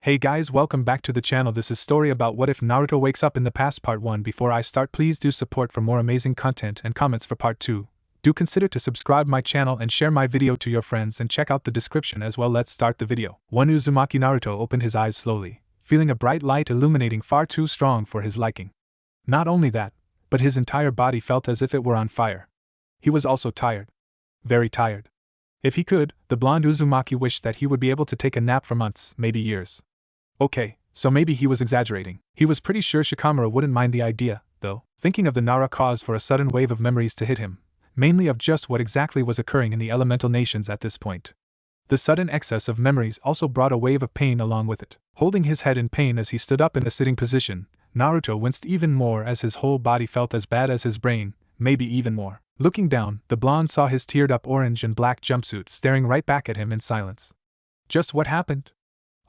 Hey guys, welcome back to the channel. This is story about what if Naruto wakes up in the past part 1. Before I start, please do support for more amazing content and comments for part 2. Do consider to subscribe my channel and share my video to your friends and check out the description as well. Let's start the video. One Uzumaki Naruto opened his eyes slowly, feeling a bright light illuminating far too strong for his liking. Not only that, but his entire body felt as if it were on fire. He was also tired. Very tired. If he could, the blonde Uzumaki wished that he would be able to take a nap for months, maybe years. Okay, so maybe he was exaggerating. He was pretty sure Shikamaru wouldn't mind the idea, though, thinking of the Nara caused for a sudden wave of memories to hit him, mainly of just what exactly was occurring in the elemental nations at this point. The sudden excess of memories also brought a wave of pain along with it. Holding his head in pain as he stood up in a sitting position, Naruto winced even more as his whole body felt as bad as his brain, maybe even more. Looking down, the blonde saw his teared-up orange and black jumpsuit staring right back at him in silence. Just what happened?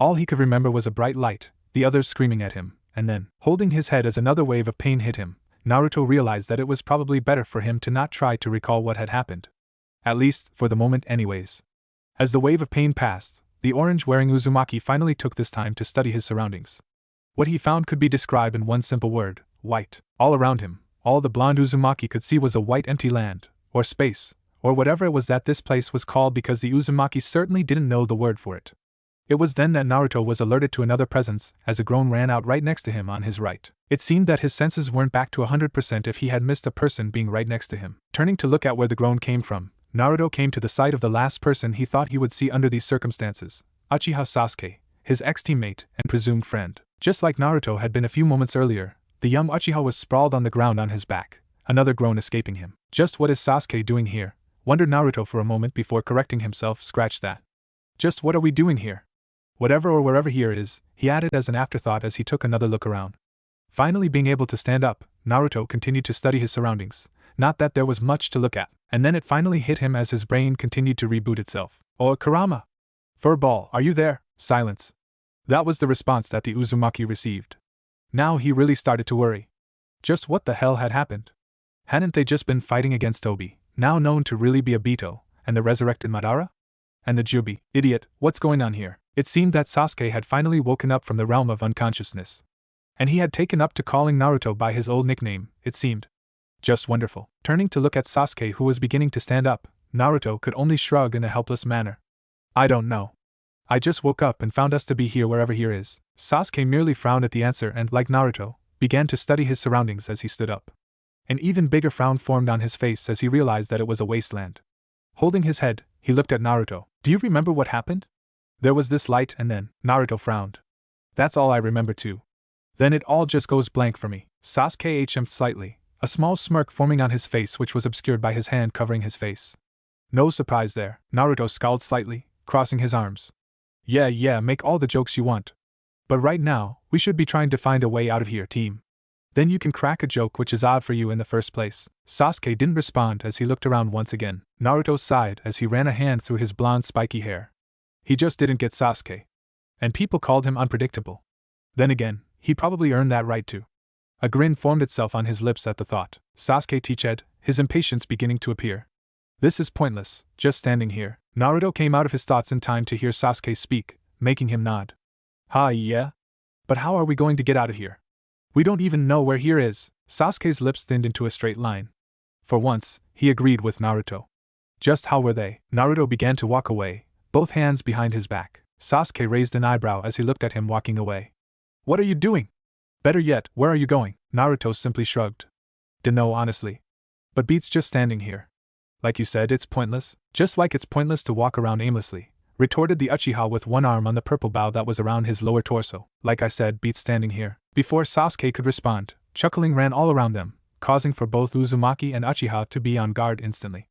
All he could remember was a bright light, the others screaming at him, and then, holding his head as another wave of pain hit him, Naruto realized that it was probably better for him to not try to recall what had happened. At least, for the moment anyways. As the wave of pain passed, the orange-wearing Uzumaki finally took this time to study his surroundings. What he found could be described in one simple word: white. All around him, all the blonde Uzumaki could see was a white empty land, or space, or whatever it was that this place was called, because the Uzumaki certainly didn't know the word for it. It was then that Naruto was alerted to another presence, as a groan ran out right next to him on his right. It seemed that his senses weren't back to 100% if he had missed a person being right next to him. Turning to look at where the groan came from, Naruto came to the sight of the last person he thought he would see under these circumstances: Uchiha Sasuke, his ex-teammate and presumed friend. Just like Naruto had been a few moments earlier, the young Uchiha was sprawled on the ground on his back, another groan escaping him. Just what is Sasuke doing here? Wondered Naruto for a moment before correcting himself. Scratch that. Just what are we doing here? Whatever or wherever here is, he added as an afterthought as he took another look around. Finally being able to stand up, Naruto continued to study his surroundings. Not that there was much to look at, and then it finally hit him as his brain continued to reboot itself. "Oh, Kurama! Furball, are you there?" Silence. That was the response that the Uzumaki received. Now he really started to worry. Just what the hell had happened? Hadn't they just been fighting against Tobi, now known to really be a Beto, and the resurrected Madara? And the Jubi? Idiot, what's going on here? It seemed that Sasuke had finally woken up from the realm of unconsciousness. And he had taken up to calling Naruto by his old nickname, it seemed. Just wonderful. Turning to look at Sasuke, who was beginning to stand up, Naruto could only shrug in a helpless manner. "I don't know. I just woke up and found us to be here wherever here is." Sasuke merely frowned at the answer and, like Naruto, began to study his surroundings as he stood up. An even bigger frown formed on his face as he realized that it was a wasteland. Holding his head, he looked at Naruto. "Do you remember what happened? There was this light and then..." Naruto frowned. "That's all I remember too. Then it all just goes blank for me." Sasuke HM'd slightly, a small smirk forming on his face which was obscured by his hand covering his face. "No surprise there." Naruto scowled slightly, crossing his arms. Yeah, make all the jokes you want. But right now, we should be trying to find a way out of here, team. Then you can crack a joke which is odd for you in the first place." Sasuke didn't respond as he looked around once again. Naruto sighed as he ran a hand through his blonde spiky hair. He just didn't get Sasuke. And people called him unpredictable. Then again, he probably earned that right too. A grin formed itself on his lips at the thought. Sasuke teached, his impatience beginning to appear. "This is pointless, just standing here." Naruto came out of his thoughts in time to hear Sasuke speak, making him nod. Yeah? But how are we going to get out of here? We don't even know where here is." Sasuke's lips thinned into a straight line. For once, he agreed with Naruto. Just how were they? Naruto began to walk away, both hands behind his back. Sasuke raised an eyebrow as he looked at him walking away. "What are you doing? Better yet, where are you going?" Naruto simply shrugged. "Dunno, honestly. But beats just standing here." "Like you said, it's pointless." "Just like it's pointless to walk around aimlessly," retorted the Uchiha with one arm on the purple bow that was around his lower torso. "Like I said, beats standing here." Before Sasuke could respond, chuckling ran all around them, causing for both Uzumaki and Uchiha to be on guard instantly.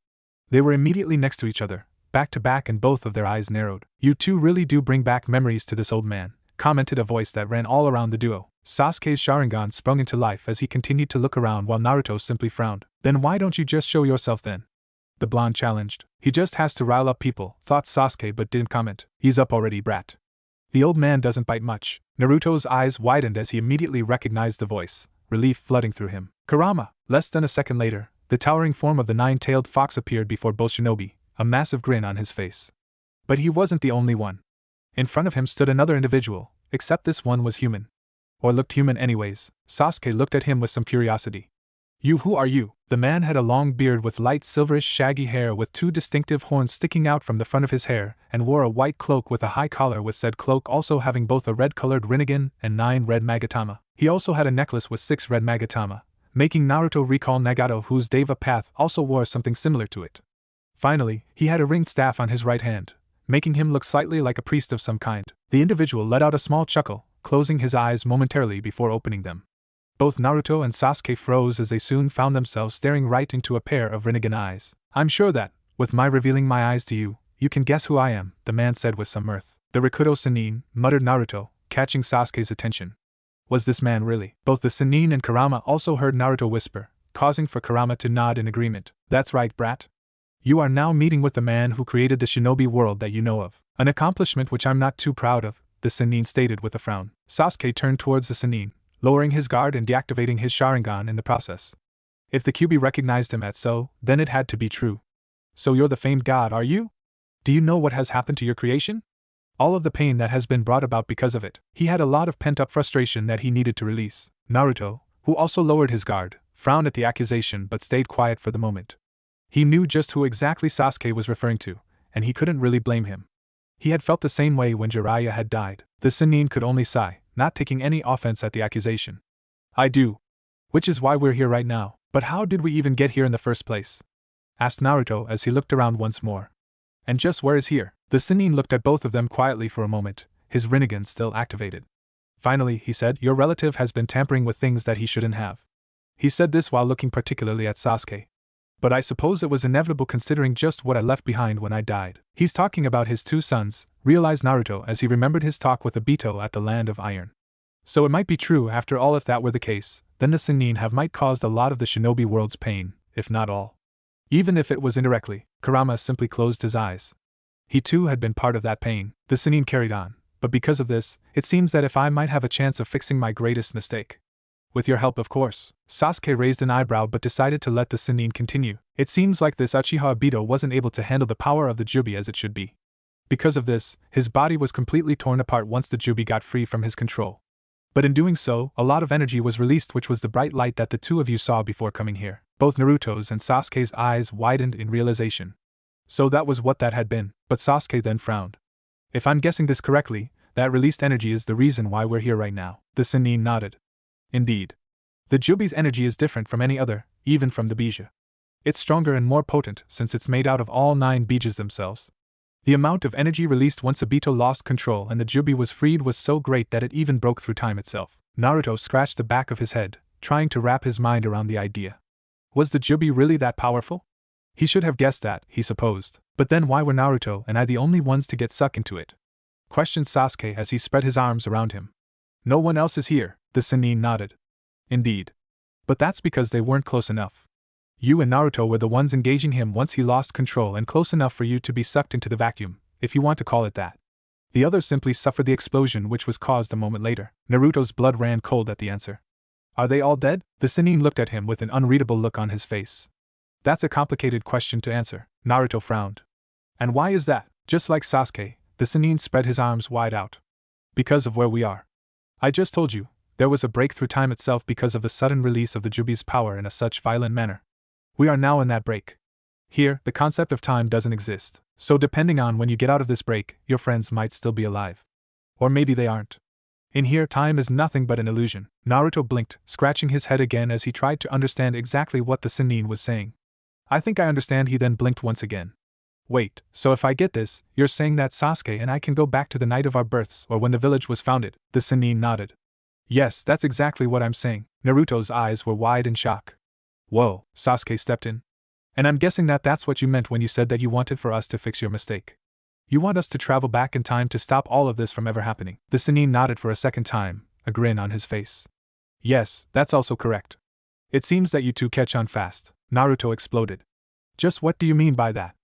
They were immediately next to each other, back to back, and both of their eyes narrowed. "You two really do bring back memories to this old man," commented a voice that ran all around the duo. Sasuke's Sharingan sprung into life as he continued to look around while Naruto simply frowned. "Then why don't you just show yourself then?" the blonde challenged. "He just has to rile up people," thought Sasuke but didn't comment. "He's up already, brat. The old man doesn't bite much." Naruto's eyes widened as he immediately recognized the voice, relief flooding through him. "Kurama!" Less than a second later, the towering form of the nine-tailed fox appeared before both shinobi, a massive grin on his face. But he wasn't the only one. In front of him stood another individual, except this one was human. Or looked human anyways. Sasuke looked at him with some curiosity. Who are you? The man had a long beard with light silverish shaggy hair with 2 distinctive horns sticking out from the front of his hair, and wore a white cloak with a high collar, with said cloak also having both a red-colored Rinnegan and 9 red Magatama. He also had a necklace with 6 red Magatama, making Naruto recall Nagato, whose Deva path also wore something similar to it. Finally, he had a ringed staff on his right hand, making him look slightly like a priest of some kind. The individual let out a small chuckle, closing his eyes momentarily before opening them. Both Naruto and Sasuke froze as they soon found themselves staring right into a pair of Rinnegan eyes. I'm sure that, with my revealing my eyes to you, you can guess who I am, the man said with some mirth. The Rikudo Sannin, muttered Naruto, catching Sasuke's attention. Was this man really? Both the Sannin and Kurama also heard Naruto whisper, causing for Kurama to nod in agreement. That's right, brat. You are now meeting with the man who created the shinobi world that you know of. An accomplishment which I'm not too proud of, the Sannin stated with a frown. Sasuke turned towards the Sannin, lowering his guard and deactivating his Sharingan in the process. If the Kyuubi recognized him as so, then it had to be true. So you're the famed god, are you? Do you know what has happened to your creation? All of the pain that has been brought about because of it. He had a lot of pent-up frustration that he needed to release. Naruto, who also lowered his guard, frowned at the accusation but stayed quiet for the moment. He knew just who exactly Sasuke was referring to, and he couldn't really blame him. He had felt the same way when Jiraiya had died. The Sannin could only sigh, not taking any offense at the accusation. I do. Which is why we're here right now. But how did we even get here in the first place? Asked Naruto as he looked around once more. And just where is here? The Sannin looked at both of them quietly for a moment, his Rinnegan still activated. Finally, he said, your relative has been tampering with things that he shouldn't have. He said this while looking particularly at Sasuke. But I suppose it was inevitable considering just what I left behind when I died. He's talking about his 2 sons, realized Naruto as he remembered his talk with Obito at the Land of Iron. So it might be true after all. If that were the case, then the Sannin have might caused a lot of the shinobi world's pain, if not all. Even if it was indirectly, Kurama simply closed his eyes. He too had been part of that pain. The Sannin carried on, but because of this, it seems that if I might have a chance of fixing my greatest mistake. With your help, of course. Sasuke raised an eyebrow but decided to let the Sannin continue. It seems like this Uchiha Obito wasn't able to handle the power of the Jubi as it should be. Because of this, his body was completely torn apart once the Jubi got free from his control. But in doing so, a lot of energy was released, which was the bright light that the 2 of you saw before coming here. Both Naruto's and Sasuke's eyes widened in realization. So that was what that had been, but Sasuke then frowned. If I'm guessing this correctly, that released energy is the reason why we're here right now. The Sannin nodded. Indeed. The Jubi's energy is different from any other, even from the Bija. It's stronger and more potent since it's made out of all 9 Bijas themselves. The amount of energy released once Obito lost control and the Jubi was freed was so great that it even broke through time itself. Naruto scratched the back of his head, trying to wrap his mind around the idea. Was the Jubi really that powerful? He should have guessed that, he supposed. But then why were Naruto and I the only ones to get sucked into it? Questioned Sasuke as he spread his arms around him. No one else is here, the Sannin nodded. Indeed. But that's because they weren't close enough. You and Naruto were the ones engaging him once he lost control and close enough for you to be sucked into the vacuum, if you want to call it that. The others simply suffered the explosion which was caused a moment later. Naruto's blood ran cold at the answer. Are they all dead? The Sannin looked at him with an unreadable look on his face. That's a complicated question to answer. Naruto frowned. And why is that? Just like Sasuke, the Sannin spread his arms wide out. Because of where we are. I just told you, there was a break through time itself because of the sudden release of the Jubi's power in a such violent manner. We are now in that break. Here, the concept of time doesn't exist, so depending on when you get out of this break, your friends might still be alive. Or maybe they aren't. In here, time is nothing but an illusion. Naruto blinked, scratching his head again as he tried to understand exactly what the Sannin was saying. I think I understand. He then blinked once again. Wait, so if I get this, you're saying that Sasuke and I can go back to the night of our births or when the village was founded? The Sannin nodded. Yes, that's exactly what I'm saying. Naruto's eyes were wide in shock. Whoa, Sasuke stepped in. And I'm guessing that that's what you meant when you said that you wanted for us to fix your mistake. You want us to travel back in time to stop all of this from ever happening. The Sannin nodded for a second time, a grin on his face. Yes, that's also correct. It seems that you two catch on fast. Naruto exploded. Just what do you mean by that?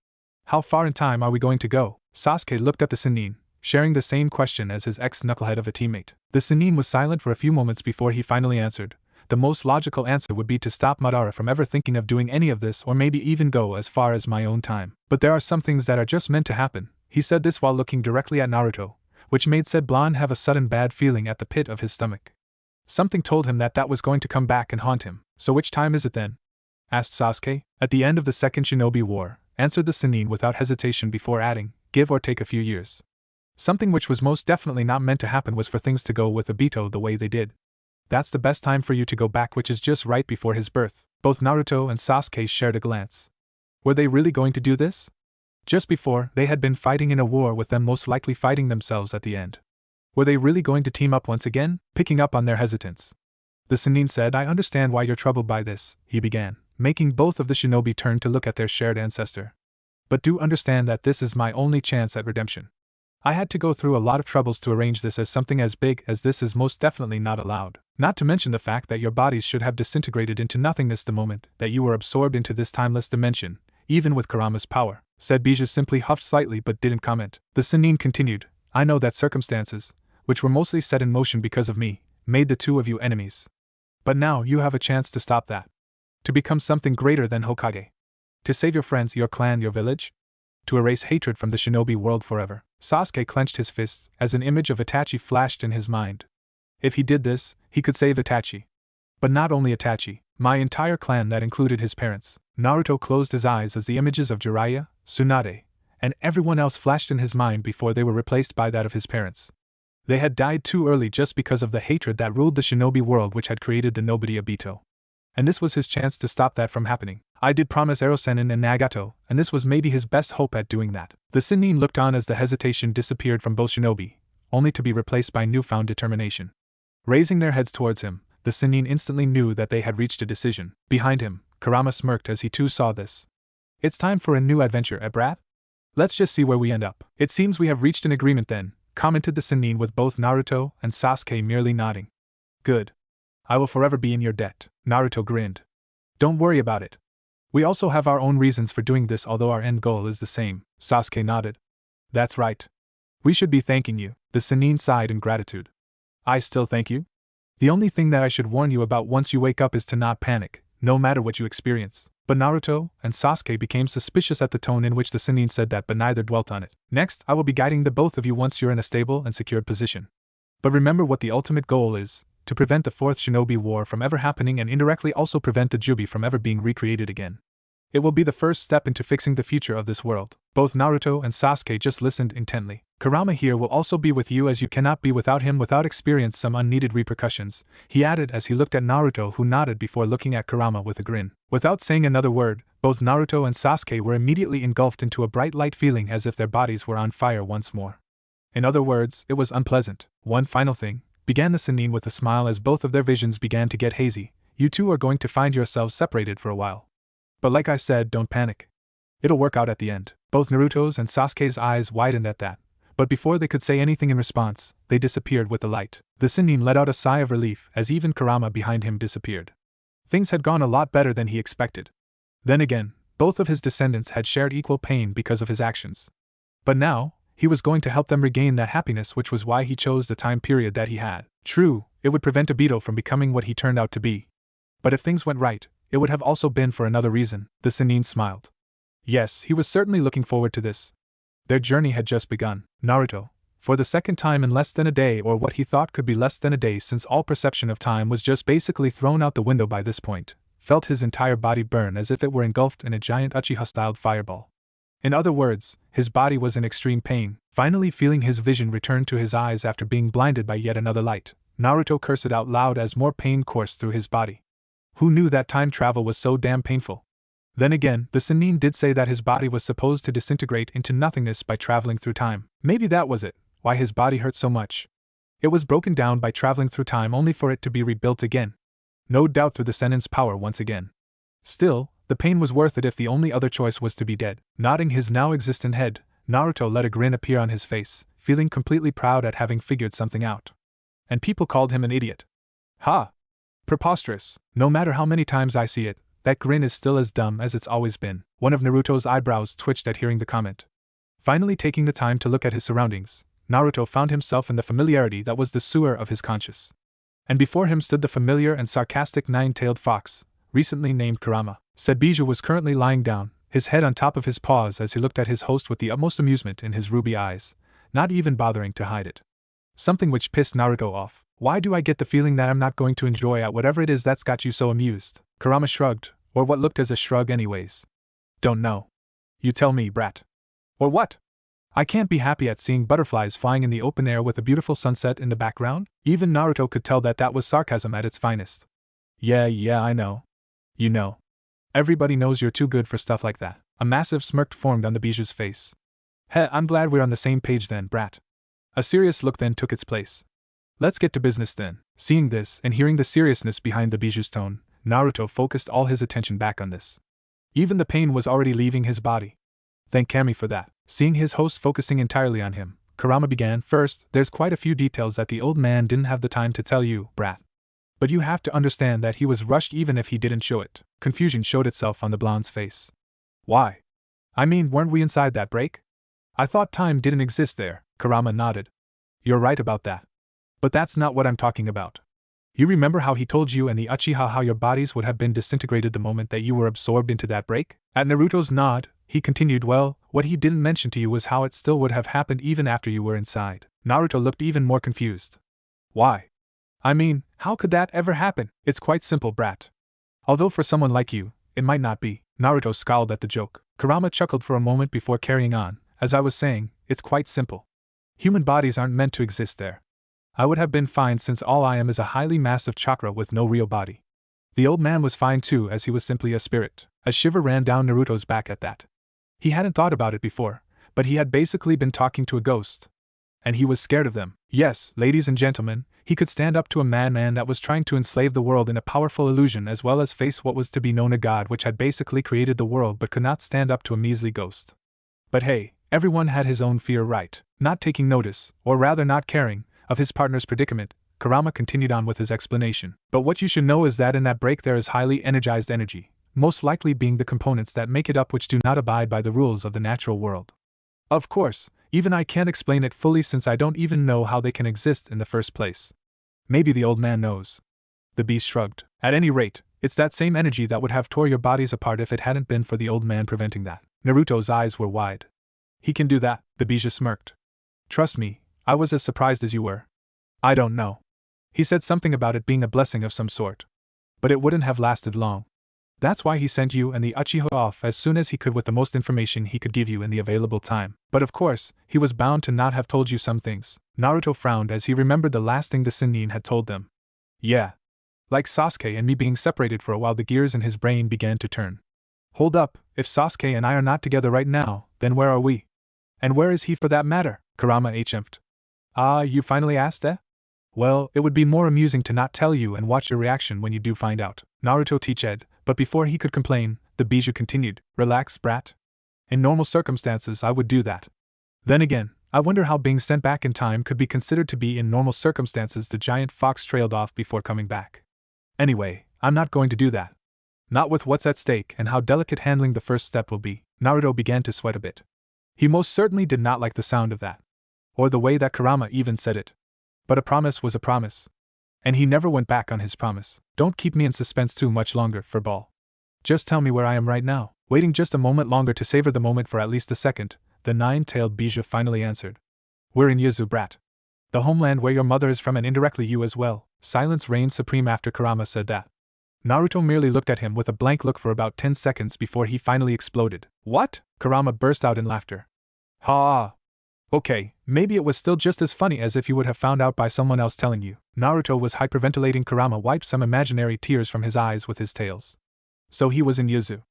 How far in time are we going to go? Sasuke looked at the Sannin, sharing the same question as his ex-knucklehead of a teammate. The Sannin was silent for a few moments before he finally answered. The most logical answer would be to stop Madara from ever thinking of doing any of this or maybe even go as far as my own time. But there are some things that are just meant to happen. He said this while looking directly at Naruto, which made said blonde have a sudden bad feeling at the pit of his stomach. Something told him that that was going to come back and haunt him. So which time is it then? Asked Sasuke. At the end of the Second Shinobi War, answered the Sannin without hesitation before adding, give or take a few years. Something which was most definitely not meant to happen was for things to go with Obito the way they did. That's the best time for you to go back, which is just right before his birth. Both Naruto and Sasuke shared a glance. Were they really going to do this? Just before, they had been fighting in a war with them, most likely fighting themselves at the end. Were they really going to team up once again? Picking up on their hesitance, the Sannin said, I understand why you're troubled by this, he began, making both of the shinobi turn to look at their shared ancestor. But do understand that this is my only chance at redemption. I had to go through a lot of troubles to arrange this, as something as big as this is most definitely not allowed. Not to mention the fact that your bodies should have disintegrated into nothingness the moment that you were absorbed into this timeless dimension, even with Kurama's power, said Bija. Simply huffed slightly but didn't comment. The Sannin continued, I know that circumstances, which were mostly set in motion because of me, made the two of you enemies. But now you have a chance to stop that. To become something greater than Hokage. To save your friends, your clan, your village. To erase hatred from the shinobi world forever. Sasuke clenched his fists as an image of Itachi flashed in his mind. If he did this, he could save Itachi. But not only Itachi, my entire clan that included his parents. Naruto closed his eyes as the images of Jiraiya, Tsunade, and everyone else flashed in his mind before they were replaced by that of his parents. They had died too early just because of the hatred that ruled the shinobi world, which had created the nobody Obito. And this was his chance to stop that from happening. I did promise Erosenin and Nagato, and this was maybe his best hope at doing that. The Sannin looked on as the hesitation disappeared from both shinobi, only to be replaced by newfound determination. Raising their heads towards him, the Sannin instantly knew that they had reached a decision. Behind him, Kurama smirked as he too saw this. It's time for a new adventure, brat? Let's just see where we end up. It seems we have reached an agreement then, commented the Sannin, with both Naruto and Sasuke merely nodding. Good. I will forever be in your debt. Naruto grinned. Don't worry about it. We also have our own reasons for doing this, although our end goal is the same. Sasuke nodded. That's right. We should be thanking you. The Sannin sighed in gratitude. I still thank you? The only thing that I should warn you about once you wake up is to not panic, no matter what you experience. But Naruto and Sasuke became suspicious at the tone in which the Sannin said that, but neither dwelt on it. Next, I will be guiding the both of you once you're in a stable and secured position. But remember what the ultimate goal is, to prevent the Fourth Shinobi War from ever happening and indirectly also prevent the Jubi from ever being recreated again. It will be the first step into fixing the future of this world. Both Naruto and Sasuke just listened intently. Kurama here will also be with you, as you cannot be without him without experience some unneeded repercussions, he added as he looked at Naruto, who nodded before looking at Kurama with a grin. Without saying another word, both Naruto and Sasuke were immediately engulfed into a bright light, feeling as if their bodies were on fire once more. In other words, it was unpleasant. One final thing, began the Sannin with a smile as both of their visions began to get hazy, you two are going to find yourselves separated for a while. But like I said, don't panic. It'll work out at the end. Both Naruto's and Sasuke's eyes widened at that, but before they could say anything in response, they disappeared with the light. The Sannin let out a sigh of relief as even Kurama behind him disappeared. Things had gone a lot better than he expected. Then again, both of his descendants had shared equal pain because of his actions. But now, he was going to help them regain that happiness, which was why he chose the time period that he had. True, it would prevent Obito from becoming what he turned out to be. But if things went right, it would have also been for another reason. The Sannin smiled. Yes, he was certainly looking forward to this. Their journey had just begun. Naruto, for the second time in less than a day, or what he thought could be less than a day since all perception of time was just basically thrown out the window by this point, felt his entire body burn as if it were engulfed in a giant Uchiha-styled fireball. In other words, his body was in extreme pain. Finally feeling his vision return to his eyes after being blinded by yet another light, Naruto cursed out loud as more pain coursed through his body. Who knew that time travel was so damn painful? Then again, the Sannin did say that his body was supposed to disintegrate into nothingness by traveling through time. Maybe that was it, why his body hurt so much. It was broken down by traveling through time only for it to be rebuilt again. No doubt through the Sennin's power once again. Still, the pain was worth it if the only other choice was to be dead. Nodding his now existent head, Naruto let a grin appear on his face, feeling completely proud at having figured something out. And people called him an idiot. Ha! Preposterous. No matter how many times I see it, that grin is still as dumb as it's always been. One of Naruto's eyebrows twitched at hearing the comment. Finally taking the time to look at his surroundings, Naruto found himself in the familiarity that was the sewer of his conscience. And before him stood the familiar and sarcastic nine-tailed fox, recently named Kurama. Biju was currently lying down, his head on top of his paws as he looked at his host with the utmost amusement in his ruby eyes, not even bothering to hide it. Something which pissed Naruto off. Why do I get the feeling that I'm not going to enjoy at whatever it is that's got you so amused? Kurama shrugged, or what looked as a shrug anyways. Don't know. You tell me, brat. Or what? I can't be happy at seeing butterflies flying in the open air with a beautiful sunset in the background? Even Naruto could tell that that was sarcasm at its finest. Yeah, I know. You know. Everybody knows you're too good for stuff like that. A massive smirk formed on the Biju's face. Heh, I'm glad we're on the same page then, brat. A serious look then took its place. Let's get to business then. Seeing this and hearing the seriousness behind the Biju's tone, Naruto focused all his attention back on this. Even the pain was already leaving his body. Thank Kami for that. Seeing his host focusing entirely on him, Kurama began. First, there's quite a few details that the old man didn't have the time to tell you, brat. But you have to understand that he was rushed even if he didn't show it. Confusion showed itself on the blonde's face. Why? I mean, weren't we inside that break? I thought time didn't exist there. Kurama nodded. You're right about that. But that's not what I'm talking about. You remember how he told you and the Uchiha how your bodies would have been disintegrated the moment that you were absorbed into that break? At Naruto's nod, he continued, well, what he didn't mention to you was how it still would have happened even after you were inside. Naruto looked even more confused. Why? I mean, how could that ever happen? It's quite simple, brat. Although for someone like you, it might not be. Naruto scowled at the joke. Kurama chuckled for a moment before carrying on. As I was saying, it's quite simple. Human bodies aren't meant to exist there. I would have been fine since all I am is a highly massive chakra with no real body. The old man was fine too, as he was simply a spirit. A shiver ran down Naruto's back at that. He hadn't thought about it before, but he had basically been talking to a ghost. And he was scared of them. Yes, ladies and gentlemen, he could stand up to a madman that was trying to enslave the world in a powerful illusion, as well as face what was to be known a god which had basically created the world but could not stand up to a measly ghost. But hey, everyone had his own fear, right? Not taking notice, or rather not caring, of his partner's predicament, Kurama continued on with his explanation. But what you should know is that in that break there is highly energized energy, most likely being the components that make it up which do not abide by the rules of the natural world. Of course, even I can't explain it fully since I don't even know how they can exist in the first place. Maybe the old man knows. The beast shrugged. At any rate, it's that same energy that would have tore your bodies apart if it hadn't been for the old man preventing that. Naruto's eyes were wide. He can do that, the Bija smirked. Trust me, I was as surprised as you were. I don't know. He said something about it being a blessing of some sort. But it wouldn't have lasted long. That's why he sent you and the Uchiha off as soon as he could with the most information he could give you in the available time. But of course, he was bound to not have told you some things. Naruto frowned as he remembered the last thing the Sennin had told them. Yeah. Like Sasuke and me being separated for a while, the gears in his brain began to turn. Hold up, if Sasuke and I are not together right now, then where are we? And where is he for that matter? Kurama HM'd. Ah, you finally asked, eh? Well, it would be more amusing to not tell you and watch your reaction when you do find out. Naruto teached, but before he could complain, the Biju continued, Relax, brat. In normal circumstances I would do that. Then again, I wonder how being sent back in time could be considered to be in normal circumstances. The giant fox trailed off before coming back. Anyway, I'm not going to do that. Not with what's at stake and how delicate handling the first step will be. Naruto began to sweat a bit. He most certainly did not like the sound of that. Or the way that Kurama even said it. But a promise was a promise. And he never went back on his promise. Don't keep me in suspense too much longer, furball. Just tell me where I am right now. Waiting just a moment longer to savor the moment for at least a second, the nine-tailed Bija finally answered. We're in Yuzu, brat. The homeland where your mother is from, and indirectly you as well. Silence reigned supreme after Kurama said that. Naruto merely looked at him with a blank look for about 10 seconds before he finally exploded. What? Kurama burst out in laughter. Ha! Okay, maybe it was still just as funny as if you would have found out by someone else telling you. Naruto was hyperventilating. Kurama wiped some imaginary tears from his eyes with his tails. So he was in Yuzu.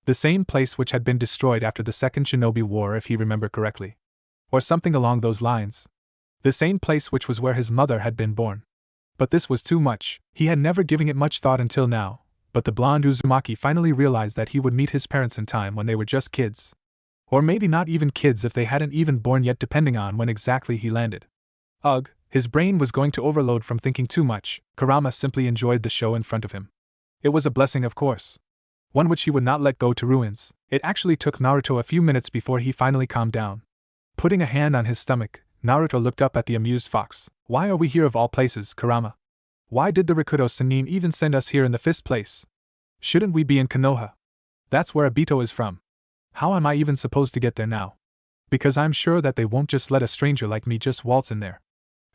The same place which had been destroyed after the Second Shinobi War, if he remembered correctly. Or something along those lines. The same place which was where his mother had been born. But this was too much. He had never given it much thought until now, but the blonde Uzumaki finally realized that he would meet his parents in time when they were just kids. Or maybe not even kids if they hadn't even born yet, depending on when exactly he landed. Ugh, his brain was going to overload from thinking too much. Kurama simply enjoyed the show in front of him. It was a blessing, of course. One which he would not let go to ruins. It actually took Naruto a few minutes before he finally calmed down. Putting a hand on his stomach, Naruto looked up at the amused fox. Why are we here of all places, Kurama? Why did the Rikudo Sennin even send us here in the first place? Shouldn't we be in Konoha? That's where Obito is from. How am I even supposed to get there now? Because I'm sure that they won't just let a stranger like me just waltz in there.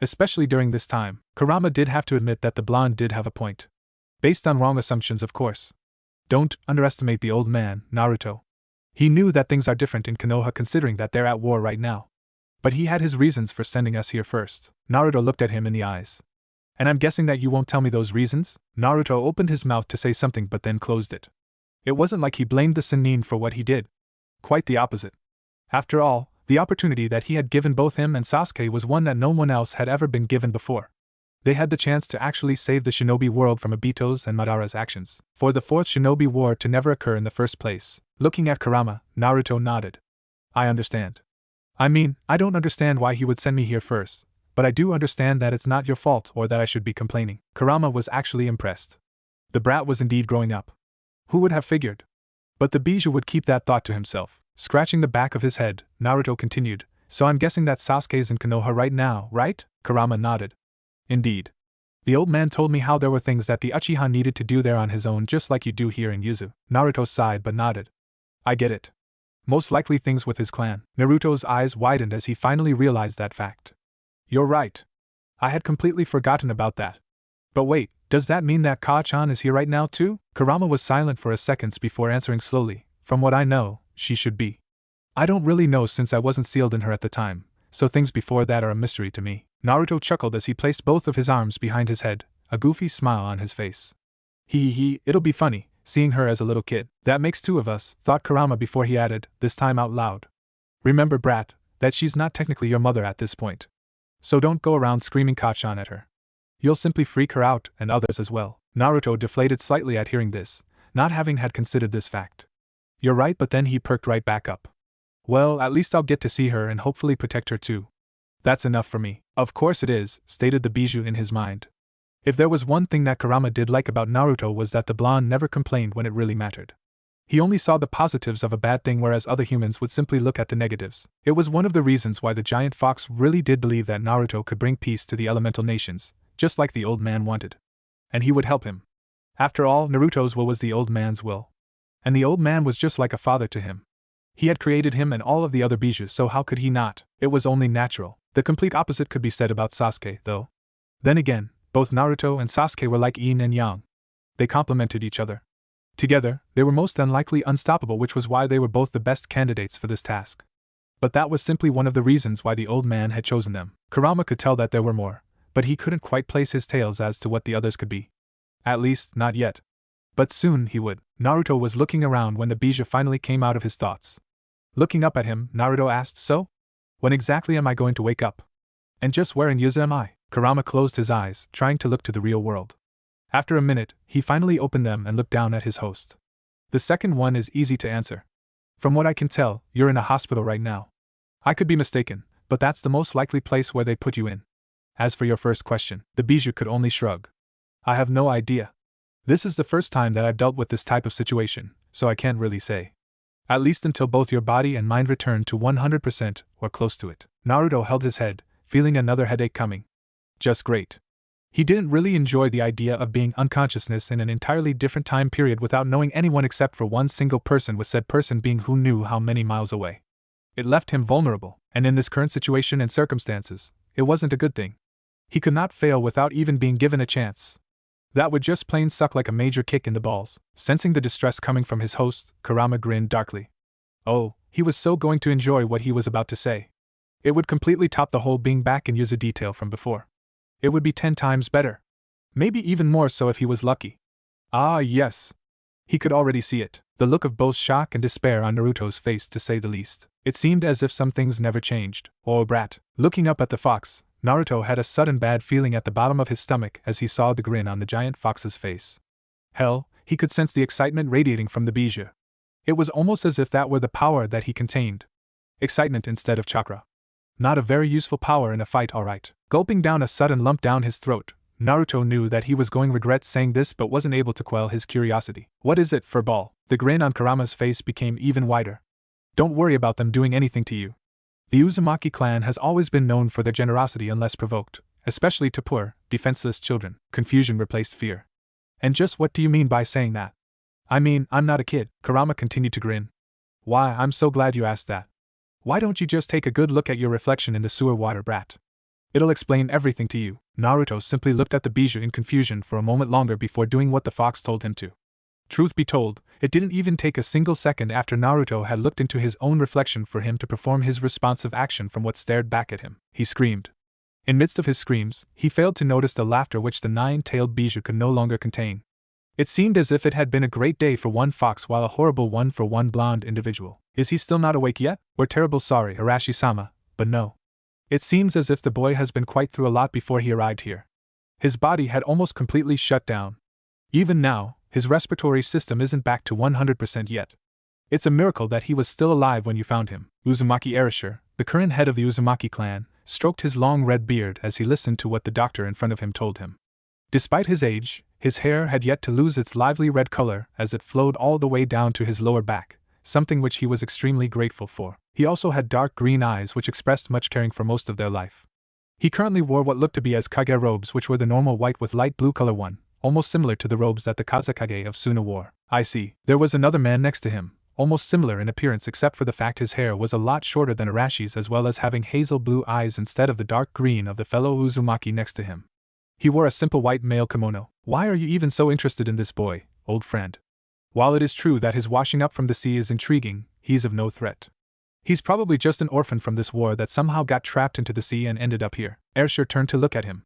Especially during this time, Kurama did have to admit that the blonde did have a point. Based on wrong assumptions, of course. Don't underestimate the old man, Naruto. He knew that things are different in Konoha considering that they're at war right now. But he had his reasons for sending us here first. Naruto looked at him in the eyes. And I'm guessing that you won't tell me those reasons? Naruto opened his mouth to say something but then closed it. It wasn't like he blamed the Sannin for what he did. Quite the opposite. After all, the opportunity that he had given both him and Sasuke was one that no one else had ever been given before. They had the chance to actually save the shinobi world from Obito's and Madara's actions, for the fourth shinobi war to never occur in the first place. Looking at Kurama, Naruto nodded. I understand. I mean, I don't understand why he would send me here first, but I do understand that it's not your fault or that I should be complaining. Kurama was actually impressed. The brat was indeed growing up. Who would have figured? But the Bijou would keep that thought to himself. Scratching the back of his head, Naruto continued, so I'm guessing that Sasuke's in Konoha right now, right? Kurama nodded. Indeed. The old man told me how there were things that the Uchiha needed to do there on his own just like you do here in Yuzu. Naruto sighed but nodded. I get it. Most likely things with his clan. Naruto's eyes widened as he finally realized that fact. You're right. I had completely forgotten about that. But wait, does that mean that Ka-chan is here right now too? Kurama was silent for a second before answering slowly. From what I know, she should be. I don't really know since I wasn't sealed in her at the time, so things before that are a mystery to me. Naruto chuckled as he placed both of his arms behind his head, a goofy smile on his face. It'll be funny, seeing her as a little kid. That makes two of us, thought Kurama before he added, this time out loud. Remember, brat, that she's not technically your mother at this point. So don't go around screaming Ka-chan at her. You'll simply freak her out, and others as well. Naruto deflated slightly at hearing this, not having had considered this fact. You're right, but then he perked right back up. Well, at least I'll get to see her and hopefully protect her too. That's enough for me. Of course it is, stated the Bijou in his mind. If there was one thing that Kurama did like about Naruto was that the blonde never complained when it really mattered. He only saw the positives of a bad thing whereas other humans would simply look at the negatives. It was one of the reasons why the giant fox really did believe that Naruto could bring peace to the elemental nations, just like the old man wanted. And he would help him. After all, Naruto's will was the old man's will. And the old man was just like a father to him. He had created him and all of the other Bijou, so how could he not? It was only natural. The complete opposite could be said about Sasuke, though. Then again, both Naruto and Sasuke were like yin and yang. They complemented each other. Together, they were most unlikely unstoppable, which was why they were both the best candidates for this task. But that was simply one of the reasons why the old man had chosen them. Kurama could tell that there were more, but he couldn't quite place his tales as to what the others could be. At least, not yet. But soon he would. Naruto was looking around when the Bijou finally came out of his thoughts. Looking up at him, Naruto asked, so? When exactly am I going to wake up? And just where in Yuzu am I? Kurama closed his eyes, trying to look to the real world. After a minute, he finally opened them and looked down at his host. The second one is easy to answer. From what I can tell, you're in a hospital right now. I could be mistaken, but that's the most likely place where they put you in. As for your first question, the Bijou could only shrug. I have no idea. This is the first time that I've dealt with this type of situation, so I can't really say. At least until both your body and mind return to 100% or close to it. Naruto held his head, feeling another headache coming. Just great. He didn't really enjoy the idea of being unconsciousness in an entirely different time period without knowing anyone except for one single person, with said person being who knew how many miles away. It left him vulnerable, and in this current situation and circumstances, it wasn't a good thing. He could not fail without even being given a chance. That would just plain suck like a major kick in the balls. Sensing the distress coming from his host, Kurama grinned darkly. Oh, he was so going to enjoy what he was about to say. It would completely top the whole being back in Yuzu detail from before. It would be 10 times better. Maybe even more so if he was lucky. Ah, yes. He could already see it, the look of both shock and despair on Naruto's face, to say the least. It seemed as if some things never changed. Oh, brat. Looking up at the fox, Naruto had a sudden bad feeling at the bottom of his stomach as he saw the grin on the giant fox's face. Hell, he could sense the excitement radiating from the Bijou. It was almost as if that were the power that he contained. Excitement instead of chakra. Not a very useful power in a fight, alright. Gulping down a sudden lump down his throat, Naruto knew that he was going to regret saying this but wasn't able to quell his curiosity. What is it, furball? The grin on Kurama's face became even wider. Don't worry about them doing anything to you. The Uzumaki clan has always been known for their generosity unless provoked, especially to poor, defenseless children. Confusion replaced fear. And just what do you mean by saying that? I mean, I'm not a kid. Kurama continued to grin. Why, I'm so glad you asked that. Why don't you just take a good look at your reflection in the sewer water, brat? It'll explain everything to you. Naruto simply looked at the bijou in confusion for a moment longer before doing what the fox told him to. Truth be told, it didn't even take a single second after Naruto had looked into his own reflection for him to perform his responsive action from what stared back at him. He screamed. In midst of his screams, he failed to notice the laughter which the nine-tailed bijou could no longer contain. It seemed as if it had been a great day for one fox while a horrible one for one blonde individual. Is he still not awake yet? We're terrible sorry, Arashi-sama, but no. It seems as if the boy has been quite through a lot before he arrived here. His body had almost completely shut down. Even now, his respiratory system isn't back to 100% yet. It's a miracle that he was still alive when you found him. Uzumaki Erasure, the current head of the Uzumaki clan, stroked his long red beard as he listened to what the doctor in front of him told him. Despite his age, his hair had yet to lose its lively red color as it flowed all the way down to his lower back, something which he was extremely grateful for. He also had dark green eyes which expressed much caring for most of their life. He currently wore what looked to be as kage robes, which were the normal white with light blue color one, almost similar to the robes that the Kazekage of Suna wore. I see. There was another man next to him, almost similar in appearance except for the fact his hair was a lot shorter than Arashi's, as well as having hazel blue eyes instead of the dark green of the fellow Uzumaki next to him. He wore a simple white male kimono. Why are you even so interested in this boy, old friend? While it is true that his washing up from the sea is intriguing, he's of no threat. He's probably just an orphan from this war that somehow got trapped into the sea and ended up here. Erasure turned to look at him.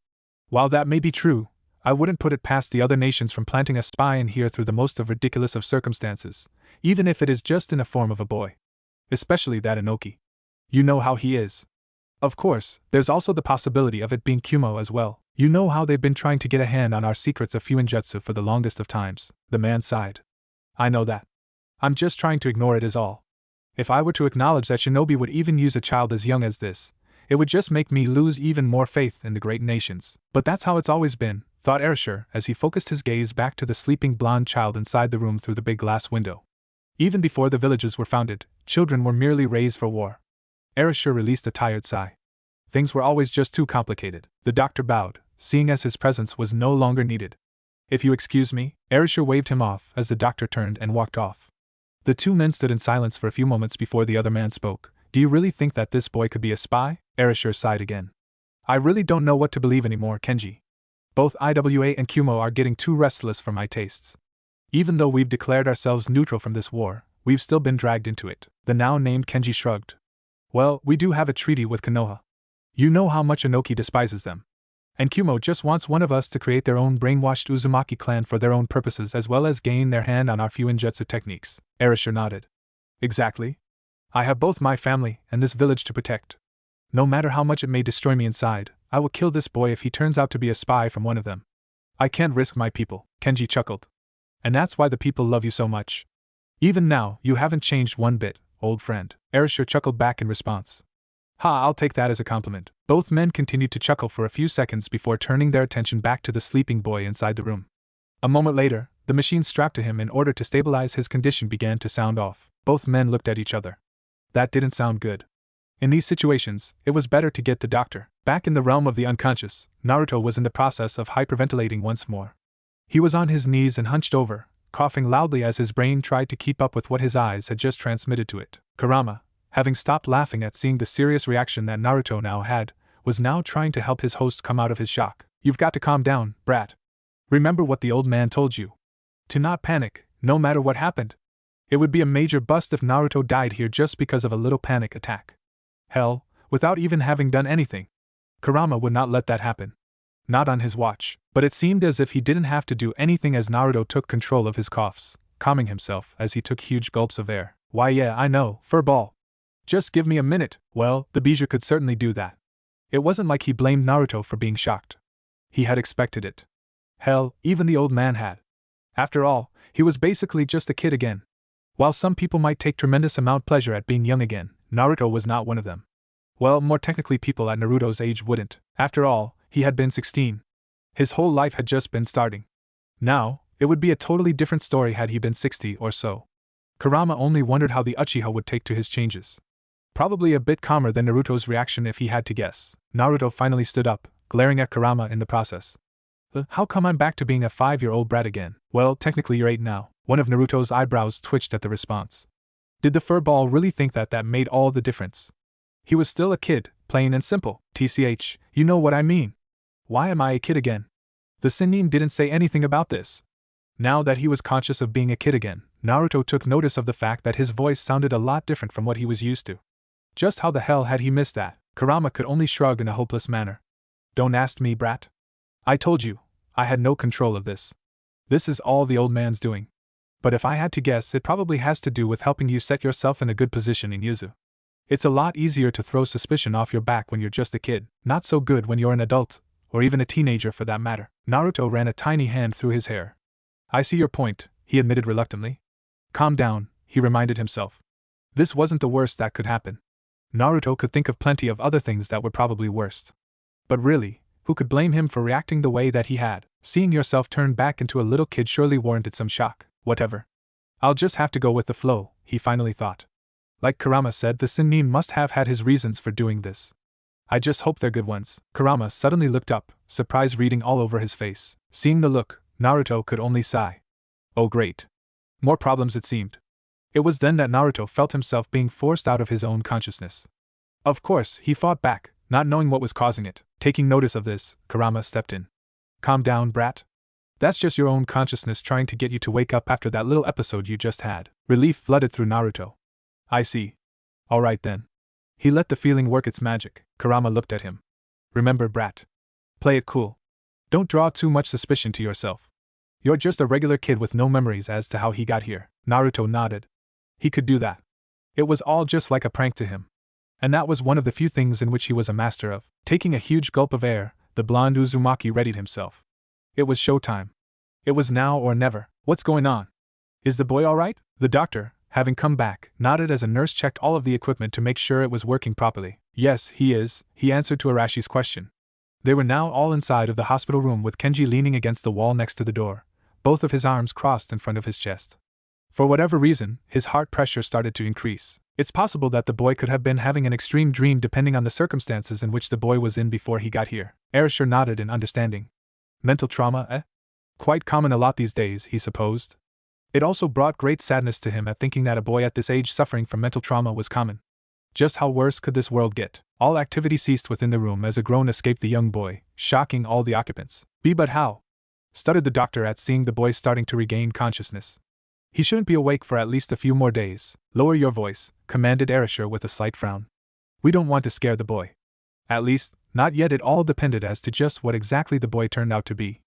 While that may be true, I wouldn't put it past the other nations from planting a spy in here through the most of ridiculous of circumstances, even if it is just in the form of a boy. Especially that Inoki. You know how he is. Of course, there's also the possibility of it being Kumo as well. You know how they've been trying to get a hand on our secrets of Fuinjutsu for the longest of times. The man sighed. I know that. I'm just trying to ignore it is all. If I were to acknowledge that shinobi would even use a child as young as this, it would just make me lose even more faith in the great nations. But that's how it's always been, thought Erasure as he focused his gaze back to the sleeping blonde child inside the room through the big glass window. Even before the villages were founded, children were merely raised for war. Erasure released a tired sigh. Things were always just too complicated. The doctor bowed, seeing as his presence was no longer needed. If you excuse me, Erasure waved him off as the doctor turned and walked off. The two men stood in silence for a few moments before the other man spoke. Do you really think that this boy could be a spy? Erasure sighed again. I really don't know what to believe anymore, Kenji. Both IWA and Kumo are getting too restless for my tastes. Even though we've declared ourselves neutral from this war, we've still been dragged into it. The now named Kenji shrugged. Well, we do have a treaty with Konoha. You know how much Inoki despises them. And Kumo just wants one of us to create their own brainwashed Uzumaki clan for their own purposes as well as gain their hand on our Fuinjutsu techniques. Erasure nodded. Exactly. I have both my family and this village to protect. No matter how much it may destroy me inside, I will kill this boy if he turns out to be a spy from one of them. I can't risk my people, Kenji chuckled. And that's why the people love you so much. Even now, you haven't changed one bit, old friend. Erasure chuckled back in response. Ha, I'll take that as a compliment. Both men continued to chuckle for a few seconds before turning their attention back to the sleeping boy inside the room. A moment later, the machine strapped to him in order to stabilize his condition began to sound off. Both men looked at each other. That didn't sound good. In these situations, it was better to get the doctor. Back in the realm of the unconscious, Naruto was in the process of hyperventilating once more. He was on his knees and hunched over, coughing loudly as his brain tried to keep up with what his eyes had just transmitted to it. Kurama, having stopped laughing at seeing the serious reaction that Naruto now had, was now trying to help his host come out of his shock. You've got to calm down, brat. Remember what the old man told you. To not panic, no matter what happened. It would be a major bust if Naruto died here just because of a little panic attack. Hell, without even having done anything. Kurama would not let that happen. Not on his watch, but it seemed as if he didn't have to do anything as Naruto took control of his coughs, calming himself as he took huge gulps of air. Why yeah, I know, furball. Just give me a minute. Well, the Bijou could certainly do that. It wasn't like he blamed Naruto for being shocked. He had expected it. Hell, even the old man had. After all, he was basically just a kid again. While some people might take tremendous amount pleasure at being young again, Naruto was not one of them. Well, more technically people at Naruto's age wouldn't. After all, he had been 16. His whole life had just been starting. Now, it would be a totally different story had he been 60 or so. Kurama only wondered how the Uchiha would take to his changes. Probably a bit calmer than Naruto's reaction if he had to guess. Naruto finally stood up, glaring at Kurama in the process. How come I'm back to being a 5-year-old brat again? Well, technically you're 8 now. One of Naruto's eyebrows twitched at the response. Did the furball really think that made all the difference? He was still a kid, plain and simple. TCH, you know what I mean. Why am I a kid again? The Sennin didn't say anything about this. Now that he was conscious of being a kid again, Naruto took notice of the fact that his voice sounded a lot different from what he was used to. Just how the hell had he missed that? Kurama could only shrug in a hopeless manner. Don't ask me, brat. I told you, I had no control of this. This is all the old man's doing. But if I had to guess, it probably has to do with helping you set yourself in a good position in Yuzu. It's a lot easier to throw suspicion off your back when you're just a kid, not so good when you're an adult, or even a teenager for that matter. Naruto ran a tiny hand through his hair. I see your point, he admitted reluctantly. Calm down, he reminded himself. This wasn't the worst that could happen. Naruto could think of plenty of other things that were probably worse. But really, who could blame him for reacting the way that he had? Seeing yourself turn back into a little kid surely warranted some shock. Whatever. I'll just have to go with the flow, he finally thought. Like Kurama said, the Sennin must have had his reasons for doing this. I just hope they're good ones. Kurama suddenly looked up, surprise reading all over his face. Seeing the look, Naruto could only sigh. Oh great. More problems it seemed. It was then that Naruto felt himself being forced out of his own consciousness. Of course, he fought back, not knowing what was causing it. Taking notice of this, Kurama stepped in. Calm down, brat. That's just your own consciousness trying to get you to wake up after that little episode you just had. Relief flooded through Naruto. I see. Alright then. He let the feeling work its magic. Kurama looked at him. Remember, brat. Play it cool. Don't draw too much suspicion to yourself. You're just a regular kid with no memories as to how he got here. Naruto nodded. He could do that. It was all just like a prank to him. And that was one of the few things in which he was a master of. Taking a huge gulp of air, the blonde Uzumaki readied himself. It was showtime. It was now or never. What's going on? Is the boy alright? The doctor, having come back, nodded as a nurse checked all of the equipment to make sure it was working properly. Yes, he is, he answered to Arashi's question. They were now all inside of the hospital room with Kenji leaning against the wall next to the door, both of his arms crossed in front of his chest. For whatever reason, his heart pressure started to increase. It's possible that the boy could have been having an extreme dream depending on the circumstances in which the boy was in before he got here. Arashir nodded in understanding. Mental trauma, eh? Quite common a lot these days, he supposed. It also brought great sadness to him at thinking that a boy at this age suffering from mental trauma was common. Just how worse could this world get? All activity ceased within the room as a groan escaped the young boy, shocking all the occupants. But how? Stuttered the doctor at seeing the boy starting to regain consciousness. He shouldn't be awake for at least a few more days. Lower your voice, commanded Arashir with a slight frown. We don't want to scare the boy. At least, not yet. It all depended as to just what exactly the boy turned out to be.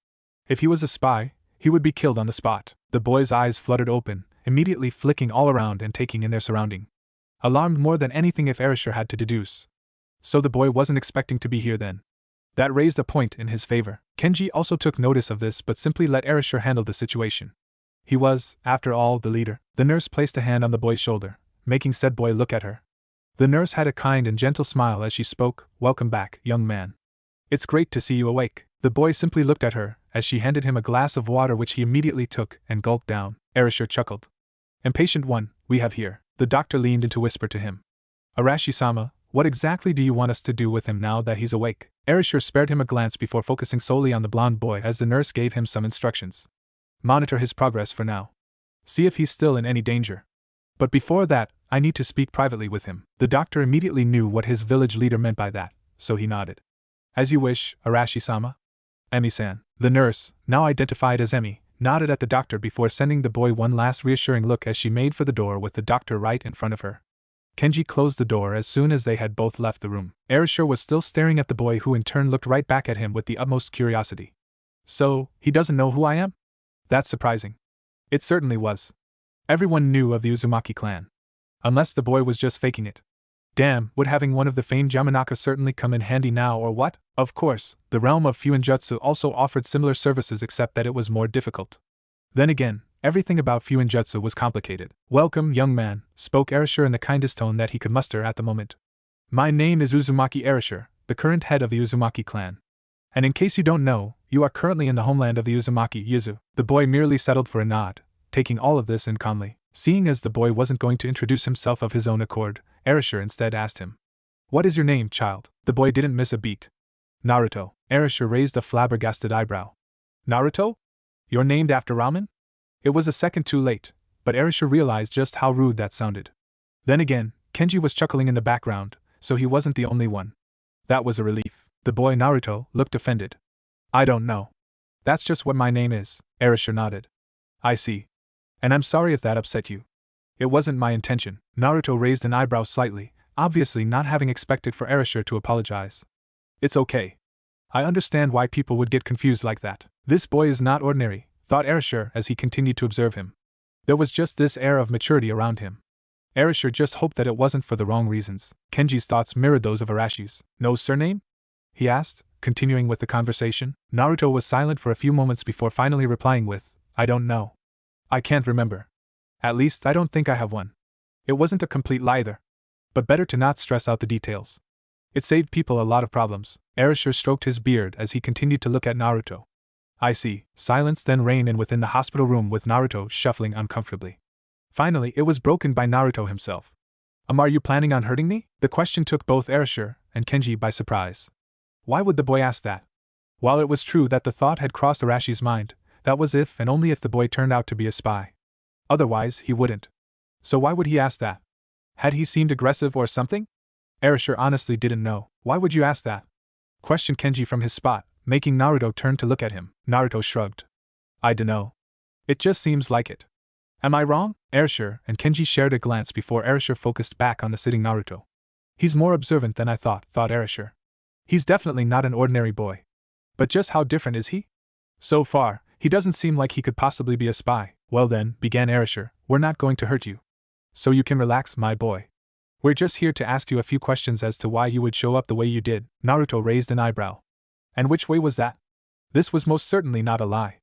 If he was a spy, he would be killed on the spot. The boy's eyes fluttered open, immediately flicking all around and taking in their surrounding. Alarmed more than anything if Arashir had to deduce. So the boy wasn't expecting to be here then. That raised a point in his favor. Kenji also took notice of this but simply let Arashir handle the situation. He was, after all, the leader. The nurse placed a hand on the boy's shoulder, making said boy look at her. The nurse had a kind and gentle smile as she spoke. Welcome back, young man. It's great to see you awake. The boy simply looked at her, as she handed him a glass of water which he immediately took and gulped down. Arashir chuckled. Impatient one, we have here. The doctor leaned in to whisper to him. Arashi-sama, what exactly do you want us to do with him now that he's awake? Arashir spared him a glance before focusing solely on the blonde boy as the nurse gave him some instructions. Monitor his progress for now. See if he's still in any danger. But before that, I need to speak privately with him. The doctor immediately knew what his village leader meant by that, so he nodded. As you wish, Arashi-sama. Emi-san. The nurse, now identified as Emi, nodded at the doctor before sending the boy one last reassuring look as she made for the door with the doctor right in front of her. Kenji closed the door as soon as they had both left the room. Arashir was still staring at the boy who in turn looked right back at him with the utmost curiosity. So, he doesn't know who I am? That's surprising. It certainly was. Everyone knew of the Uzumaki clan. Unless the boy was just faking it. Damn, would having one of the famed Yamanaka certainly come in handy now or what? Of course, the realm of Fuinjutsu also offered similar services except that it was more difficult. Then again, everything about Fuinjutsu was complicated. Welcome, young man, spoke Arashir in the kindest tone that he could muster at the moment. My name is Uzumaki Arashir, the current head of the Uzumaki clan. And in case you don't know, you are currently in the homeland of the Uzumaki Yuzu. The boy merely settled for a nod, taking all of this in calmly. Seeing as the boy wasn't going to introduce himself of his own accord, Arashir instead asked him. What is your name, child? The boy didn't miss a beat. Naruto. Arashir raised a flabbergasted eyebrow. Naruto? You're named after ramen? It was a second too late, but Arashir realized just how rude that sounded. Then again, Kenji was chuckling in the background, so he wasn't the only one. That was a relief. The boy Naruto looked offended. I don't know. That's just what my name is, Erasure nodded. I see. And I'm sorry if that upset you. It wasn't my intention. Naruto raised an eyebrow slightly, obviously not having expected for Erasure to apologize. It's okay. I understand why people would get confused like that. This boy is not ordinary, thought Erasure as he continued to observe him. There was just this air of maturity around him. Erasure just hoped that it wasn't for the wrong reasons. Kenji's thoughts mirrored those of Arashi's. No surname? He asked, continuing with the conversation. Naruto was silent for a few moments before finally replying with, I don't know. I can't remember. At least I don't think I have one. It wasn't a complete lie either. But better to not stress out the details. It saved people a lot of problems. Erasure stroked his beard as he continued to look at Naruto. I see. Silence then reigned in within the hospital room with Naruto shuffling uncomfortably. Finally, it was broken by Naruto himself. Are you planning on hurting me? The question took both Erasure and Kenji by surprise. Why would the boy ask that? While it was true that the thought had crossed Arashi's mind, that was if and only if the boy turned out to be a spy. Otherwise, he wouldn't. So why would he ask that? Had he seemed aggressive or something? Erasure honestly didn't know. Why would you ask that? Questioned Kenji from his spot, making Naruto turn to look at him. Naruto shrugged. I dunno. It just seems like it. Am I wrong? Erasure and Kenji shared a glance before Erasure focused back on the sitting Naruto. He's more observant than I thought Erasure. He's definitely not an ordinary boy. But just how different is he? So far, he doesn't seem like he could possibly be a spy. Well then, began Erasure, we're not going to hurt you. So you can relax, my boy. We're just here to ask you a few questions as to why you would show up the way you did. Naruto raised an eyebrow. And which way was that? This was most certainly not a lie.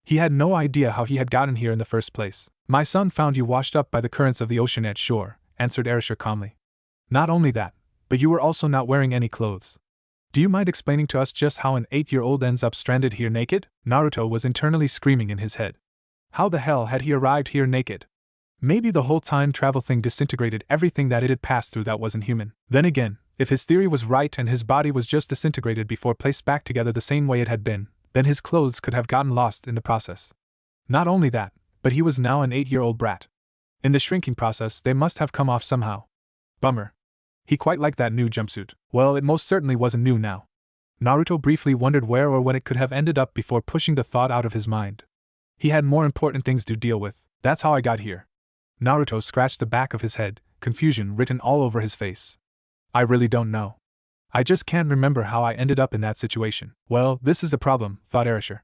He had no idea how he had gotten here in the first place. My son found you washed up by the currents of the ocean at shore, answered Erasure calmly. Not only that, but you were also not wearing any clothes. Do you mind explaining to us just how an 8-year-old ends up stranded here naked? Naruto was internally screaming in his head. How the hell had he arrived here naked? Maybe the whole time travel thing disintegrated everything that it had passed through that wasn't human. Then again, if his theory was right and his body was just disintegrated before placed back together the same way it had been, then his clothes could have gotten lost in the process. Not only that, but he was now an 8-year-old brat. In the shrinking process, they must have come off somehow. Bummer. He quite liked that new jumpsuit. Well, it most certainly wasn't new now. Naruto briefly wondered where or when it could have ended up before pushing the thought out of his mind. He had more important things to deal with. That's how I got here. Naruto scratched the back of his head, confusion written all over his face. I really don't know. I just can't remember how I ended up in that situation. Well, this is a problem, thought Erasure.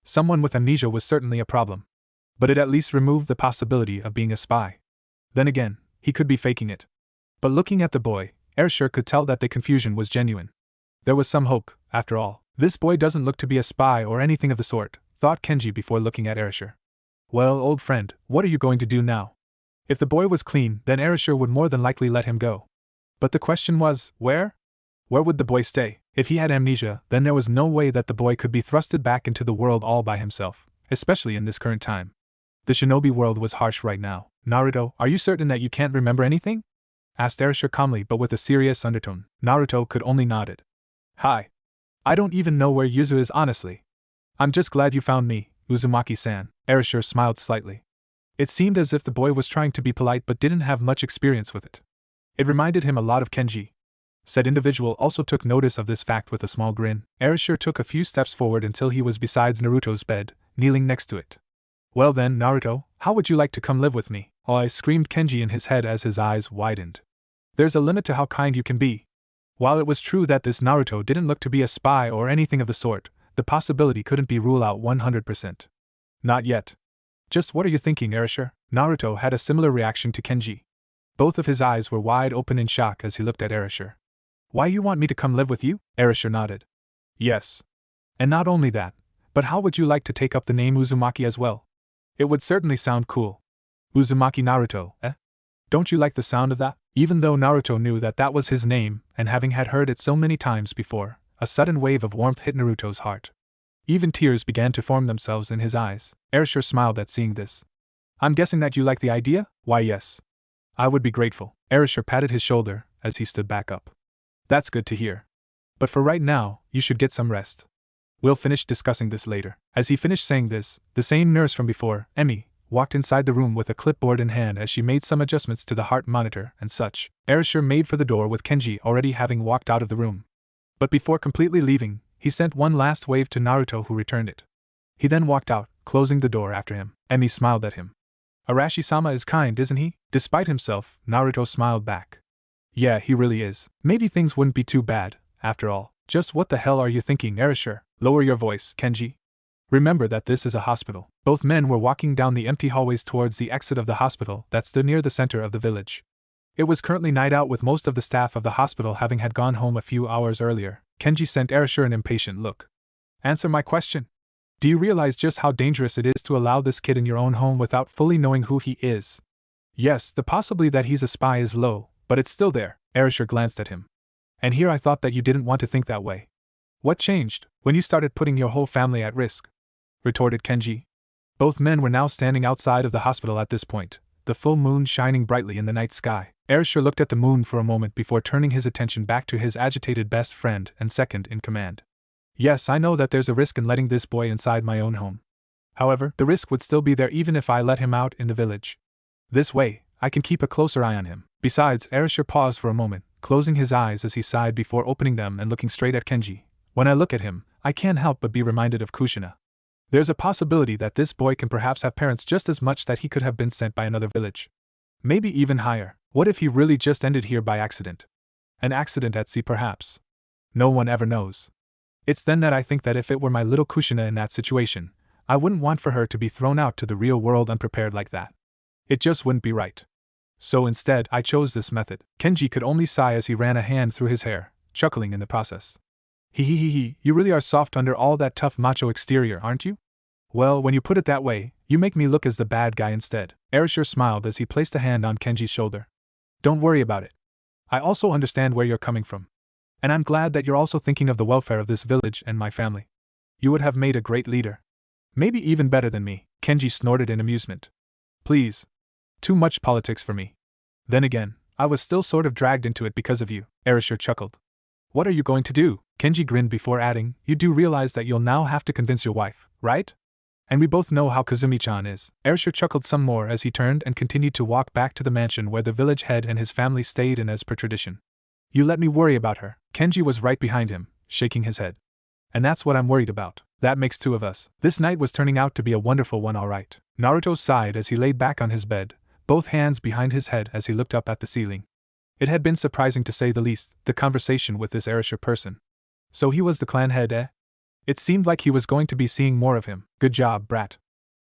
Someone with amnesia was certainly a problem. But it at least removed the possibility of being a spy. Then again, he could be faking it. But looking at the boy, Erasure could tell that the confusion was genuine. There was some hope, after all. This boy doesn't look to be a spy or anything of the sort, thought Kenji before looking at Erasure. Well, old friend, what are you going to do now? If the boy was clean, then Erasure would more than likely let him go. But the question was, where? Where would the boy stay? If he had amnesia, then there was no way that the boy could be thrusted back into the world all by himself, especially in this current time. The shinobi world was harsh right now. Naruto, are you certain that you can't remember anything? Asked Erasure calmly but with a serious undertone. Naruto could only nod it. Hi. I don't even know where Yuzu is honestly. I'm just glad you found me, Uzumaki-san. Erasure smiled slightly. It seemed as if the boy was trying to be polite but didn't have much experience with it. It reminded him a lot of Kenji. Said individual also took notice of this fact with a small grin. Erasure took a few steps forward until he was beside Naruto's bed, kneeling next to it. Well then, Naruto, how would you like to come live with me? Oh, I screamed Kenji in his head as his eyes widened. There's a limit to how kind you can be. While it was true that this Naruto didn't look to be a spy or anything of the sort, the possibility couldn't be ruled out 100%. Not yet. Just what are you thinking, Erasure? Naruto had a similar reaction to Kenji. Both of his eyes were wide open in shock as he looked at Erasure. Why you want me to come live with you? Erasure nodded. Yes. And not only that, but how would you like to take up the name Uzumaki as well? It would certainly sound cool. Uzumaki Naruto, eh? Don't you like the sound of that? Even though Naruto knew that that was his name, and having had heard it so many times before, a sudden wave of warmth hit Naruto's heart. Even tears began to form themselves in his eyes. Erasure smiled at seeing this. I'm guessing that you like the idea? Why yes. I would be grateful. Erasure patted his shoulder as he stood back up. That's good to hear. But for right now, you should get some rest. We'll finish discussing this later. As he finished saying this, the same nurse from before, Emmy, walked inside the room with a clipboard in hand as she made some adjustments to the heart monitor and such. Erasure made for the door with Kenji already having walked out of the room. But before completely leaving, he sent one last wave to Naruto, who returned it. He then walked out, closing the door after him. Emi smiled at him. Arashi-sama is kind, isn't he? Despite himself, Naruto smiled back. Yeah, he really is. Maybe things wouldn't be too bad, after all. Just what the hell are you thinking, Erasure? Lower your voice, Kenji. Remember that this is a hospital. Both men were walking down the empty hallways towards the exit of the hospital that stood near the center of the village. It was currently night out, with most of the staff of the hospital having had gone home a few hours earlier. Kenji sent Erasure an impatient look. Answer my question. Do you realize just how dangerous it is to allow this kid in your own home without fully knowing who he is? Yes, the possibility that he's a spy is low, but it's still there. Erasure glanced at him. And here I thought that you didn't want to think that way. What changed when you started putting your whole family at risk? Retorted Kenji. Both men were now standing outside of the hospital at this point, the full moon shining brightly in the night sky. Erasure looked at the moon for a moment before turning his attention back to his agitated best friend and second in command. Yes, I know that there's a risk in letting this boy inside my own home. However, the risk would still be there even if I let him out in the village. This way, I can keep a closer eye on him. Besides, Erasure paused for a moment, closing his eyes as he sighed before opening them and looking straight at Kenji. When I look at him, I can't help but be reminded of Kushina. There's a possibility that this boy can perhaps have parents just as much that he could have been sent by another village. Maybe even higher. What if he really just ended here by accident? An accident at sea, perhaps. No one ever knows. It's then that I think that if it were my little Kushina in that situation, I wouldn't want for her to be thrown out to the real world unprepared like that. It just wouldn't be right. So instead, I chose this method. Kenji could only sigh as he ran a hand through his hair, chuckling in the process. Hee, you really are soft under all that tough macho exterior, aren't you? Well, when you put it that way, you make me look as the bad guy instead. Erasure smiled as he placed a hand on Kenji's shoulder. Don't worry about it. I also understand where you're coming from. And I'm glad that you're also thinking of the welfare of this village and my family. You would have made a great leader. Maybe even better than me. Kenji snorted in amusement. Please. Too much politics for me. Then again, I was still sort of dragged into it because of you. Erasure chuckled. What are you going to do? Kenji grinned before adding, you do realize that you'll now have to convince your wife, right? And we both know how Kazumi-chan is. Erasure chuckled some more as he turned and continued to walk back to the mansion where the village head and his family stayed in as per tradition. You let me worry about her. Kenji was right behind him, shaking his head. And that's what I'm worried about. That makes two of us. This night was turning out to be a wonderful one, all right. Naruto sighed as he laid back on his bed, both hands behind his head as he looked up at the ceiling. It had been surprising to say the least, the conversation with this Erasure person. So he was the clan head, eh? It seemed like he was going to be seeing more of him. Good job, brat.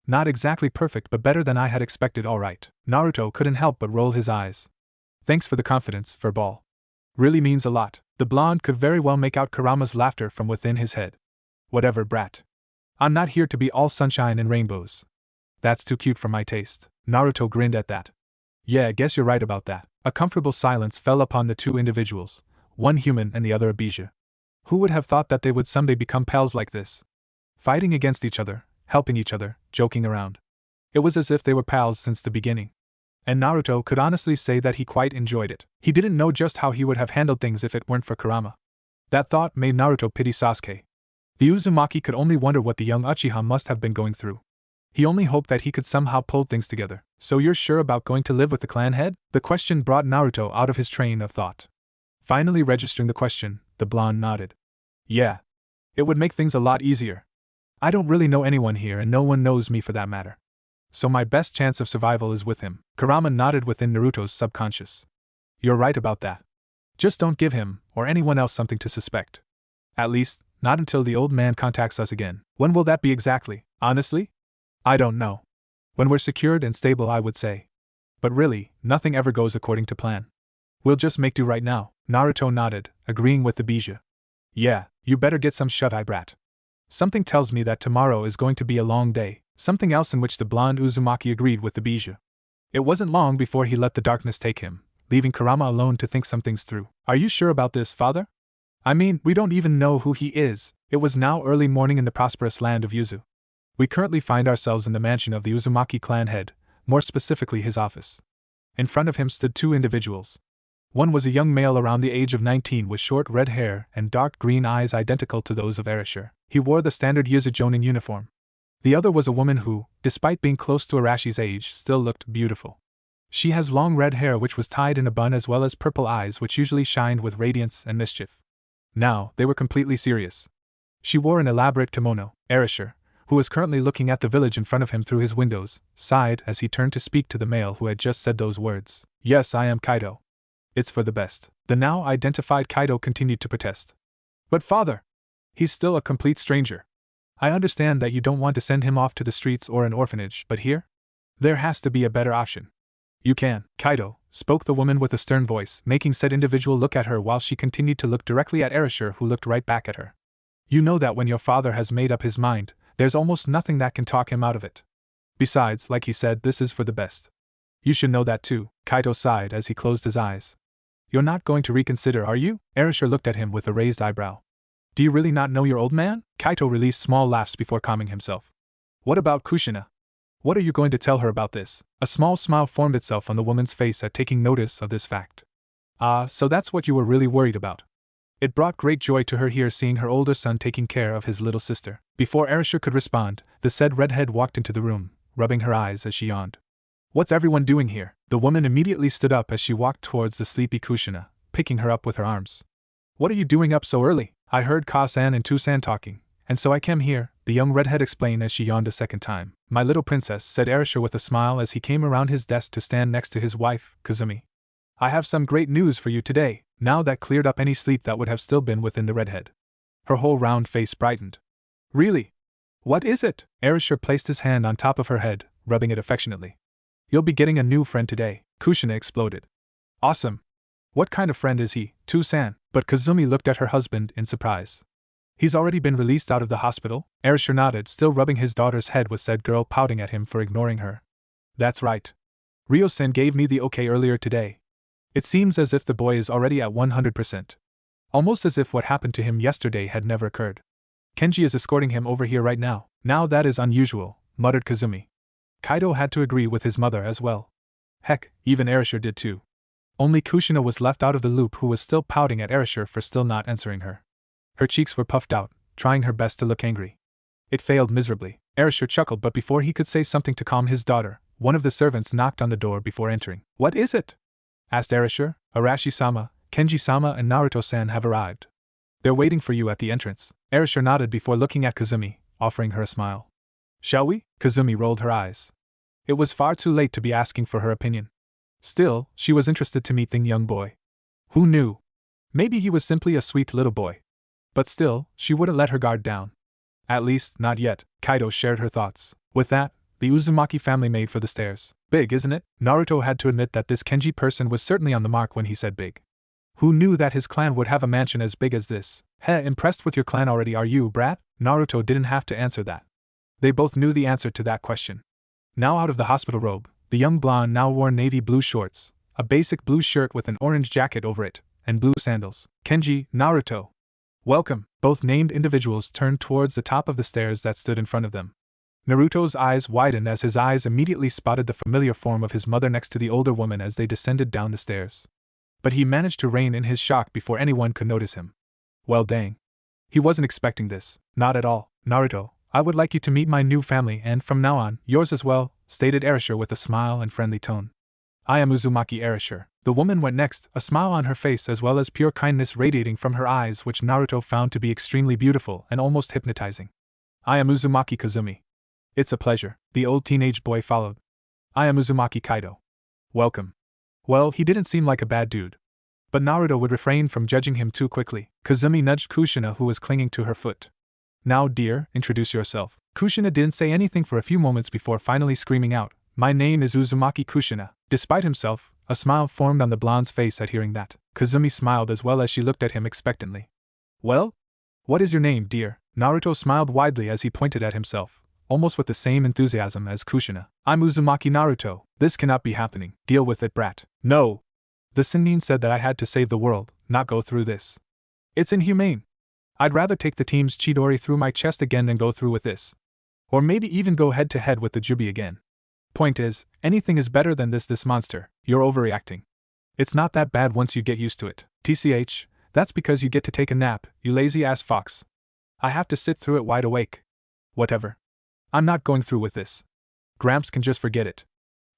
Not exactly perfect, but better than I had expected, all right. Naruto couldn't help but roll his eyes. Thanks for the confidence, furball. Really means a lot. The blonde could very well make out Kurama's laughter from within his head. Whatever, brat. I'm not here to be all sunshine and rainbows. That's too cute for my taste. Naruto grinned at that. Yeah, I guess you're right about that. A comfortable silence fell upon the two individuals, one human and the other a Bija. Who would have thought that they would someday become pals like this? Fighting against each other, helping each other, joking around. It was as if they were pals since the beginning. And Naruto could honestly say that he quite enjoyed it. He didn't know just how he would have handled things if it weren't for Kurama. That thought made Naruto pity Sasuke. The Uzumaki could only wonder what the young Uchiha must have been going through. He only hoped that he could somehow pull things together. So you're sure about going to live with the clan head? The question brought Naruto out of his train of thought. Finally registering the question, the blonde nodded. Yeah. It would make things a lot easier. I don't really know anyone here and no one knows me for that matter. So my best chance of survival is with him. Kurama nodded within Naruto's subconscious. You're right about that. Just don't give him, or anyone else, something to suspect. At least, not until the old man contacts us again. When will that be exactly? Honestly? I don't know. When we're secured and stable, I would say. But really, nothing ever goes according to plan. We'll just make do right now. Naruto nodded, agreeing with the Bija. Yeah, you better get some shut-eye, brat. Something tells me that tomorrow is going to be a long day. Something else in which the blonde Uzumaki agreed with the Bija. It wasn't long before he let the darkness take him, leaving Kurama alone to think some things through. Are you sure about this, father? I mean, we don't even know who he is. It was now early morning in the prosperous land of Yuzu. We currently find ourselves in the mansion of the Uzumaki clan head, more specifically his office. In front of him stood two individuals. One was a young male around the age of 19 with short red hair and dark green eyes identical to those of Erasure. He wore the standard Yuzu Jonin uniform. The other was a woman who, despite being close to Arashi's age, still looked beautiful. She has long red hair which was tied in a bun as well as purple eyes which usually shined with radiance and mischief. Now, they were completely serious. She wore an elaborate kimono. Arashir, who was currently looking at the village in front of him through his windows, sighed as he turned to speak to the male who had just said those words. Yes, I am Kaido. It's for the best. The now identified Kaido continued to protest. But father! He's still a complete stranger. I understand that you don't want to send him off to the streets or an orphanage, but here? There has to be a better option. You can, Kaido, spoke the woman with a stern voice, making said individual look at her while she continued to look directly at Arashir, who looked right back at her. You know that when your father has made up his mind, there's almost nothing that can talk him out of it. Besides, like he said, this is for the best. You should know that too, Kaido sighed as he closed his eyes. You're not going to reconsider, are you? Arashir looked at him with a raised eyebrow. Do you really not know your old man? Kaito released small laughs before calming himself. What about Kushina? What are you going to tell her about this? A small smile formed itself on the woman's face at taking notice of this fact. Ah, so that's what you were really worried about. It brought great joy to her here seeing her older son taking care of his little sister. Before Arashir could respond, the said redhead walked into the room, rubbing her eyes as she yawned. What's everyone doing here? The woman immediately stood up as she walked towards the sleepy Kushina, picking her up with her arms. What are you doing up so early? I heard Ka-san and Tu-san talking, and so I came here, the young redhead explained as she yawned a second time. My little princess, said Arashir with a smile as he came around his desk to stand next to his wife, Kazumi. I have some great news for you today. Now that cleared up any sleep that would have still been within the redhead. Her whole round face brightened. Really? What is it? Arashir placed his hand on top of her head, rubbing it affectionately. You'll be getting a new friend today, Kushina exploded. Awesome. What kind of friend is he, Tu-san? But Kazumi looked at her husband in surprise. He's already been released out of the hospital? Arashir nodded, still rubbing his daughter's head with said girl pouting at him for ignoring her. That's right. Ryo-san gave me the okay earlier today. It seems as if the boy is already at 100%. Almost as if what happened to him yesterday had never occurred. Kenji is escorting him over here right now. Now that is unusual, muttered Kazumi. Kaido had to agree with his mother as well. Heck, even Arashir did too. Only Kushina was left out of the loop, who was still pouting at Arashir for still not answering her. Her cheeks were puffed out, trying her best to look angry. It failed miserably. Arashir chuckled, but before he could say something to calm his daughter, one of the servants knocked on the door before entering. What is it? Asked Arashir. Arashi-sama, Kenji-sama and Naruto-san have arrived. They're waiting for you at the entrance. Arashir nodded before looking at Kazumi, offering her a smile. Shall we? Kazumi rolled her eyes. It was far too late to be asking for her opinion. Still, she was interested to meet the young boy. Who knew? Maybe he was simply a sweet little boy. But still, she wouldn't let her guard down. At least, not yet. Kaido shared her thoughts. With that, the Uzumaki family made for the stairs. Big, isn't it? Naruto had to admit that this Kenji person was certainly on the mark when he said big. Who knew that his clan would have a mansion as big as this? Heh, impressed with your clan already, are you, brat? Naruto didn't have to answer that. They both knew the answer to that question. Now out of the hospital robe, the young blonde now wore navy blue shorts, a basic blue shirt with an orange jacket over it, and blue sandals. Kenji, Naruto. Welcome. Both named individuals turned towards the top of the stairs that stood in front of them. Naruto's eyes widened as his eyes immediately spotted the familiar form of his mother next to the older woman as they descended down the stairs. But he managed to rein in his shock before anyone could notice him. Well, dang. He wasn't expecting this. Not at all. Naruto, I would like you to meet my new family and from now on, yours as well, stated Arashir with a smile and friendly tone. I am Uzumaki Arashir. The woman went next, a smile on her face as well as pure kindness radiating from her eyes, which Naruto found to be extremely beautiful and almost hypnotizing. I am Uzumaki Kazumi. It's a pleasure. The old teenage boy followed. I am Uzumaki Kaido. Welcome. Well, he didn't seem like a bad dude. But Naruto would refrain from judging him too quickly. Kazumi nudged Kushina, who was clinging to her foot. Now, dear, introduce yourself. Kushina didn't say anything for a few moments before finally screaming out, My name is Uzumaki Kushina. Despite himself, a smile formed on the blonde's face at hearing that. Kazumi smiled as well as she looked at him expectantly. Well? What is your name, dear? Naruto smiled widely as he pointed at himself, almost with the same enthusiasm as Kushina. I'm Uzumaki Naruto. This cannot be happening. Deal with it, brat. No! The Sennin said that I had to save the world, not go through this. It's inhumane. I'd rather take the team's Chidori through my chest again than go through with this. Or maybe even go head to head with the Jubi again. Point is, anything is better than this monster. You're overreacting. It's not that bad once you get used to it. TCH, that's because you get to take a nap, you lazy-ass fox. I have to sit through it wide awake. Whatever. I'm not going through with this. Gramps can just forget it.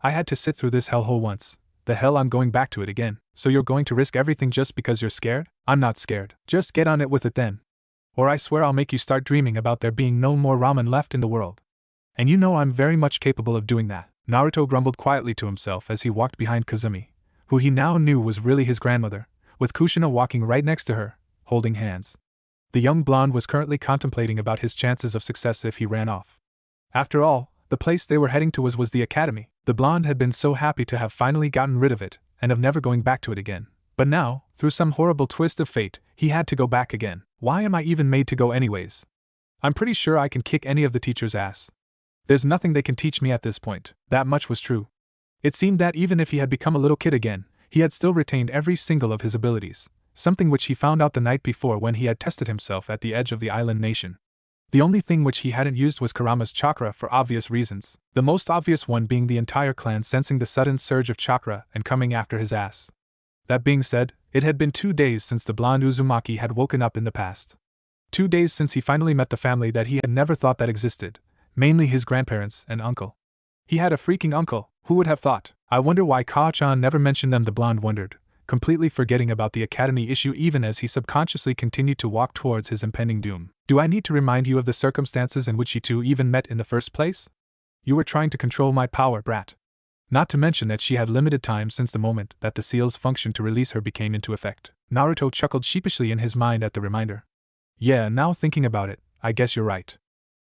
I had to sit through this hellhole once. The hell, I'm going back to it again. So you're going to risk everything just because you're scared? I'm not scared. Just get on it with it then. Or I swear I'll make you start dreaming about there being no more ramen left in the world. And you know I'm very much capable of doing that. Naruto grumbled quietly to himself as he walked behind Kazumi, who he now knew was really his grandmother, with Kushina walking right next to her, holding hands. The young blonde was currently contemplating about his chances of success if he ran off. After all, the place they were heading to was the academy. The blonde had been so happy to have finally gotten rid of it, and of never going back to it again. But now, through some horrible twist of fate, he had to go back again. Why am I even made to go anyways? I'm pretty sure I can kick any of the teacher's ass. There's nothing they can teach me at this point. That much was true. It seemed that even if he had become a little kid again, he had still retained every single of his abilities, something which he found out the night before when he had tested himself at the edge of the island nation. The only thing which he hadn't used was Kurama's chakra for obvious reasons, the most obvious one being the entire clan sensing the sudden surge of chakra and coming after his ass. That being said, it had been 2 days since the blonde Uzumaki had woken up in the past. 2 days since he finally met the family that he had never thought that existed, mainly his grandparents and uncle. He had a freaking uncle, who would have thought? I wonder why Ka-chan never mentioned them, the blonde wondered, completely forgetting about the academy issue even as he subconsciously continued to walk towards his impending doom. Do I need to remind you of the circumstances in which you two even met in the first place? You were trying to control my power, brat. Not to mention that she had limited time since the moment that the seal's function to release her became into effect. Naruto chuckled sheepishly in his mind at the reminder. Yeah, now thinking about it, I guess you're right.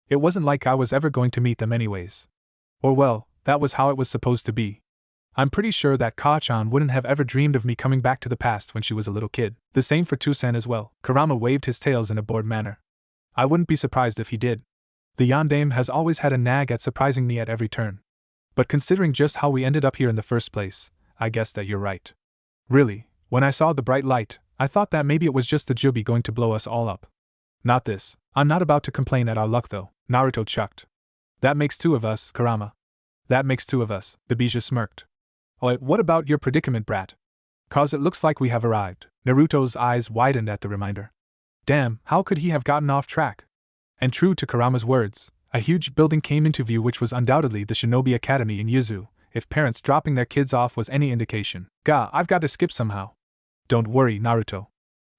It wasn't like I was ever going to meet them anyways. Or well, that was how it was supposed to be. I'm pretty sure that Ka-chan wouldn't have ever dreamed of me coming back to the past when she was a little kid. The same for Toussaint as well. Kurama waved his tails in a bored manner. I wouldn't be surprised if he did. The yandame has always had a nag at surprising me at every turn. But considering just how we ended up here in the first place, I guess that you're right. Really, when I saw the bright light, I thought that maybe it was just the Jubi going to blow us all up. Not this. I'm not about to complain at our luck though, Naruto chucked. That makes 2 of us, Kurama. That makes 2 of us, the Bija smirked. Oh, what about your predicament, brat? 'Cause it looks like we have arrived. Naruto's eyes widened at the reminder. Damn, how could he have gotten off track? And true to Kurama's words, a huge building came into view which was undoubtedly the Shinobi Academy in Yuzu, if parents dropping their kids off was any indication. Gah, I've got to skip somehow. Don't worry, Naruto.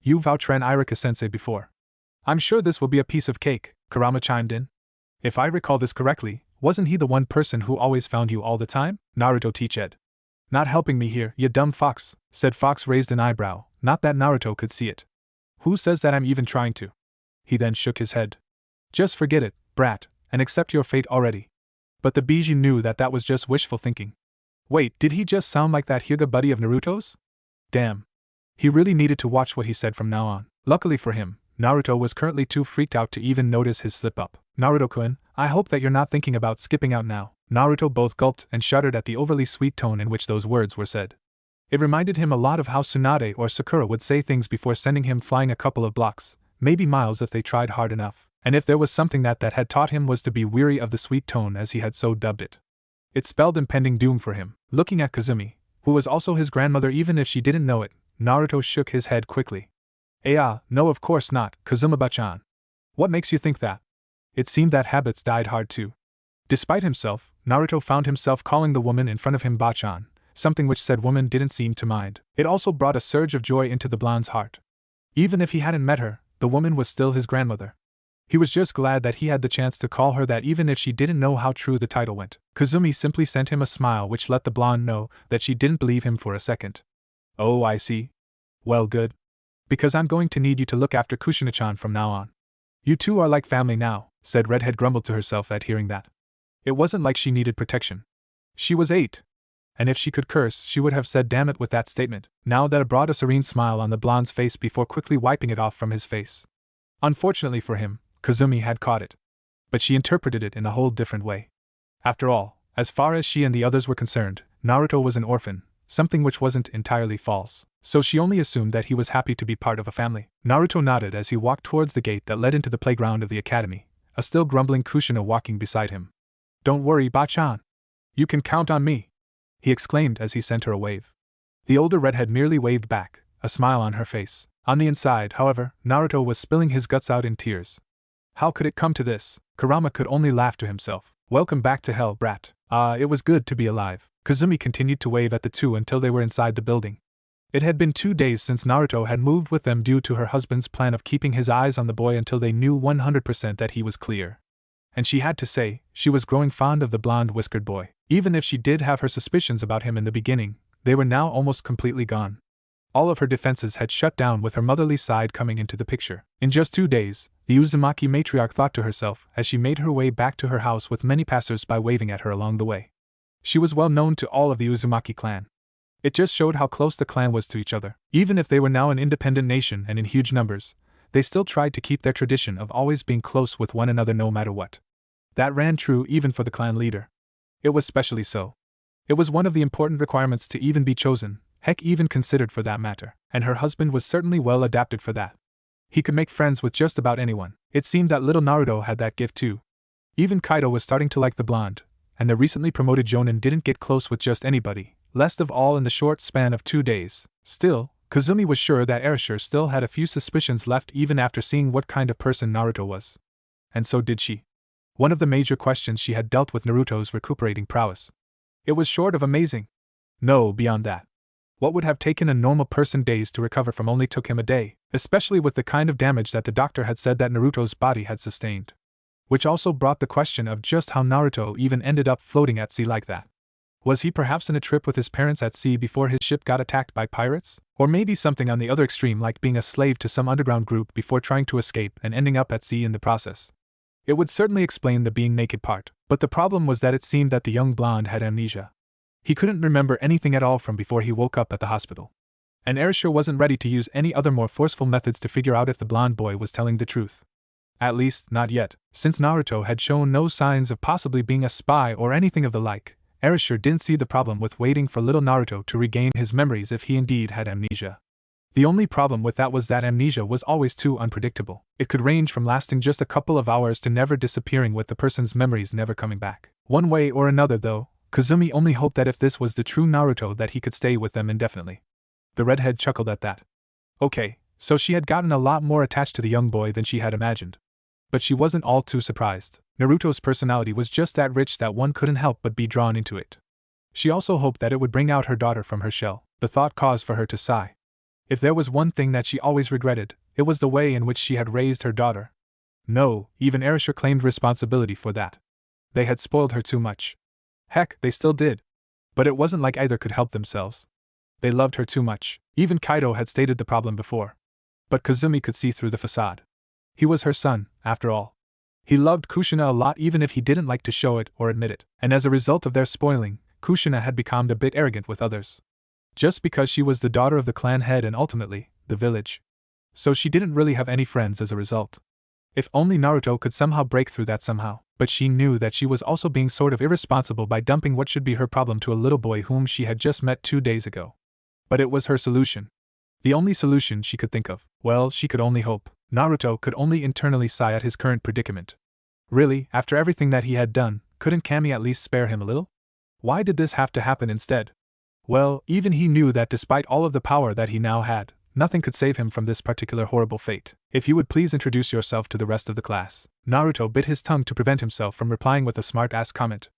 You've outrun Irika-sensei before. I'm sure this will be a piece of cake, Kurama chimed in. If I recall this correctly, wasn't he the one person who always found you all the time? Naruto teached. Not helping me here, you dumb fox, said Fox raised an eyebrow, not that Naruto could see it. Who says that I'm even trying to? He then shook his head. Just forget it, brat, and accept your fate already. But the Biji knew that that was just wishful thinking. Wait, did he just sound like that Hyuga buddy of Naruto's? Damn. He really needed to watch what he said from now on. Luckily for him, Naruto was currently too freaked out to even notice his slip-up. Naruto-kun, I hope that you're not thinking about skipping out now. Naruto both gulped and shuddered at the overly sweet tone in which those words were said. It reminded him a lot of how Tsunade or Sakura would say things before sending him flying a couple of blocks, maybe miles if they tried hard enough. And if there was something that had taught him was to be weary of the sweet tone as he had so dubbed it. It spelled impending doom for him. Looking at Kazumi, who was also his grandmother even if she didn't know it, Naruto shook his head quickly. No of course not, Kazuma-bachan. What makes you think that? It seemed that habits died hard too. Despite himself, Naruto found himself calling the woman in front of him bachan, something which said woman didn't seem to mind. It also brought a surge of joy into the blonde's heart. Even if he hadn't met her, the woman was still his grandmother. He was just glad that he had the chance to call her that even if she didn't know how true the title went. Kazumi simply sent him a smile which let the blonde know that she didn't believe him for a second. Oh, I see. Well, good. Because I'm going to need you to look after Kushina-chan from now on. You two are like family now, said Redhead grumbled to herself at hearing that. It wasn't like she needed protection. She was 8. And if she could curse, she would have said damn it with that statement. Now that brought a serene smile on the blonde's face before quickly wiping it off from his face. Unfortunately for him, Kazumi had caught it. But she interpreted it in a whole different way. After all, as far as she and the others were concerned, Naruto was an orphan, something which wasn't entirely false. So she only assumed that he was happy to be part of a family. Naruto nodded as he walked towards the gate that led into the playground of the academy, a still grumbling Kushina walking beside him. Don't worry, bachan. You can count on me, he exclaimed as he sent her a wave. The older redhead merely waved back, a smile on her face. On the inside, however, Naruto was spilling his guts out in tears. How could it come to this? Kurama could only laugh to himself. Welcome back to hell, brat. It was good to be alive. Kazumi continued to wave at the two until they were inside the building. It had been 2 days since Naruto had moved with them due to her husband's plan of keeping his eyes on the boy until they knew 100% that he was clear. And she had to say, she was growing fond of the blonde whiskered boy. Even if she did have her suspicions about him in the beginning, they were now almost completely gone. All of her defenses had shut down with her motherly side coming into the picture. In just 2 days, the Uzumaki matriarch thought to herself as she made her way back to her house with many passers-by waving at her along the way. She was well known to all of the Uzumaki clan. It just showed how close the clan was to each other. Even if they were now an independent nation and in huge numbers, they still tried to keep their tradition of always being close with one another no matter what. That ran true even for the clan leader. It was specially so. It was one of the important requirements to even be chosen, heck even considered for that matter, and her husband was certainly well adapted for that. He could make friends with just about anyone. It seemed that little Naruto had that gift too. Even Kaido was starting to like the blonde, and the recently promoted Jonin didn't get close with just anybody, least of all in the short span of 2 days. Still, Kazumi was sure that Erasure still had a few suspicions left even after seeing what kind of person Naruto was. And so did she. One of the major questions she had dealt with Naruto's recuperating prowess. It was short of amazing. No, beyond that. What would have taken a normal person days to recover from only took him a day, especially with the kind of damage that the doctor had said that Naruto's body had sustained. Which also brought the question of just how Naruto even ended up floating at sea like that. Was he perhaps in a trip with his parents at sea before his ship got attacked by pirates? Or maybe something on the other extreme like being a slave to some underground group before trying to escape and ending up at sea in the process. It would certainly explain the being naked part, but the problem was that it seemed that the young blonde had amnesia. He couldn't remember anything at all from before he woke up at the hospital. And Erasure wasn't ready to use any other more forceful methods to figure out if the blonde boy was telling the truth. At least, not yet. Since Naruto had shown no signs of possibly being a spy or anything of the like, Erasure didn't see the problem with waiting for little Naruto to regain his memories if he indeed had amnesia. The only problem with that was that amnesia was always too unpredictable. It could range from lasting just a couple of hours to never disappearing with the person's memories never coming back. One way or another though, Kazumi only hoped that if this was the true Naruto that he could stay with them indefinitely. The redhead chuckled at that. Okay, so she had gotten a lot more attached to the young boy than she had imagined. But she wasn't all too surprised. Naruto's personality was just that rich that one couldn't help but be drawn into it. She also hoped that it would bring out her daughter from her shell. The thought caused for her to sigh. If there was one thing that she always regretted, it was the way in which she had raised her daughter. No, even Erasure claimed responsibility for that. They had spoiled her too much. Heck, they still did. But it wasn't like either could help themselves. They loved her too much. Even Kaido had stated the problem before. But Kazumi could see through the facade. He was her son, after all. He loved Kushina a lot even if he didn't like to show it or admit it. And as a result of their spoiling, Kushina had become a bit arrogant with others. Just because she was the daughter of the clan head and ultimately, the village. So she didn't really have any friends as a result. If only Naruto could somehow break through that somehow. But she knew that she was also being sort of irresponsible by dumping what should be her problem to a little boy whom she had just met 2 days ago. But it was her solution. The only solution she could think of. Well, she could only hope. Naruto could only internally sigh at his current predicament. Really, after everything that he had done, couldn't Kami at least spare him a little? Why did this have to happen instead? Well, even he knew that despite all of the power that he now had, nothing could save him from this particular horrible fate. If you would please introduce yourself to the rest of the class. Naruto bit his tongue to prevent himself from replying with a smart-ass comment.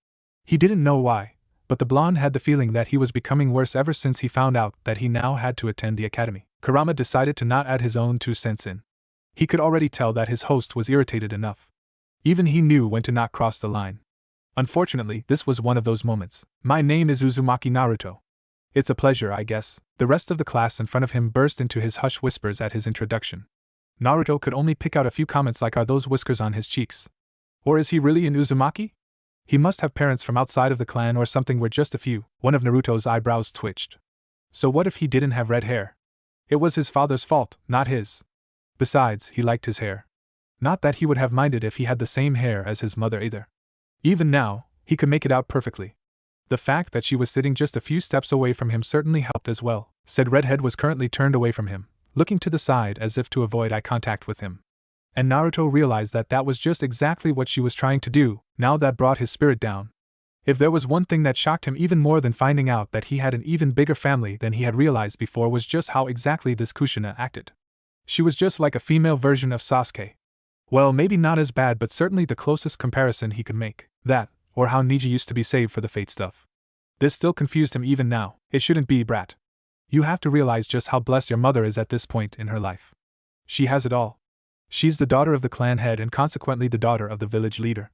He didn't know why, but the blonde had the feeling that he was becoming worse ever since he found out that he now had to attend the academy. Kurama decided to not add his own 2 cents in. He could already tell that his host was irritated enough. Even he knew when to not cross the line. Unfortunately, this was one of those moments. My name is Uzumaki Naruto. It's a pleasure, I guess. The rest of the class in front of him burst into his hushed whispers at his introduction. Naruto could only pick out a few comments like, are those whiskers on his cheeks? Or is he really an Uzumaki? He must have parents from outside of the clan or something where just a few. One of Naruto's eyebrows twitched. So what if he didn't have red hair? It was his father's fault, not his. Besides, he liked his hair. Not that he would have minded if he had the same hair as his mother either. Even now, he could make it out perfectly. The fact that she was sitting just a few steps away from him certainly helped as well. Said redhead was currently turned away from him, looking to the side as if to avoid eye contact with him. And Naruto realized that that was just exactly what she was trying to do. Now that brought his spirit down. If there was one thing that shocked him even more than finding out that he had an even bigger family than he had realized before was just how exactly this Kushina acted. She was just like a female version of Sasuke. Well, maybe not as bad, but certainly the closest comparison he could make. That, or how Niji used to be saved for the fate stuff. This still confused him even now. It shouldn't be, brat. You have to realize just how blessed your mother is at this point in her life. She has it all. She's the daughter of the clan head and consequently the daughter of the village leader.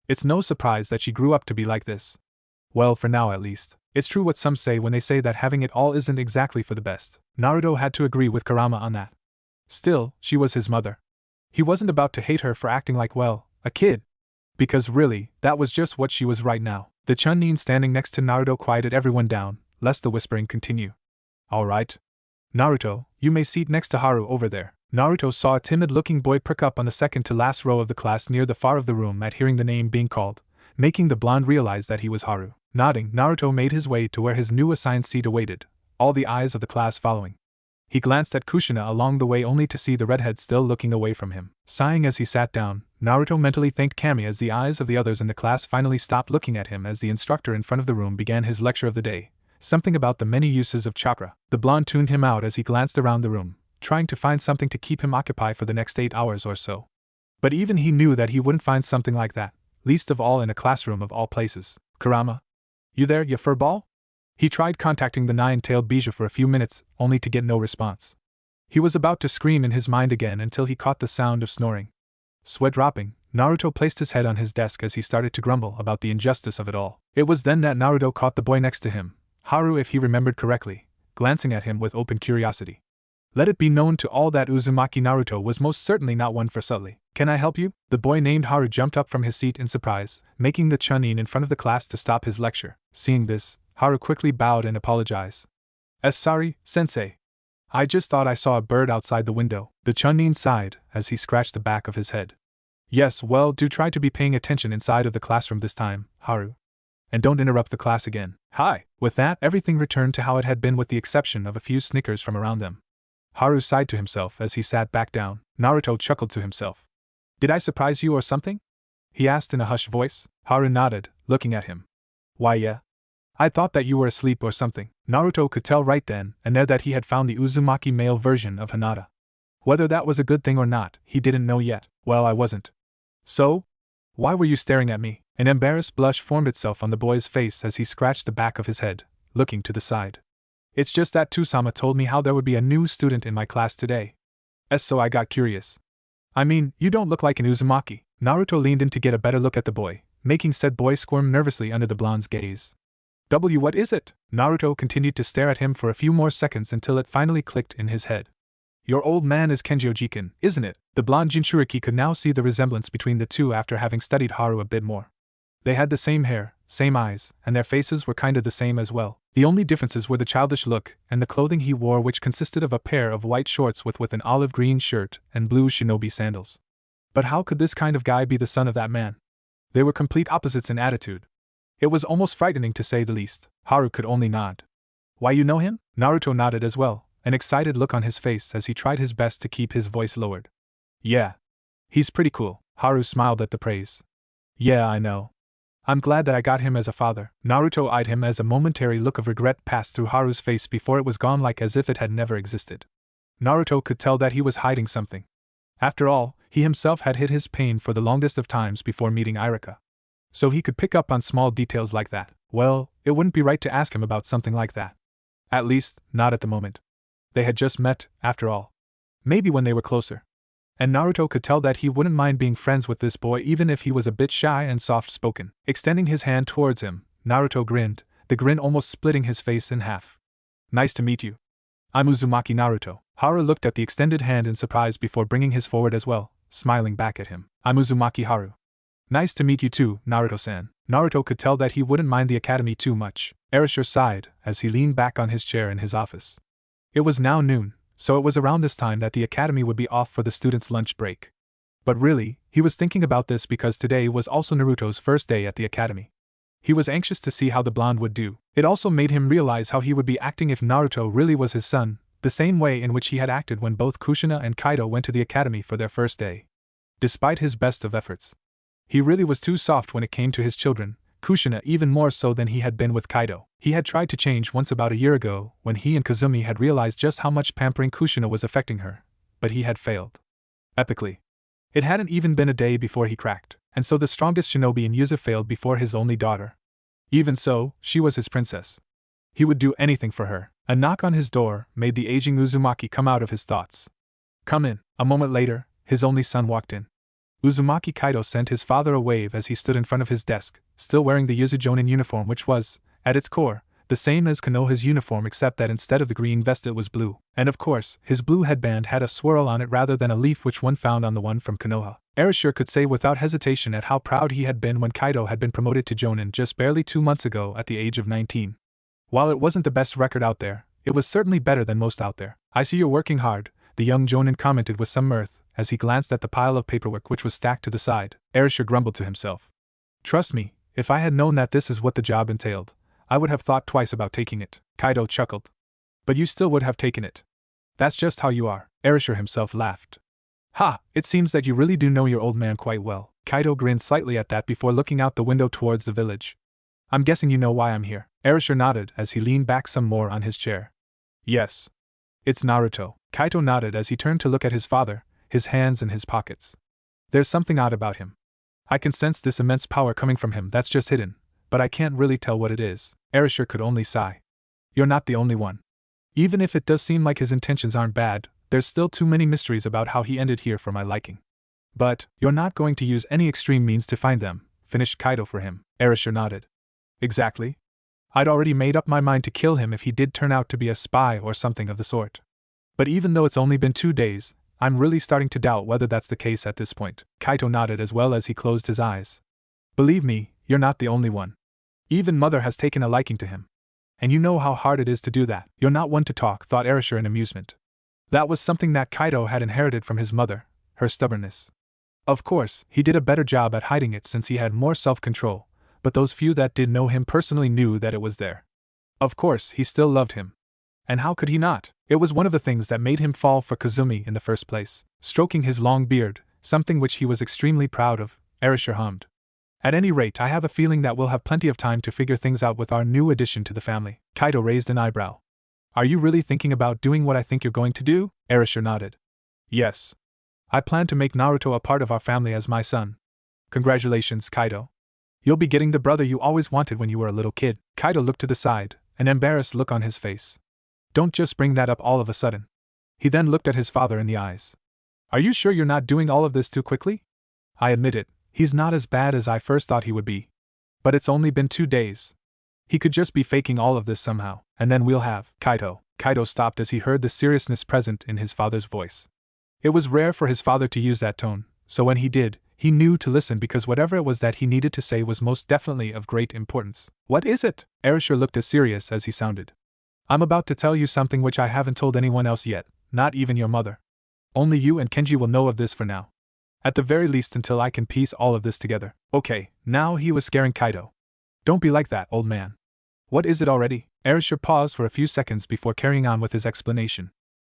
It's no surprise that she grew up to be like this. Well, for now at least. It's true what some say when they say that having it all isn't exactly for the best. Naruto had to agree with Kurama on that. Still, she was his mother. He wasn't about to hate her for acting like, well, a kid. Because really, that was just what she was right now. The Chunin standing next to Naruto quieted everyone down, lest the whispering continue. Alright. Naruto, you may seat next to Haru over there. Naruto saw a timid-looking boy perk up on the second to last row of the class near the far of the room at hearing the name being called, making the blonde realize that he was Haru. Nodding, Naruto made his way to where his new assigned seat awaited, all the eyes of the class following. He glanced at Kushina along the way only to see the redhead still looking away from him. Sighing as he sat down, Naruto mentally thanked Kami as the eyes of the others in the class finally stopped looking at him as the instructor in front of the room began his lecture of the day, something about the many uses of chakra. The blonde tuned him out as he glanced around the room, trying to find something to keep him occupied for the next 8 hours or so. But even he knew that he wouldn't find something like that, least of all in a classroom of all places. Kurama? You there, you furball? He tried contacting the nine-tailed Bijou for a few minutes, only to get no response. He was about to scream in his mind again until he caught the sound of snoring. Sweat dropping, Naruto placed his head on his desk as he started to grumble about the injustice of it all. It was then that Naruto caught the boy next to him, Haru if he remembered correctly, glancing at him with open curiosity. Let it be known to all that Uzumaki Naruto was most certainly not one for subtly. Can I help you? The boy named Haru jumped up from his seat in surprise, making the Chunin in front of the class to stop his lecture. Seeing this, Haru quickly bowed and apologized. Sorry, sensei. I just thought I saw a bird outside the window. The Chunin sighed as he scratched the back of his head. Yes, well, do try to be paying attention inside of the classroom this time, Haru. And don't interrupt the class again. Hi! With that, everything returned to how it had been with the exception of a few snickers from around them. Haru sighed to himself as he sat back down. Naruto chuckled to himself. Did I surprise you or something? He asked in a hushed voice. Haru nodded, looking at him. Why yeah. I thought that you were asleep or something. Naruto could tell right then and there that he had found the Uzumaki male version of Hinata. Whether that was a good thing or not, he didn't know yet. Well, I wasn't. So? Why were you staring at me? An embarrassed blush formed itself on the boy's face as he scratched the back of his head, looking to the side. It's just that Tusama told me how there would be a new student in my class today. So I got curious. I mean, you don't look like an Uzumaki. Naruto leaned in to get a better look at the boy, making said boy squirm nervously under the blonde's gaze. What is it? Naruto continued to stare at him for a few more seconds until it finally clicked in his head. Your old man is Kenjyo-jiken, isn't it? The blonde Jinchuriki could now see the resemblance between the two after having studied Haru a bit more. They had the same hair, same eyes, and their faces were kinda the same as well. The only differences were the childish look and the clothing he wore, which consisted of a pair of white shorts with an olive green shirt and blue shinobi sandals. But how could this kind of guy be the son of that man? They were complete opposites in attitude. It was almost frightening to say the least. Haru could only nod. Why, you know him? Naruto nodded as well, an excited look on his face as he tried his best to keep his voice lowered. Yeah. He's pretty cool. Haru smiled at the praise. Yeah, I know. I'm glad that I got him as a father. Naruto eyed him as a momentary look of regret passed through Haru's face before it was gone, like as if it had never existed. Naruto could tell that he was hiding something. After all, he himself had hid his pain for the longest of times before meeting Irika. So he could pick up on small details like that. Well, it wouldn't be right to ask him about something like that. At least, not at the moment. They had just met, after all. Maybe when they were closer. And Naruto could tell that he wouldn't mind being friends with this boy even if he was a bit shy and soft-spoken. Extending his hand towards him, Naruto grinned, the grin almost splitting his face in half. Nice to meet you. I'm Uzumaki Naruto. Haru looked at the extended hand in surprise before bringing his forward as well, smiling back at him. I'm Uzumaki Haru. Nice to meet you too, Naruto-san. Naruto could tell that he wouldn't mind the academy too much. Erasure sighed as he leaned back on his chair in his office. It was now noon, so it was around this time that the academy would be off for the students' lunch break. But really, he was thinking about this because today was also Naruto's first day at the academy. He was anxious to see how the blonde would do. It also made him realize how he would be acting if Naruto really was his son, the same way in which he had acted when both Kushina and Kaido went to the academy for their first day. Despite his best of efforts, he really was too soft when it came to his children, Kushina even more so than he had been with Kaido. He had tried to change once about a year ago when he and Kazumi had realized just how much pampering Kushina was affecting her, but he had failed. Epically. It hadn't even been a day before he cracked, and so the strongest shinobi in Yuzu failed before his only daughter. Even so, she was his princess. He would do anything for her. A knock on his door made the aging Uzumaki come out of his thoughts. Come in. A moment later, his only son walked in. Uzumaki Kaido sent his father a wave as he stood in front of his desk, still wearing the Yuzu Jonin uniform, which was, at its core, the same as Konoha's uniform except that instead of the green vest it was blue, and of course, his blue headband had a swirl on it rather than a leaf which one found on the one from Konoha. Erasure could say without hesitation at how proud he had been when Kaido had been promoted to Jonin just barely 2 months ago at the age of 19. While it wasn't the best record out there, it was certainly better than most out there. I see you're working hard, the young Jonin commented with some mirth, as he glanced at the pile of paperwork which was stacked to the side. Erasure grumbled to himself. Trust me, if I had known that this is what the job entailed, I would have thought twice about taking it. Kaido chuckled. But you still would have taken it. That's just how you are. Erasure himself laughed. Ha, it seems that you really do know your old man quite well. Kaido grinned slightly at that before looking out the window towards the village. I'm guessing you know why I'm here. Erasure nodded as he leaned back some more on his chair. Yes. It's Naruto. Kaido nodded as he turned to look at his father, his hands in his pockets. There's something odd about him. I can sense this immense power coming from him that's just hidden, but I can't really tell what it is. Erasure could only sigh. You're not the only one. Even if it does seem like his intentions aren't bad, there's still too many mysteries about how he ended here for my liking. But, you're not going to use any extreme means to find them, finished Kaido for him. Erasure nodded. Exactly. I'd already made up my mind to kill him if he did turn out to be a spy or something of the sort. But even though it's only been 2 days, I'm really starting to doubt whether that's the case at this point. Kaido nodded as well as he closed his eyes. Believe me, you're not the only one. Even Mother has taken a liking to him. And you know how hard it is to do that. You're not one to talk, thought Erasure in amusement. That was something that Kaido had inherited from his mother, her stubbornness. Of course, he did a better job at hiding it since he had more self-control, but those few that did know him personally knew that it was there. Of course, he still loved him. And how could he not? It was one of the things that made him fall for Kazumi in the first place. Stroking his long beard, something which he was extremely proud of, Erasure hummed. At any rate, I have a feeling that we'll have plenty of time to figure things out with our new addition to the family. Kaido raised an eyebrow. Are you really thinking about doing what I think you're going to do? Erasure nodded. Yes. I plan to make Naruto a part of our family as my son. Congratulations, Kaido. You'll be getting the brother you always wanted when you were a little kid. Kaido looked to the side, an embarrassed look on his face. Don't just bring that up all of a sudden. He then looked at his father in the eyes. Are you sure you're not doing all of this too quickly? I admit it, he's not as bad as I first thought he would be. But it's only been 2 days. He could just be faking all of this somehow, and then we'll have Kaido. Kaido stopped as he heard the seriousness present in his father's voice. It was rare for his father to use that tone, so when he did, he knew to listen because whatever it was that he needed to say was most definitely of great importance. What is it? Erasure looked as serious as he sounded. I'm about to tell you something which I haven't told anyone else yet, not even your mother. Only you and Kenji will know of this for now. At the very least until I can piece all of this together. Okay, now he was scaring Kaido. Don't be like that, old man. What is it already? Erasure paused for a few seconds before carrying on with his explanation.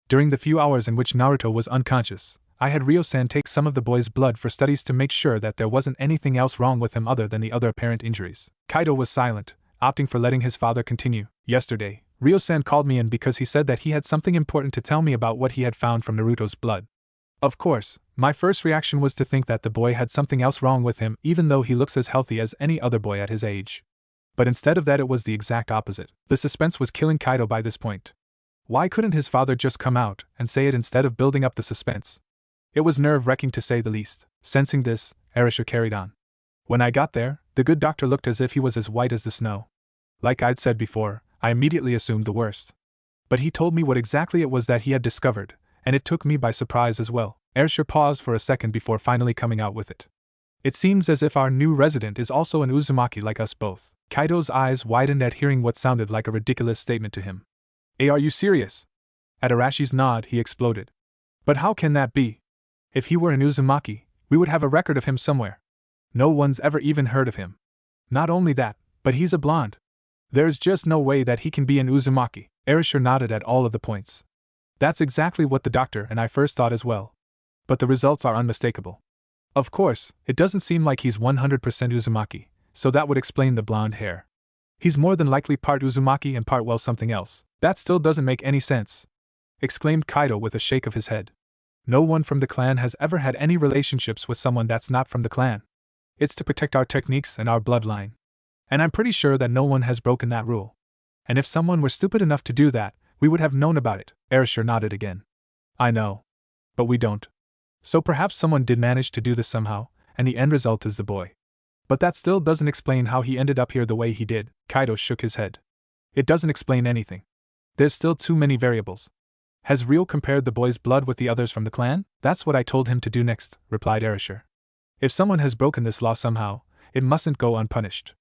During the few hours in which Naruto was unconscious, I had Ryo-san take some of the boy's blood for studies to make sure that there wasn't anything else wrong with him other than the other apparent injuries. Kaido was silent, opting for letting his father continue. Yesterday, Ryo-san called me in because he said that he had something important to tell me about what he had found from Naruto's blood. Of course, my first reaction was to think that the boy had something else wrong with him even though he looks as healthy as any other boy at his age. But instead of that it was the exact opposite. The suspense was killing Kaido by this point. Why couldn't his father just come out and say it instead of building up the suspense? It was nerve-wracking to say the least. Sensing this, Erasure carried on. When I got there, the good doctor looked as if he was as white as the snow. Like I'd said before, I immediately assumed the worst. But he told me what exactly it was that he had discovered, and it took me by surprise as well. Erasure paused for a second before finally coming out with it. It seems as if our new resident is also an Uzumaki like us both. Kaido's eyes widened at hearing what sounded like a ridiculous statement to him. Are you serious? At Arashi's nod, he exploded. But how can that be? If he were an Uzumaki, we would have a record of him somewhere. No one's ever even heard of him. Not only that, but he's a blonde. There's just no way that he can be an Uzumaki. Erasure nodded at all of the points. That's exactly what the doctor and I first thought as well. But the results are unmistakable. Of course, it doesn't seem like he's 100% Uzumaki, so that would explain the blonde hair. He's more than likely part Uzumaki and part something else. That still doesn't make any sense, exclaimed Kaido with a shake of his head. No one from the clan has ever had any relationships with someone that's not from the clan. It's to protect our techniques and our bloodline. And I'm pretty sure that no one has broken that rule. And if someone were stupid enough to do that, we would have known about it. Erasure nodded again. I know. But we don't. So perhaps someone did manage to do this somehow, and the end result is the boy. But that still doesn't explain how he ended up here the way he did. Kaido shook his head. It doesn't explain anything. There's still too many variables. Has Rio compared the boy's blood with the others from the clan? That's what I told him to do next, replied Erasure. If someone has broken this law somehow, it mustn't go unpunished.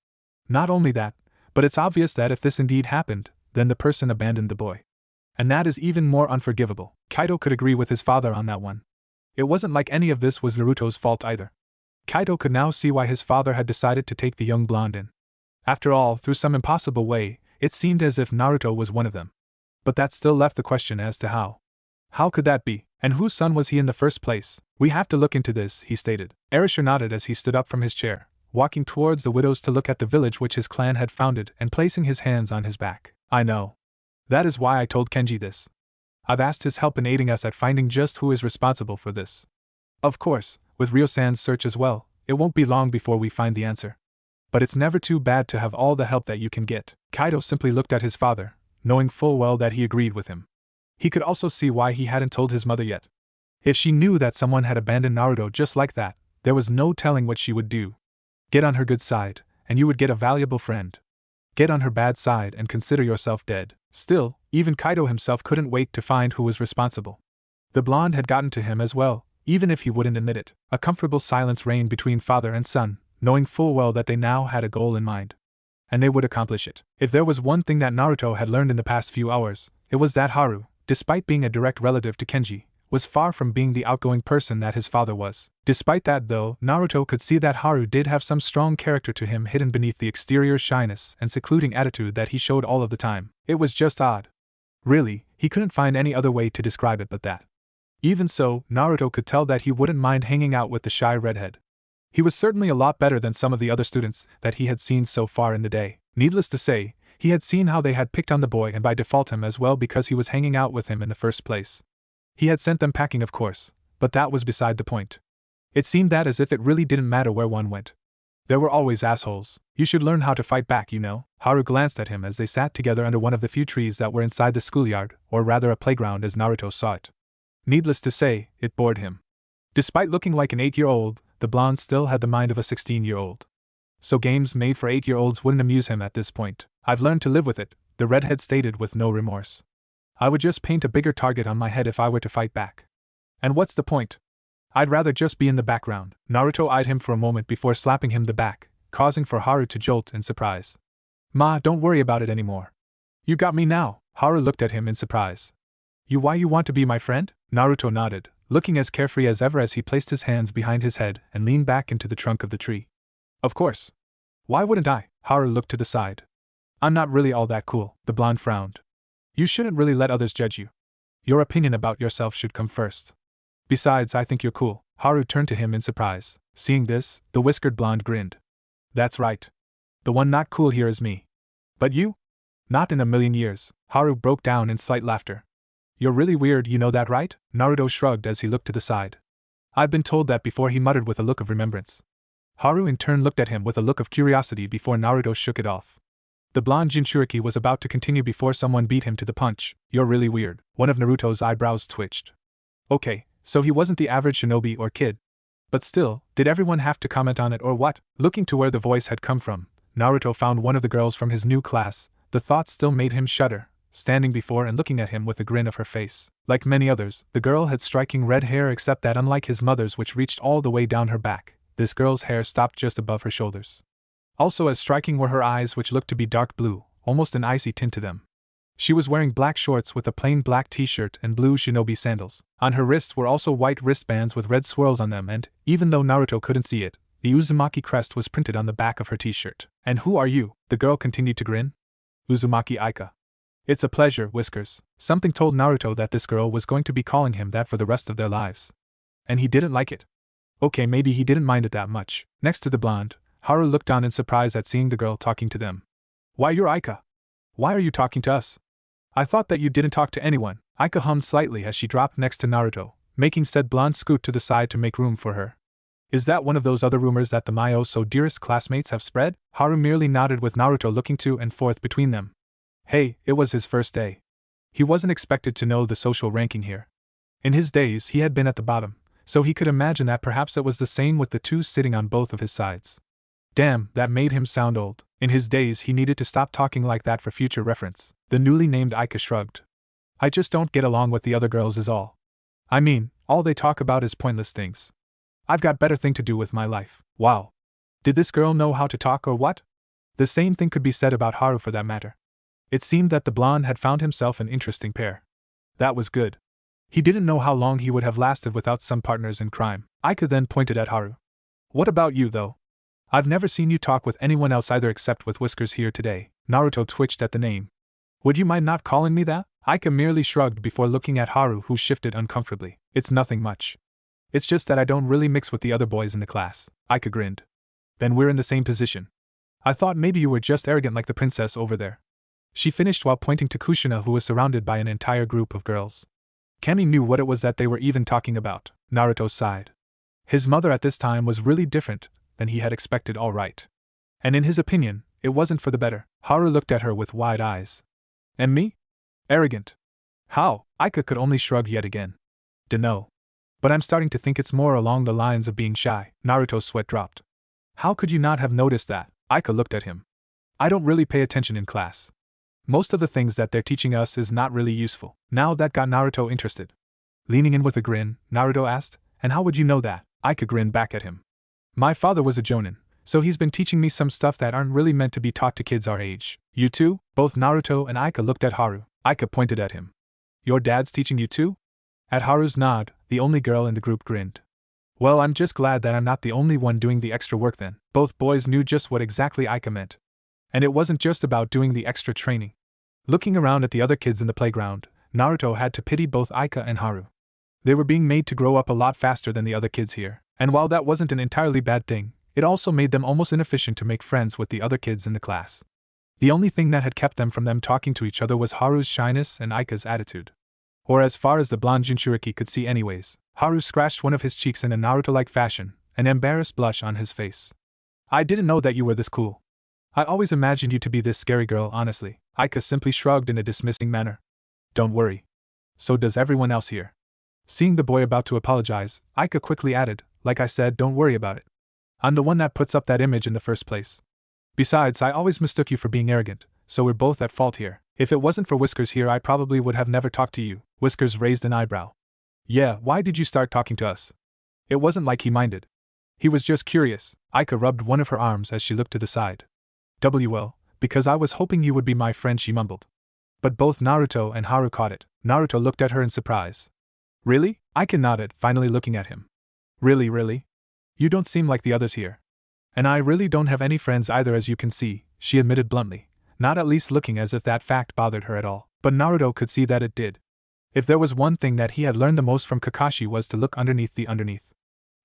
Not only that, but it's obvious that if this indeed happened, then the person abandoned the boy. And that is even more unforgivable. Kaido could agree with his father on that one. It wasn't like any of this was Naruto's fault either. Kaido could now see why his father had decided to take the young blonde in. After all, through some impossible way, it seemed as if Naruto was one of them. But that still left the question as to how. How could that be, and whose son was he in the first place? We have to look into this, he stated. Erasure nodded as he stood up from his chair, walking towards the widows to look at the village which his clan had founded and placing his hands on his back. I know. That is why I told Kenji this. I've asked his help in aiding us at finding just who is responsible for this. Of course, with Ryo-san's search as well, it won't be long before we find the answer. But it's never too bad to have all the help that you can get. Kaido simply looked at his father, knowing full well that he agreed with him. He could also see why he hadn't told his mother yet. If she knew that someone had abandoned Naruto just like that, there was no telling what she would do. Get on her good side, and you would get a valuable friend. Get on her bad side and consider yourself dead. Still, even Kaido himself couldn't wait to find who was responsible. The blonde had gotten to him as well, even if he wouldn't admit it. A comfortable silence reigned between father and son, knowing full well that they now had a goal in mind. And they would accomplish it. If there was one thing that Naruto had learned in the past few hours, it was that Haru, despite being a direct relative to Kenji, was far from being the outgoing person that his father was. Despite that though, Naruto could see that Haru did have some strong character to him hidden beneath the exterior shyness and secluding attitude that he showed all of the time. It was just odd. Really, he couldn't find any other way to describe it but that. Even so, Naruto could tell that he wouldn't mind hanging out with the shy redhead. He was certainly a lot better than some of the other students that he had seen so far in the day. Needless to say, he had seen how they had picked on the boy and by default him as well because he was hanging out with him in the first place. He had sent them packing of course, but that was beside the point. It seemed that as if it really didn't matter where one went. There were always assholes. You should learn how to fight back, you know. Haru glanced at him as they sat together under one of the few trees that were inside the schoolyard, or rather a playground as Naruto saw it. Needless to say, it bored him. Despite looking like an 8-year-old, the blonde still had the mind of a 16-year-old. So games made for 8-year-olds wouldn't amuse him at this point. I've learned to live with it, the redhead stated with no remorse. I would just paint a bigger target on my head if I were to fight back. And what's the point? I'd rather just be in the background. Naruto eyed him for a moment before slapping him the back, causing for Haru to jolt in surprise. Ma, don't worry about it anymore. You got me now. Haru looked at him in surprise. Why you want to be my friend? Naruto nodded, looking as carefree as ever as he placed his hands behind his head and leaned back into the trunk of the tree. Of course. Why wouldn't I? Haru looked to the side. I'm not really all that cool, the blonde frowned. You shouldn't really let others judge you. Your opinion about yourself should come first. Besides, I think you're cool. Haru turned to him in surprise. Seeing this, the whiskered blonde grinned. That's right. The one not cool here is me. But you? Not in a million years. Haru broke down in slight laughter. You're really weird, you know that, right? Naruto shrugged as he looked to the side. I've been told that before, he muttered with a look of remembrance. Haru in turn looked at him with a look of curiosity before Naruto shook it off. The blonde Jinchuriki was about to continue before someone beat him to the punch. You're really weird. One of Naruto's eyebrows twitched. Okay, so he wasn't the average shinobi or kid. But still, did everyone have to comment on it or what? Looking to where the voice had come from, Naruto found one of the girls from his new class. The thought still made him shudder, standing before and looking at him with a grin of her face. Like many others, the girl had striking red hair except that unlike his mother's which reached all the way down her back, this girl's hair stopped just above her shoulders. Also as striking were her eyes which looked to be dark blue, almost an icy tint to them. She was wearing black shorts with a plain black t-shirt and blue shinobi sandals. On her wrists were also white wristbands with red swirls on them and, even though Naruto couldn't see it, the Uzumaki crest was printed on the back of her t-shirt. And who are you? The girl continued to grin. Uzumaki Aika. It's a pleasure, Whiskers. Something told Naruto that this girl was going to be calling him that for the rest of their lives. And he didn't like it. Okay, maybe he didn't mind it that much. Next to the blonde, Haru looked on in surprise at seeing the girl talking to them. Why, you're Aika. Why are you talking to us? I thought that you didn't talk to anyone. Aika hummed slightly as she dropped next to Naruto, making said blonde scoot to the side to make room for her. Is that one of those other rumors that the my oh so dearest classmates have spread? Haru merely nodded with Naruto looking to and forth between them. Hey, it was his first day. He wasn't expected to know the social ranking here. In his days he had been at the bottom, so he could imagine that perhaps it was the same with the two sitting on both of his sides. Damn, that made him sound old. In his days he needed to stop talking like that for future reference. The newly named Aika shrugged. I just don't get along with the other girls is all. I mean, all they talk about is pointless things. I've got better thing to do with my life. Wow. Did this girl know how to talk or what? The same thing could be said about Haru for that matter. It seemed that the blonde had found himself an interesting pair. That was good. He didn't know how long he would have lasted without some partners in crime. Aika then pointed at Haru. What about you though? I've never seen you talk with anyone else either except with Whiskers here today. Naruto twitched at the name. Would you mind not calling me that? Aika merely shrugged before looking at Haru, who shifted uncomfortably. It's nothing much. It's just that I don't really mix with the other boys in the class. Aika grinned. Then we're in the same position. I thought maybe you were just arrogant like the princess over there. She finished while pointing to Kushina, who was surrounded by an entire group of girls. Kami knew what it was that they were even talking about. Naruto sighed. His mother at this time was really different than he had expected, all right. And in his opinion, it wasn't for the better. Haru looked at her with wide eyes. And me? Arrogant. How? Aika could only shrug yet again. Dunno. But I'm starting to think it's more along the lines of being shy. Naruto's sweat dropped. How could you not have noticed that? Aika looked at him. I don't really pay attention in class. Most of the things that they're teaching us is not really useful. Now that got Naruto interested. Leaning in with a grin, Naruto asked, and how would you know that? Aika grinned back at him. My father was a jonin, so he's been teaching me some stuff that aren't really meant to be taught to kids our age. You too? Both Naruto and Aika looked at Haru. Aika pointed at him. Your dad's teaching you too? At Haru's nod, the only girl in the group grinned. Well, I'm just glad that I'm not the only one doing the extra work then. Both boys knew just what exactly Aika meant. And it wasn't just about doing the extra training. Looking around at the other kids in the playground, Naruto had to pity both Aika and Haru. They were being made to grow up a lot faster than the other kids here, and while that wasn't an entirely bad thing, it also made them almost inefficient to make friends with the other kids in the class. The only thing that had kept them from talking to each other was Haru's shyness and Aika's attitude. Or as far as the blonde Jinchuriki could see anyways. Haru scratched one of his cheeks in a Naruto-like fashion, an embarrassed blush on his face. I didn't know that you were this cool. I always imagined you to be this scary girl, honestly. Aika simply shrugged in a dismissing manner. Don't worry. So does everyone else here. Seeing the boy about to apologize, Aika quickly added, like I said, don't worry about it. I'm the one that puts up that image in the first place. Besides, I always mistook you for being arrogant, so we're both at fault here. If it wasn't for Whiskers here, I probably would have never talked to you. Whiskers raised an eyebrow. Yeah, why did you start talking to us? It wasn't like he minded. He was just curious. Aika rubbed one of her arms as she looked to the side. Well, because I was hoping you would be my friend, she mumbled. But both Naruto and Haru caught it. Naruto looked at her in surprise. Really? Aika nodded, finally looking at him. Really? You don't seem like the others here. And I really don't have any friends either, as you can see, she admitted bluntly, not at least looking as if that fact bothered her at all. But Naruto could see that it did. If there was one thing that he had learned the most from Kakashi was to look underneath the underneath.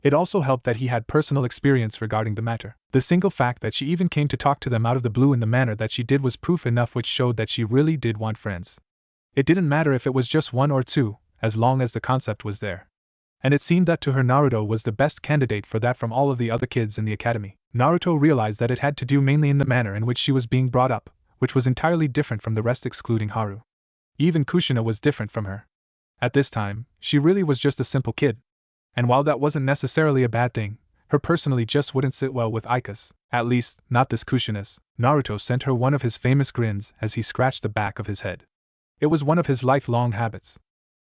It also helped that he had personal experience regarding the matter. The single fact that she even came to talk to them out of the blue in the manner that she did was proof enough, which showed that she really did want friends. It didn't matter if it was just one or two, as long as the concept was there. And it seemed that to her Naruto was the best candidate for that from all of the other kids in the academy. Naruto realized that it had to do mainly in the manner in which she was being brought up, which was entirely different from the rest excluding Haru. Even Kushina was different from her. At this time, she really was just a simple kid. And while that wasn't necessarily a bad thing, her personally just wouldn't sit well with Aika's, at least, not this Kushina's. Naruto sent her one of his famous grins as he scratched the back of his head. It was one of his lifelong habits.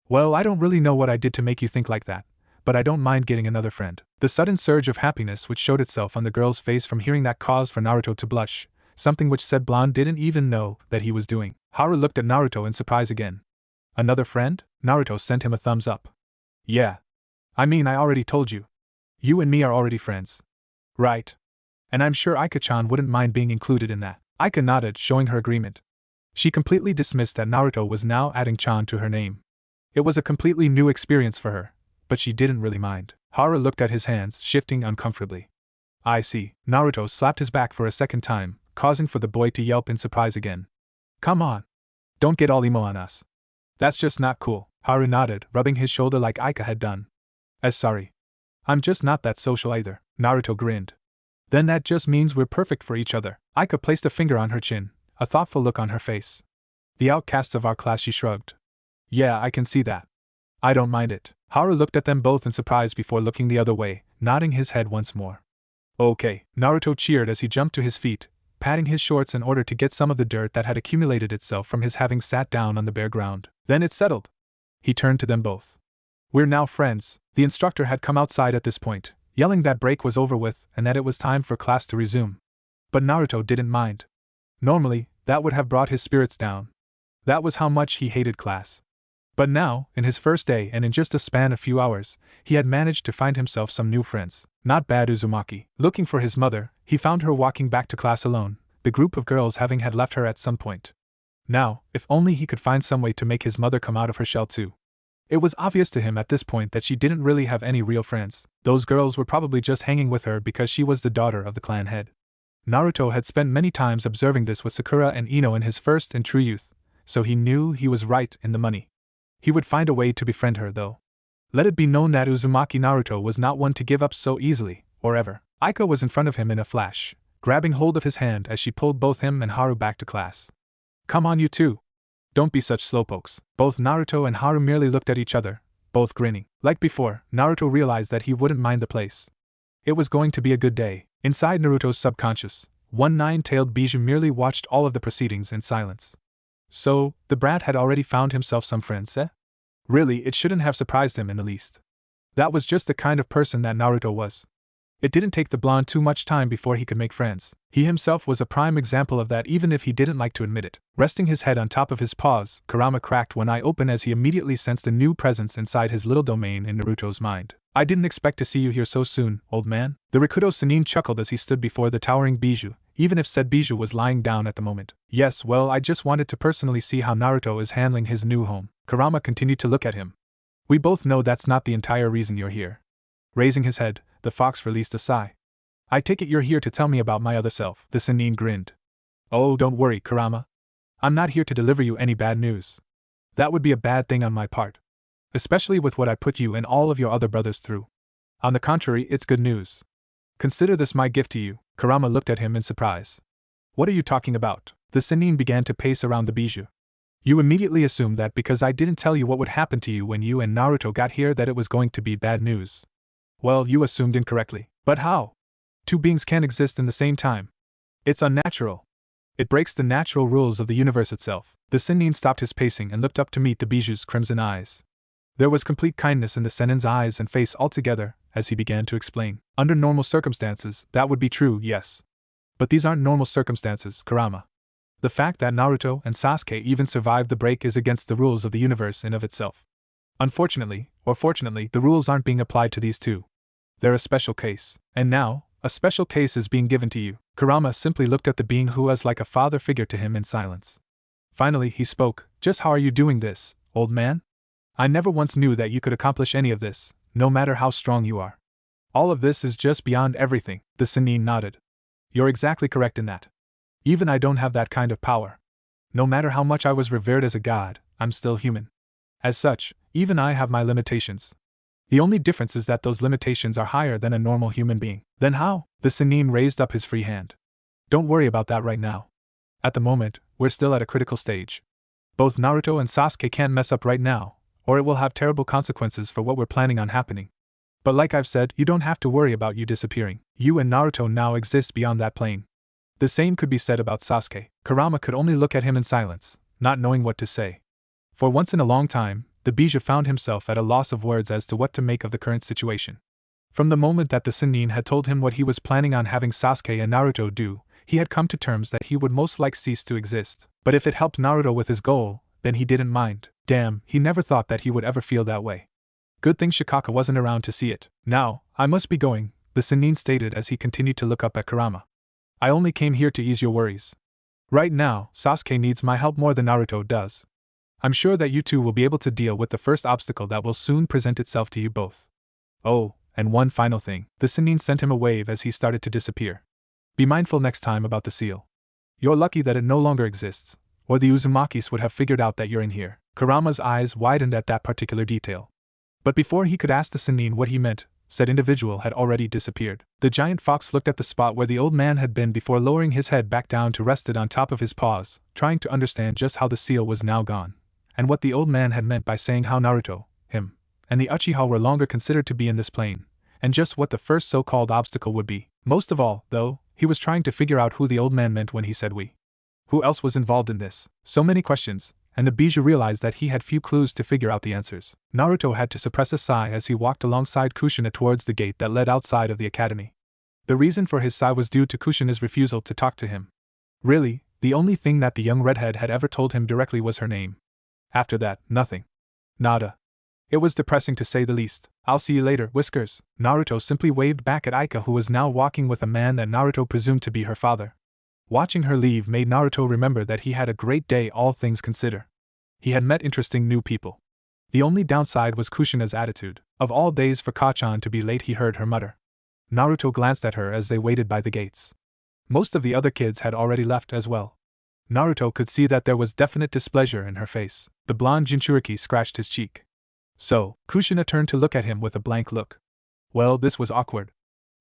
Well, I don't really know what I did to make you think like that, but I don't mind getting another friend. The sudden surge of happiness which showed itself on the girl's face from hearing that caused for Naruto to blush, something which said blonde didn't even know that he was doing. Haru looked at Naruto in surprise again. Another friend? Naruto sent him a thumbs up. Yeah. I mean, I already told you. You and me are already friends. Right. And I'm sure Aika-chan wouldn't mind being included in that. Aika nodded, showing her agreement. She completely dismissed that Naruto was now adding Chan to her name. It was a completely new experience for her, but she didn't really mind. Haru looked at his hands, shifting uncomfortably. I see. Naruto slapped his back for a second time, causing for the boy to yelp in surprise again. Come on. Don't get all emo on us. That's just not cool, Haru nodded, rubbing his shoulder like Aika had done. Sorry. I'm just not that social either, Naruto grinned. Then that just means we're perfect for each other. Aika placed a finger on her chin, a thoughtful look on her face. The outcasts of our class, she shrugged. Yeah, I can see that. I don't mind it. Haru looked at them both in surprise before looking the other way, nodding his head once more. Okay, Naruto cheered as he jumped to his feet, patting his shorts in order to get some of the dirt that had accumulated itself from his having sat down on the bare ground. Then it's settled. He turned to them both. We're now friends. The instructor had come outside at this point, yelling that break was over with and that it was time for class to resume. But Naruto didn't mind. Normally, that would have brought his spirits down. That was how much he hated class. But now, in his first day and in just a span of few hours, he had managed to find himself some new friends. Not bad. Uzumaki. Looking for his mother, he found her walking back to class alone, the group of girls having had left her at some point. Now, if only he could find some way to make his mother come out of her shell too. It was obvious to him at this point that she didn't really have any real friends. Those girls were probably just hanging with her because she was the daughter of the clan head. Naruto had spent many times observing this with Sakura and Ino in his first and true youth, so he knew he was right in the money. He would find a way to befriend her, though. Let it be known that Uzumaki Naruto was not one to give up so easily, or ever. Aika was in front of him in a flash, grabbing hold of his hand as she pulled both him and Haru back to class. Come on, you two. Don't be such slowpokes. Both Naruto and Haru merely looked at each other, both grinning. Like before, Naruto realized that he wouldn't mind the place. It was going to be a good day. Inside Naruto's subconscious, one nine-tailed Bijou merely watched all of the proceedings in silence. So, the brat had already found himself some friends, eh? Really, it shouldn't have surprised him in the least. That was just the kind of person that Naruto was. It didn't take the blonde too much time before he could make friends. He himself was a prime example of that, even if he didn't like to admit it. Resting his head on top of his paws, Kurama cracked one eye open as he immediately sensed a new presence inside his little domain in Naruto's mind. I didn't expect to see you here so soon, old man. The Rikudo Sannin chuckled as he stood before the towering Bijou, even if said Bijou was lying down at the moment. Yes, well, I just wanted to personally see how Naruto is handling his new home. Kurama continued to look at him. We both know that's not the entire reason you're here. Raising his head, the fox released a sigh. I take it you're here to tell me about my other self. The Sannin grinned. Oh, don't worry, Kurama. I'm not here to deliver you any bad news. That would be a bad thing on my part. Especially with what I put you and all of your other brothers through. On the contrary, it's good news. Consider this my gift to you. Kurama looked at him in surprise. What are you talking about? The Sannin began to pace around the Bijou. You immediately assumed that because I didn't tell you what would happen to you when you and Naruto got here that it was going to be bad news. Well, you assumed incorrectly. But how? Two beings can't exist in the same time. It's unnatural. It breaks the natural rules of the universe itself. The Sannin stopped his pacing and looked up to meet the Bijou's crimson eyes. There was complete kindness in the Sennin's eyes and face altogether as he began to explain. Under normal circumstances, that would be true, yes. But these aren't normal circumstances, Kurama. The fact that Naruto and Sasuke even survived the break is against the rules of the universe in of itself. Unfortunately, or fortunately, the rules aren't being applied to these two. They're a special case. And now, a special case is being given to you. Kurama simply looked at the being who was like a father figure to him in silence. Finally, he spoke. Just how are you doing this, old man? I never once knew that you could accomplish any of this, no matter how strong you are. All of this is just beyond everything. The Sannin nodded. You're exactly correct in that. Even I don't have that kind of power. No matter how much I was revered as a god, I'm still human. As such, even I have my limitations. The only difference is that those limitations are higher than a normal human being. Then how? The Sannin raised up his free hand. Don't worry about that right now. At the moment, we're still at a critical stage. Both Naruto and Sasuke can't mess up right now, or it will have terrible consequences for what we're planning on happening. But like I've said, you don't have to worry about you disappearing. You and Naruto now exist beyond that plane. The same could be said about Sasuke. Kurama could only look at him in silence, not knowing what to say. For once in a long time, the Bijou found himself at a loss of words as to what to make of the current situation. From the moment that the Sannin had told him what he was planning on having Sasuke and Naruto do, he had come to terms that he would most likely cease to exist. But if it helped Naruto with his goal, then he didn't mind. Damn, he never thought that he would ever feel that way. Good thing Shikaka wasn't around to see it. Now, I must be going, the Sannin stated as he continued to look up at Kurama. I only came here to ease your worries. Right now, Sasuke needs my help more than Naruto does. I'm sure that you two will be able to deal with the first obstacle that will soon present itself to you both. Oh, and one final thing. The Sannin sent him a wave as he started to disappear. Be mindful next time about the seal. You're lucky that it no longer exists, or the Uzumakis would have figured out that you're in here. Kurama's eyes widened at that particular detail. But before he could ask the Sennin what he meant, said individual had already disappeared. The giant fox looked at the spot where the old man had been before lowering his head back down to rest it on top of his paws, trying to understand just how the seal was now gone, and what the old man had meant by saying how Naruto, him, and the Uchiha were longer considered to be in this plane, and just what the first so-called obstacle would be. Most of all, though, he was trying to figure out who the old man meant when he said we. Who else was involved in this? So many questions, and the Bijou realized that he had few clues to figure out the answers. Naruto had to suppress a sigh as he walked alongside Kushina towards the gate that led outside of the academy. The reason for his sigh was due to Kushina's refusal to talk to him. Really, the only thing that the young redhead had ever told him directly was her name. After that, nothing. Nada. It was depressing to say the least. I'll see you later, Whiskers. Naruto simply waved back at Aika, who was now walking with a man that Naruto presumed to be her father. Watching her leave made Naruto remember that he had a great day, all things considered. He had met interesting new people. The only downside was Kushina's attitude. Of all days for Kachan to be late, he heard her mutter. Naruto glanced at her as they waited by the gates. Most of the other kids had already left as well. Naruto could see that there was definite displeasure in her face. The blonde Jinchuriki scratched his cheek. So, Kushina turned to look at him with a blank look. Well, this was awkward.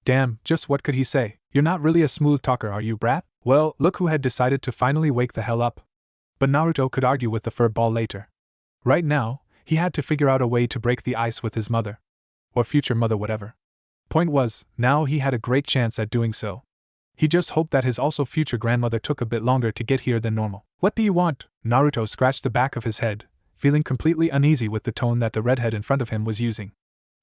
Damn, just what could he say? You're not really a smooth talker, are you, brat? Well, look who had decided to finally wake the hell up. But Naruto could argue with the fur ball later. Right now, he had to figure out a way to break the ice with his mother. Or future mother, whatever. Point was, now he had a great chance at doing so. He just hoped that his also future grandmother took a bit longer to get here than normal. What do you want? Naruto scratched the back of his head, feeling completely uneasy with the tone that the redhead in front of him was using.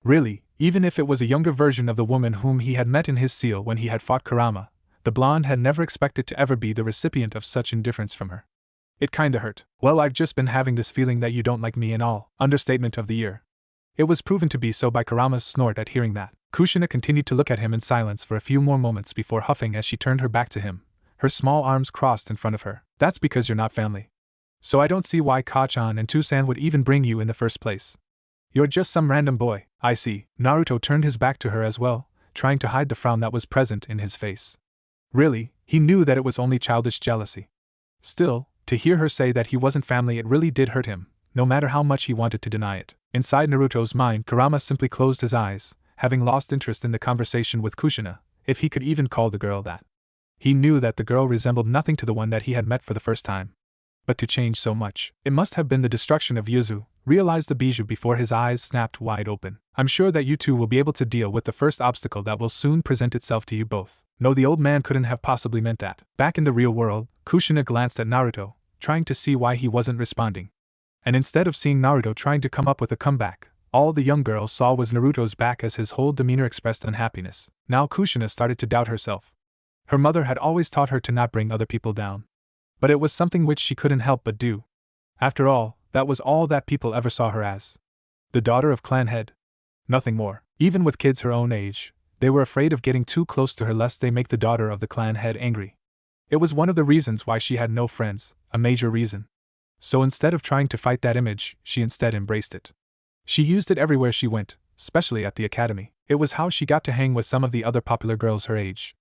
Really, even if it was a younger version of the woman whom he had met in his seal when he had fought Kurama, the blonde had never expected to ever be the recipient of such indifference from her. It kinda hurt. Well, I've just been having this feeling that you don't like me and all. Understatement of the year. It was proven to be so by Kurama's snort at hearing that. Kushina continued to look at him in silence for a few more moments before huffing as she turned her back to him, her small arms crossed in front of her. That's because you're not family. So I don't see why Kachan and Tusan would even bring you in the first place. You're just some random boy. I see. Naruto turned his back to her as well, trying to hide the frown that was present in his face. Really, he knew that it was only childish jealousy. Still, to hear her say that he wasn't family, it really did hurt him, no matter how much he wanted to deny it. Inside Naruto's mind, Kurama simply closed his eyes, having lost interest in the conversation with Kushina, if he could even call the girl that. He knew that the girl resembled nothing to the one that he had met for the first time. But to change so much, it must have been the destruction of Yuzu, realized the Bijou before his eyes snapped wide open. I'm sure that you two will be able to deal with the first obstacle that will soon present itself to you both. No, the old man couldn't have possibly meant that. Back in the real world, Kushina glanced at Naruto, trying to see why he wasn't responding. And instead of seeing Naruto trying to come up with a comeback, all the young girl saw was Naruto's back as his whole demeanor expressed unhappiness. Now Kushina started to doubt herself. Her mother had always taught her to not bring other people down. But it was something which she couldn't help but do. After all, that was all that people ever saw her as. The daughter of clan head. Nothing more. Even with kids her own age, they were afraid of getting too close to her lest they make the daughter of the clan head angry. It was one of the reasons why she had no friends, a major reason. So instead of trying to fight that image, she instead embraced it. She used it everywhere she went, especially at the academy. It was how she got to hang with some of the other popular girls her age.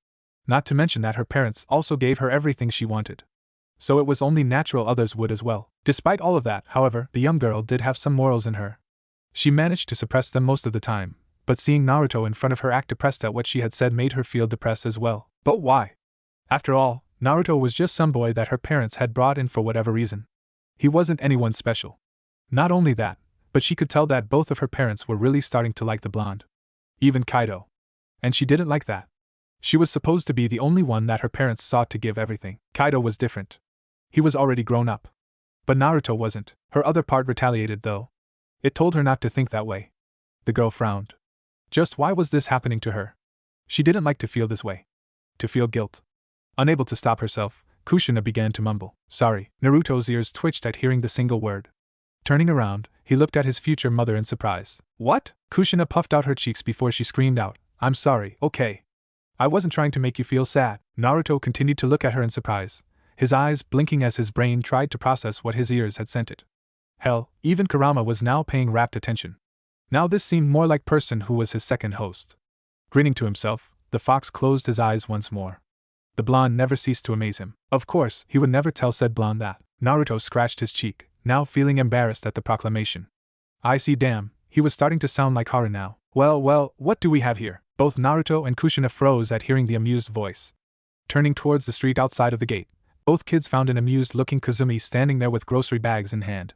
Not to mention that her parents also gave her everything she wanted. So it was only natural others would as well. Despite all of that, however, the young girl did have some morals in her. She managed to suppress them most of the time, but seeing Naruto in front of her act depressed at what she had said made her feel depressed as well. But why? After all, Naruto was just some boy that her parents had brought in for whatever reason. He wasn't anyone special. Not only that, but she could tell that both of her parents were really starting to like the blonde. Even Kaido. And she didn't like that. She was supposed to be the only one that her parents sought to give everything. Kaido was different. He was already grown up. But Naruto wasn't. Her other part retaliated though. It told her not to think that way. The girl frowned. Just why was this happening to her? She didn't like to feel this way. To feel guilt. Unable to stop herself, Kushina began to mumble. Sorry. Naruto's ears twitched at hearing the single word. Turning around, he looked at his future mother in surprise. What? Kushina puffed out her cheeks before she screamed out. I'm sorry, okay. I wasn't trying to make you feel sad. Naruto continued to look at her in surprise, his eyes blinking as his brain tried to process what his ears had sent it. Hell, even Kurama was now paying rapt attention. Now this seemed more like person who was his second host. Grinning to himself, the fox closed his eyes once more. The blonde never ceased to amaze him. Of course, he would never tell said blonde that. Naruto scratched his cheek, now feeling embarrassed at the proclamation. I see, damn, he was starting to sound like Haru now. Well, what do we have here? Both Naruto and Kushina froze at hearing the amused voice. Turning towards the street outside of the gate, both kids found an amused-looking Kazumi standing there with grocery bags in hand.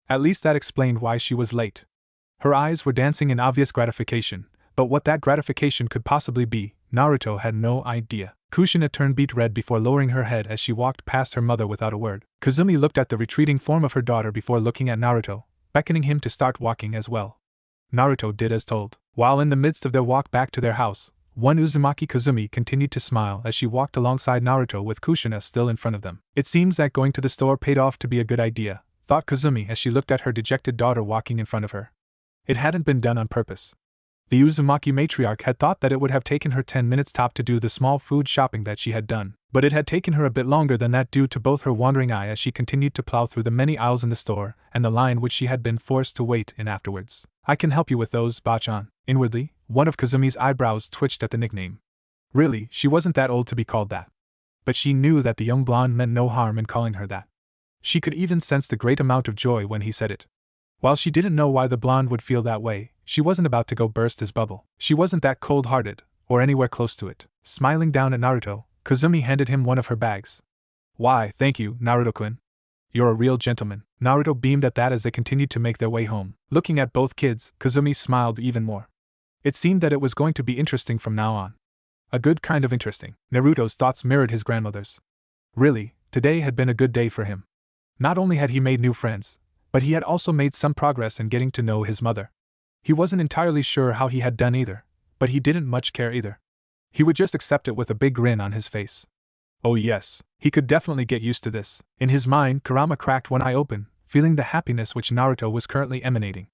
At least that explained why she was late. Her eyes were dancing in obvious gratification, but what that gratification could possibly be, Naruto had no idea. Kushina turned beet red before lowering her head as she walked past her mother without a word. Kazumi looked at the retreating form of her daughter before looking at Naruto, beckoning him to start walking as well. Naruto did as told. While in the midst of their walk back to their house, one Uzumaki Kazumi continued to smile as she walked alongside Naruto with Kushina still in front of them. It seems that going to the store paid off to be a good idea, thought Kazumi as she looked at her dejected daughter walking in front of her. It hadn't been done on purpose. The Uzumaki matriarch had thought that it would have taken her 10 minutes top to do the small food shopping that she had done, but it had taken her a bit longer than that due to both her wandering eye as she continued to plow through the many aisles in the store and the line which she had been forced to wait in afterwards. I can help you with those, Bachan. Inwardly, one of Kazumi's eyebrows twitched at the nickname. Really, she wasn't that old to be called that. But she knew that the young blonde meant no harm in calling her that. She could even sense the great amount of joy when he said it. While she didn't know why the blonde would feel that way, she wasn't about to go burst his bubble. She wasn't that cold-hearted, or anywhere close to it. Smiling down at Naruto, Kazumi handed him one of her bags. Why, thank you, Naruto-kun. You're a real gentleman. Naruto beamed at that as they continued to make their way home. Looking at both kids, Kazumi smiled even more. It seemed that it was going to be interesting from now on. A good kind of interesting. Naruto's thoughts mirrored his grandmother's. Really, today had been a good day for him. Not only had he made new friends, but he had also made some progress in getting to know his mother. He wasn't entirely sure how he had done either, but he didn't much care either. He would just accept it with a big grin on his face. Oh yes, he could definitely get used to this. In his mind, Kurama cracked one eye open, feeling the happiness which Naruto was currently emanating.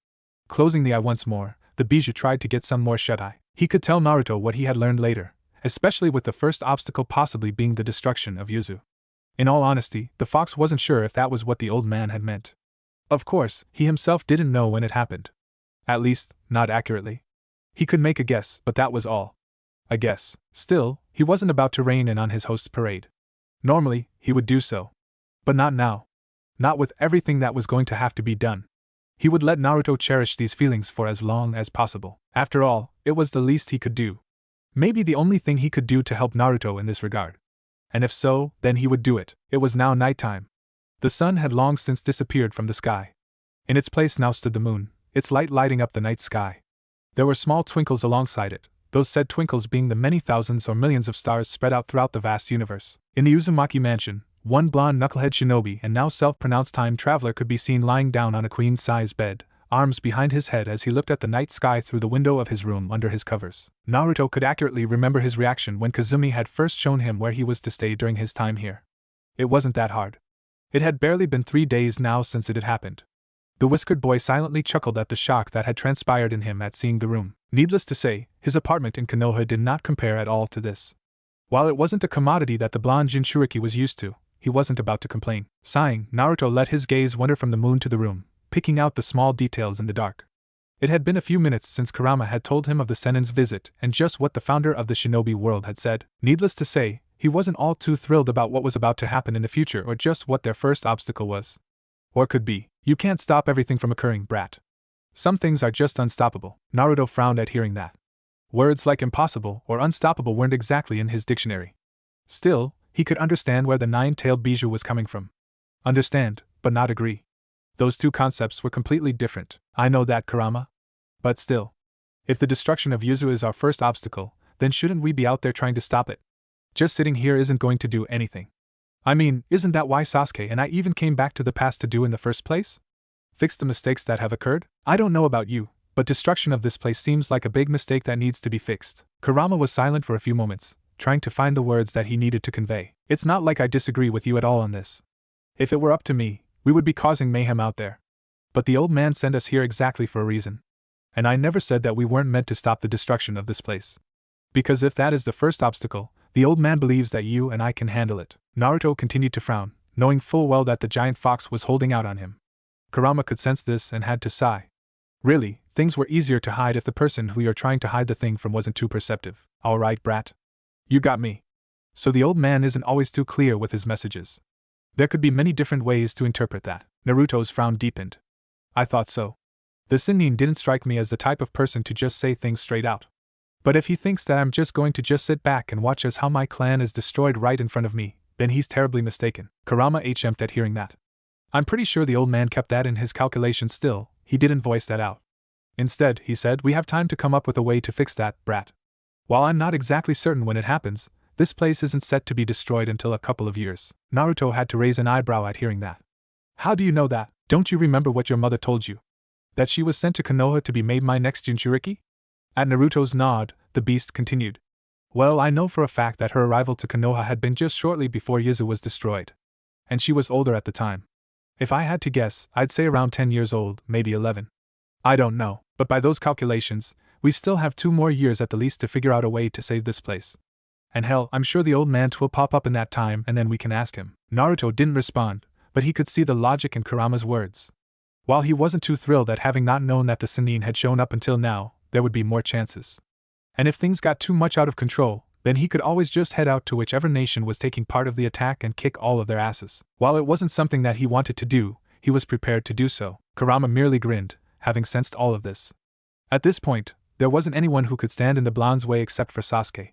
Closing the eye once more, the Bijou tried to get some more shut-eye. He could tell Naruto what he had learned later, especially with the first obstacle possibly being the destruction of Yuzu. In all honesty, the fox wasn't sure if that was what the old man had meant. Of course, he himself didn't know when it happened. At least, not accurately. He could make a guess, but that was all. A guess. Still, he wasn't about to rein in on his host's parade. Normally, he would do so. But not now. Not with everything that was going to have to be done. He would let Naruto cherish these feelings for as long as possible. After all, it was the least he could do. Maybe the only thing he could do to help Naruto in this regard. And if so, then he would do it. It was now nighttime. The sun had long since disappeared from the sky. In its place now stood the moon, its light lighting up the night sky. There were small twinkles alongside it, those said twinkles being the many thousands or millions of stars spread out throughout the vast universe. In the Uzumaki mansion, one blonde knucklehead shinobi and now self-pronounced time traveler could be seen lying down on a queen-size bed, arms behind his head as he looked at the night sky through the window of his room under his covers. Naruto could accurately remember his reaction when Kazumi had first shown him where he was to stay during his time here. It wasn't that hard. It had barely been 3 days now since it had happened. The whiskered boy silently chuckled at the shock that had transpired in him at seeing the room. Needless to say, his apartment in Konoha did not compare at all to this. While it wasn't a commodity that the blonde Jinchuriki was used to, he wasn't about to complain. Sighing, Naruto let his gaze wander from the moon to the room, picking out the small details in the dark. It had been a few minutes since Kurama had told him of the Senin's visit and just what the founder of the shinobi world had said. Needless to say, he wasn't all too thrilled about what was about to happen in the future or just what their first obstacle was. Or could be. You can't stop everything from occurring, brat. Some things are just unstoppable. Naruto frowned at hearing that. Words like impossible or unstoppable weren't exactly in his dictionary. Still, he could understand where the nine-tailed Bijou was coming from. Understand, but not agree. Those two concepts were completely different. I know that, Kurama. But still. If the destruction of Yuzu is our first obstacle, then shouldn't we be out there trying to stop it? Just sitting here isn't going to do anything. I mean, isn't that why Sasuke and I even came back to the past to do in the first place? Fix the mistakes that have occurred? I don't know about you, but destruction of this place seems like a big mistake that needs to be fixed. Kurama was silent for a few moments, trying to find the words that he needed to convey. It's not like I disagree with you at all on this. If it were up to me, we would be causing mayhem out there. But the old man sent us here exactly for a reason. And I never said that we weren't meant to stop the destruction of this place. Because if that is the first obstacle, the old man believes that you and I can handle it. Naruto continued to frown, knowing full well that the giant fox was holding out on him. Kurama could sense this and had to sigh. Really, things were easier to hide if the person who you're trying to hide the thing from wasn't too perceptive. Alright, brat. You got me. So the old man isn't always too clear with his messages. There could be many different ways to interpret that. Naruto's frown deepened. I thought so. The Sennin didn't strike me as the type of person to just say things straight out. But if he thinks that I'm just going to just sit back and watch as how my clan is destroyed right in front of me, then he's terribly mistaken. Kurama HM'd at hearing that. I'm pretty sure the old man kept that in his calculations still, he didn't voice that out. Instead, he said, we have time to come up with a way to fix that, brat. While I'm not exactly certain when it happens, this place isn't set to be destroyed until a couple of years. Naruto had to raise an eyebrow at hearing that. How do you know that? Don't you remember what your mother told you? That she was sent to Konoha to be made my next Jinchuriki? At Naruto's nod, the beast continued. Well, I know for a fact that her arrival to Konoha had been just shortly before Yizu was destroyed. And she was older at the time. If I had to guess, I'd say around 10 years old, maybe 11. I don't know, but by those calculations, we still have 2 more years at the least to figure out a way to save this place. And hell, I'm sure the old man will pop up in that time and then we can ask him. Naruto didn't respond, but he could see the logic in Kurama's words. While he wasn't too thrilled at having not known that the Sennin had shown up until now, there would be more chances. And if things got too much out of control, then he could always just head out to whichever nation was taking part of the attack and kick all of their asses. While it wasn't something that he wanted to do, he was prepared to do so. Kurama merely grinned, having sensed all of this. At this point, there wasn't anyone who could stand in the blonde's way except for Sasuke.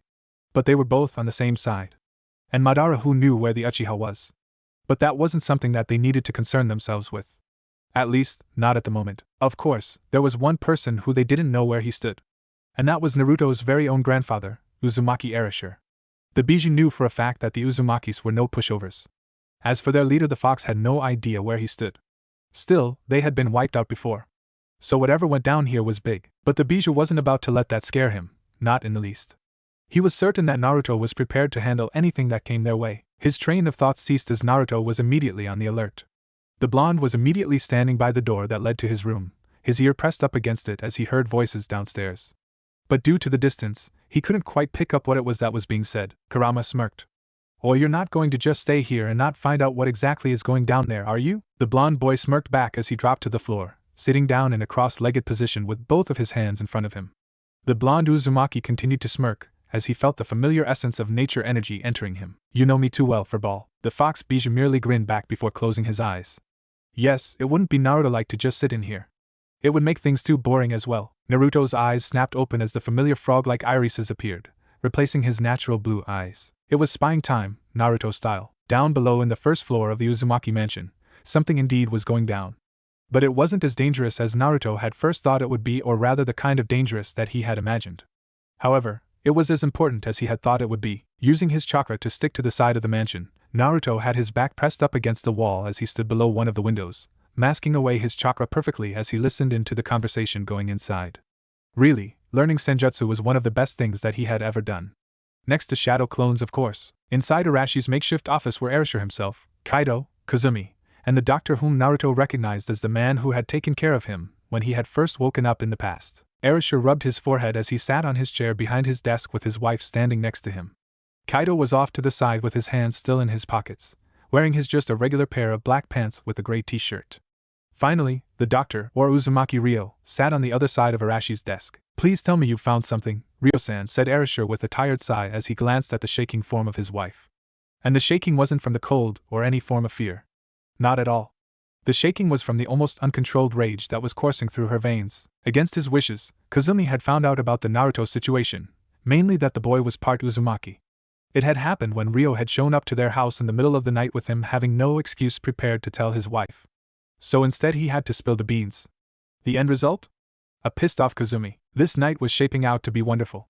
But they were both on the same side. And Madara, who knew where the Uchiha was. But that wasn't something that they needed to concern themselves with. At least, not at the moment. Of course, there was one person who they didn't know where he stood. And that was Naruto's very own grandfather, Uzumaki Erasure. The Bijou knew for a fact that the Uzumakis were no pushovers. As for their leader, the fox had no idea where he stood. Still, they had been wiped out before. So whatever went down here was big. But the Bijou wasn't about to let that scare him, not in the least. He was certain that Naruto was prepared to handle anything that came their way. His train of thought ceased as Naruto was immediately on the alert. The blonde was immediately standing by the door that led to his room, his ear pressed up against it as he heard voices downstairs. But due to the distance, he couldn't quite pick up what it was that was being said. Kurama smirked. "Oh, you're not going to just stay here and not find out what exactly is going down there, are you?" The blonde boy smirked back as he dropped to the floor, sitting down in a cross-legged position with both of his hands in front of him. The blonde Uzumaki continued to smirk, as he felt the familiar essence of nature energy entering him. "You know me too well for ball." The fox Bijou merely grinned back before closing his eyes. Yes, it wouldn't be Naruto-like to just sit in here. It would make things too boring as well. Naruto's eyes snapped open as the familiar frog-like irises appeared, replacing his natural blue eyes. It was spying time, Naruto style. Down below in the first floor of the Uzumaki mansion, something indeed was going down. But it wasn't as dangerous as Naruto had first thought it would be, or rather the kind of dangerous that he had imagined. However, it was as important as he had thought it would be. Using his chakra to stick to the side of the mansion, Naruto had his back pressed up against the wall as he stood below one of the windows, masking away his chakra perfectly as he listened into the conversation going inside. Really, learning Senjutsu was one of the best things that he had ever done. Next to shadow clones, of course. Inside Arashi's makeshift office were Erasure himself, Kaido, Kazumi, and the doctor whom Naruto recognized as the man who had taken care of him when he had first woken up in the past. Erasure rubbed his forehead as he sat on his chair behind his desk with his wife standing next to him. Kaido was off to the side with his hands still in his pockets, wearing his just a regular pair of black pants with a gray t-shirt. Finally, the doctor, or Uzumaki Ryo, sat on the other side of Arashi's desk. "Please tell me you found something, Ryo-san," said Erasure with a tired sigh as he glanced at the shaking form of his wife. And the shaking wasn't from the cold or any form of fear. Not at all. The shaking was from the almost uncontrolled rage that was coursing through her veins. Against his wishes, Kazumi had found out about the Naruto situation, mainly that the boy was part Uzumaki. It had happened when Ryo had shown up to their house in the middle of the night with him having no excuse prepared to tell his wife. So instead he had to spill the beans. The end result? A pissed-off Kazumi. This night was shaping out to be wonderful.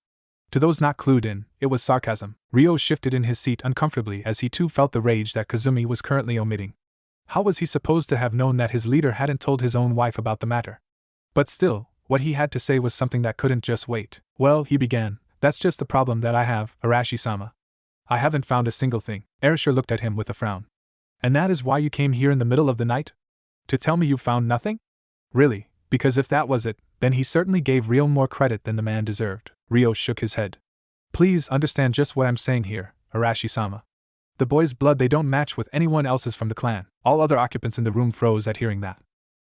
To those not clued in, it was sarcasm. Ryo shifted in his seat uncomfortably as he too felt the rage that Kazumi was currently omitting. How was he supposed to have known that his leader hadn't told his own wife about the matter? But still, what he had to say was something that couldn't just wait. "Well," he began, "that's just the problem that I have, Arashi-sama. I haven't found a single thing." Erasure looked at him with a frown. "And that is why you came here in the middle of the night? To tell me you found nothing?" "Really, because if that was it, then he certainly gave Ryo more credit than the man deserved." Ryo shook his head. "Please understand just what I'm saying here, Arashi-sama. The boy's blood they don't match with anyone else's from the clan." All other occupants in the room froze at hearing that.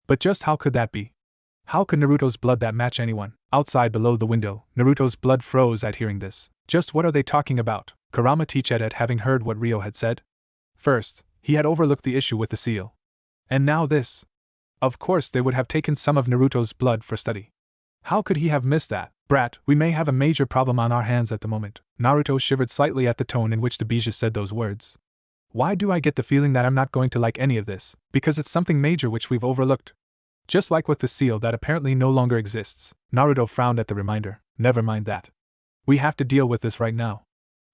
But just how could that be? How could Naruto's blood that match anyone? Outside below the window, Naruto's blood froze at hearing this. Just what are they talking about? Kurama teached at having heard what Ryo had said. First, he had overlooked the issue with the seal. And now this. Of course they would have taken some of Naruto's blood for study. How could he have missed that? Brat, we may have a major problem on our hands at the moment. Naruto shivered slightly at the tone in which the Bija said those words. Why do I get the feeling that I'm not going to like any of this? Because it's something major which we've overlooked. Just like with the seal that apparently no longer exists. Naruto frowned at the reminder. Never mind that. We have to deal with this right now.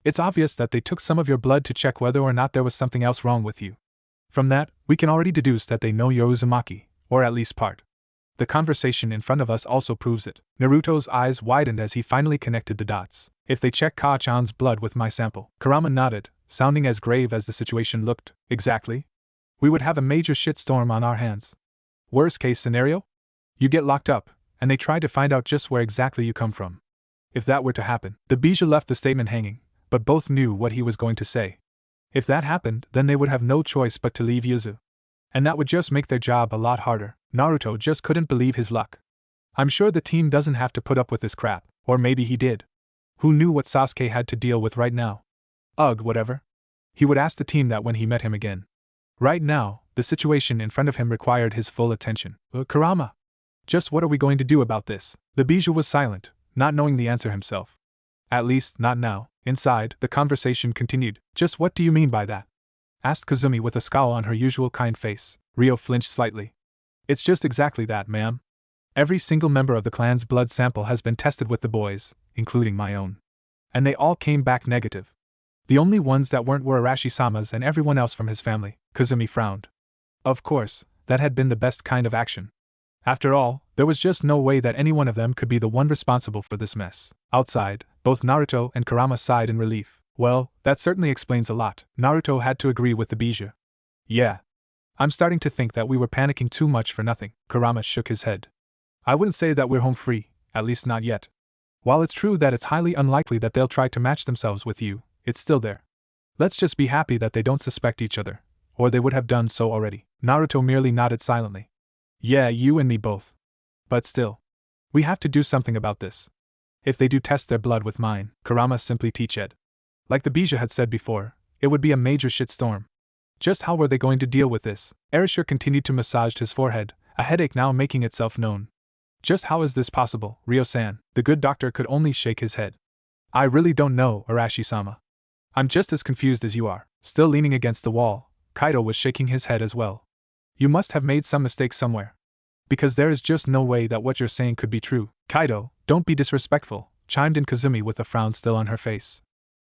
It's obvious that they took some of your blood to check whether or not there was something else wrong with you. From that, we can already deduce that they know you're Uzumaki, or at least part. The conversation in front of us also proves it. Naruto's eyes widened as he finally connected the dots. If they check Ka-chan's blood with my sample. Kurama nodded, sounding as grave as the situation looked. Exactly. We would have a major shitstorm on our hands. Worst case scenario? You get locked up, and they try to find out just where exactly you come from. If that were to happen, the Bija left the statement hanging, but both knew what he was going to say. If that happened, then they would have no choice but to leave Yuzu. And that would just make their job a lot harder. Naruto just couldn't believe his luck. I'm sure the team doesn't have to put up with this crap, or maybe he did. Who knew what Sasuke had to deal with right now? Ugh, whatever. He would ask the team that when he met him again. Right now, the situation in front of him required his full attention. Kurama! Just what are we going to do about this? The Bija was silent, not knowing the answer himself. At least, not now. Inside, the conversation continued. Just what do you mean by that? Asked Kazumi with a scowl on her usual kind face. Ryo flinched slightly. It's just exactly that, ma'am. Every single member of the clan's blood sample has been tested with the boys, including my own. And they all came back negative. The only ones that weren't were Arashi-sama's and everyone else from his family. Kazumi frowned. Of course, that had been the best kind of action. After all, there was just no way that any one of them could be the one responsible for this mess. Outside, both Naruto and Kurama sighed in relief. Well, that certainly explains a lot. Naruto had to agree with the Bija. Yeah. I'm starting to think that we were panicking too much for nothing. Kurama shook his head. I wouldn't say that we're home free, at least not yet. While it's true that it's highly unlikely that they'll try to match themselves with you, it's still there. Let's just be happy that they don't suspect each other, or they would have done so already. Naruto merely nodded silently. Yeah, you and me both. But still. We have to do something about this. If they do test their blood with mine, Kurama simply teached. Like the Bija had said before, it would be a major shitstorm. Just how were they going to deal with this? Erasure continued to massage his forehead, a headache now making itself known. Just how is this possible, Ryo-san? The good doctor could only shake his head. I really don't know, Arashi-sama. I'm just as confused as you are. Still leaning against the wall, Kaido was shaking his head as well. You must have made some mistake somewhere. Because there is just no way that what you're saying could be true. Kaido, don't be disrespectful, chimed in Kazumi with a frown still on her face.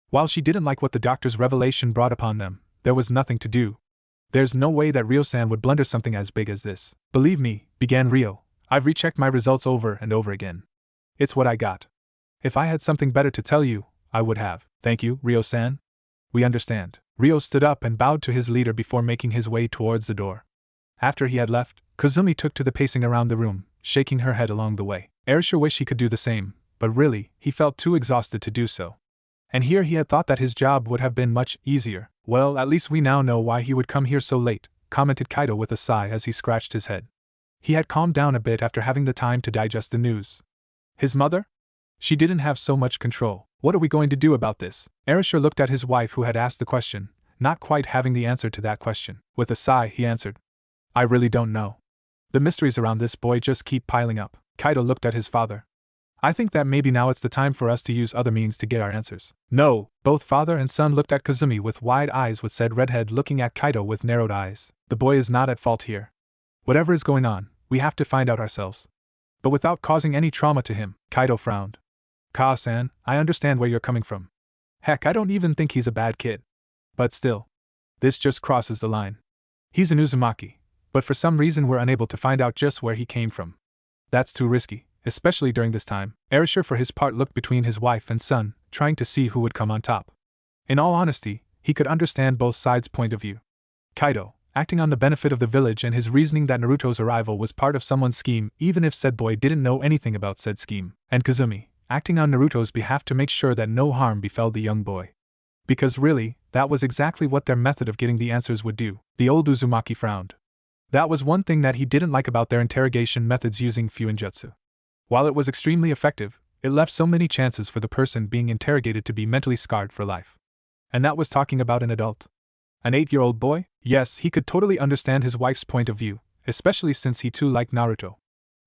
While she didn't like what the doctor's revelation brought upon them, there was nothing to do. There's no way that Ryo-san would blunder something as big as this. Believe me, began Ryo, I've rechecked my results over and over again. It's what I got. If I had something better to tell you, I would have. Thank you, Ryo-san. We understand. Ryo stood up and bowed to his leader before making his way towards the door. After he had left, Kazumi took to the pacing around the room, shaking her head along the way. Erasure wished he could do the same, but really, he felt too exhausted to do so. And here he had thought that his job would have been much easier. Well, at least we now know why he would come here so late, commented Kaido with a sigh as he scratched his head. He had calmed down a bit after having the time to digest the news. His mother? She didn't have so much control. What are we going to do about this? Erasure looked at his wife who had asked the question, not quite having the answer to that question. With a sigh, he answered. I really don't know. The mysteries around this boy just keep piling up. Kaido looked at his father. I think that maybe now it's the time for us to use other means to get our answers. No, both father and son looked at Kazumi with wide eyes with said redhead looking at Kaido with narrowed eyes. The boy is not at fault here. Whatever is going on, we have to find out ourselves. But without causing any trauma to him. Kaido frowned. Ka-san, I understand where you're coming from. Heck, I don't even think he's a bad kid. But still. This just crosses the line. He's an Uzumaki, but for some reason we're unable to find out just where he came from. That's too risky, especially during this time. Erasure for his part looked between his wife and son, trying to see who would come on top. In all honesty, he could understand both sides' point of view. Kaido, acting on the benefit of the village and his reasoning that Naruto's arrival was part of someone's scheme even if said boy didn't know anything about said scheme. And Kazumi, acting on Naruto's behalf to make sure that no harm befell the young boy. Because really, that was exactly what their method of getting the answers would do. The old Uzumaki frowned. That was one thing that he didn't like about their interrogation methods using Fuinjutsu. While it was extremely effective, it left so many chances for the person being interrogated to be mentally scarred for life. And that was talking about an adult. An 8-year-old boy? Yes, he could totally understand his wife's point of view, especially since he too liked Naruto.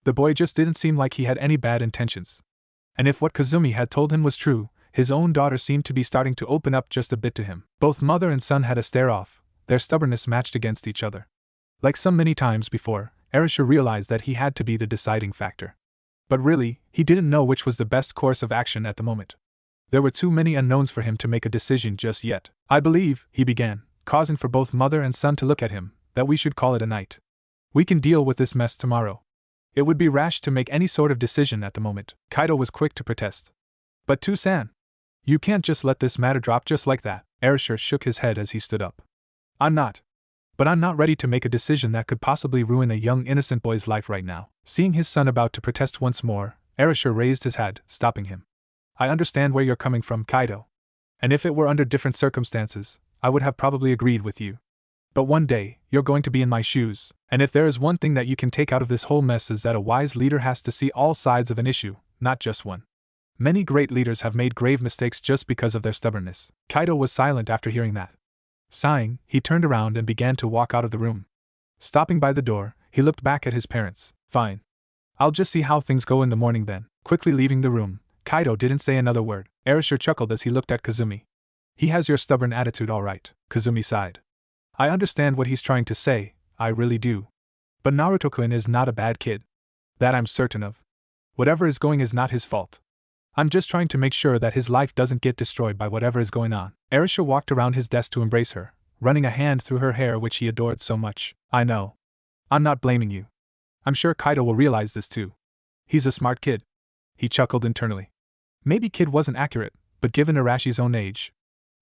The boy just didn't seem like he had any bad intentions. And if what Kazumi had told him was true, his own daughter seemed to be starting to open up just a bit to him. Both mother and son had a stare-off, their stubbornness matched against each other. Like so many times before, Arisha realized that he had to be the deciding factor. But really, he didn't know which was the best course of action at the moment. There were too many unknowns for him to make a decision just yet. I believe, he began, causing for both mother and son to look at him, that we should call it a night. We can deal with this mess tomorrow. It would be rash to make any sort of decision at the moment. Kaido was quick to protest. But Toussaint, you can't just let this matter drop just like that. Arisha shook his head as he stood up. I'm not. But I'm not ready to make a decision that could possibly ruin a young innocent boy's life right now. Seeing his son about to protest once more, Arisha raised his head, stopping him. I understand where you're coming from, Kaido. And if it were under different circumstances, I would have probably agreed with you. But one day, you're going to be in my shoes, and if there is one thing that you can take out of this whole mess is that a wise leader has to see all sides of an issue, not just one. Many great leaders have made grave mistakes just because of their stubbornness. Kaido was silent after hearing that. Sighing, he turned around and began to walk out of the room. Stopping by the door, he looked back at his parents. Fine. I'll just see how things go in the morning then. Quickly leaving the room, Kaido didn't say another word. Arisha chuckled as he looked at Kazumi. He has your stubborn attitude all right, Kazumi sighed. I understand what he's trying to say, I really do. But Naruto-kun is not a bad kid. That I'm certain of. Whatever is going is not his fault. I'm just trying to make sure that his life doesn't get destroyed by whatever is going on. Arisha walked around his desk to embrace her, running a hand through her hair which he adored so much. I know. I'm not blaming you. I'm sure Kaido will realize this too. He's a smart kid. He chuckled internally. Maybe kid wasn't accurate, but given Arashi's own age.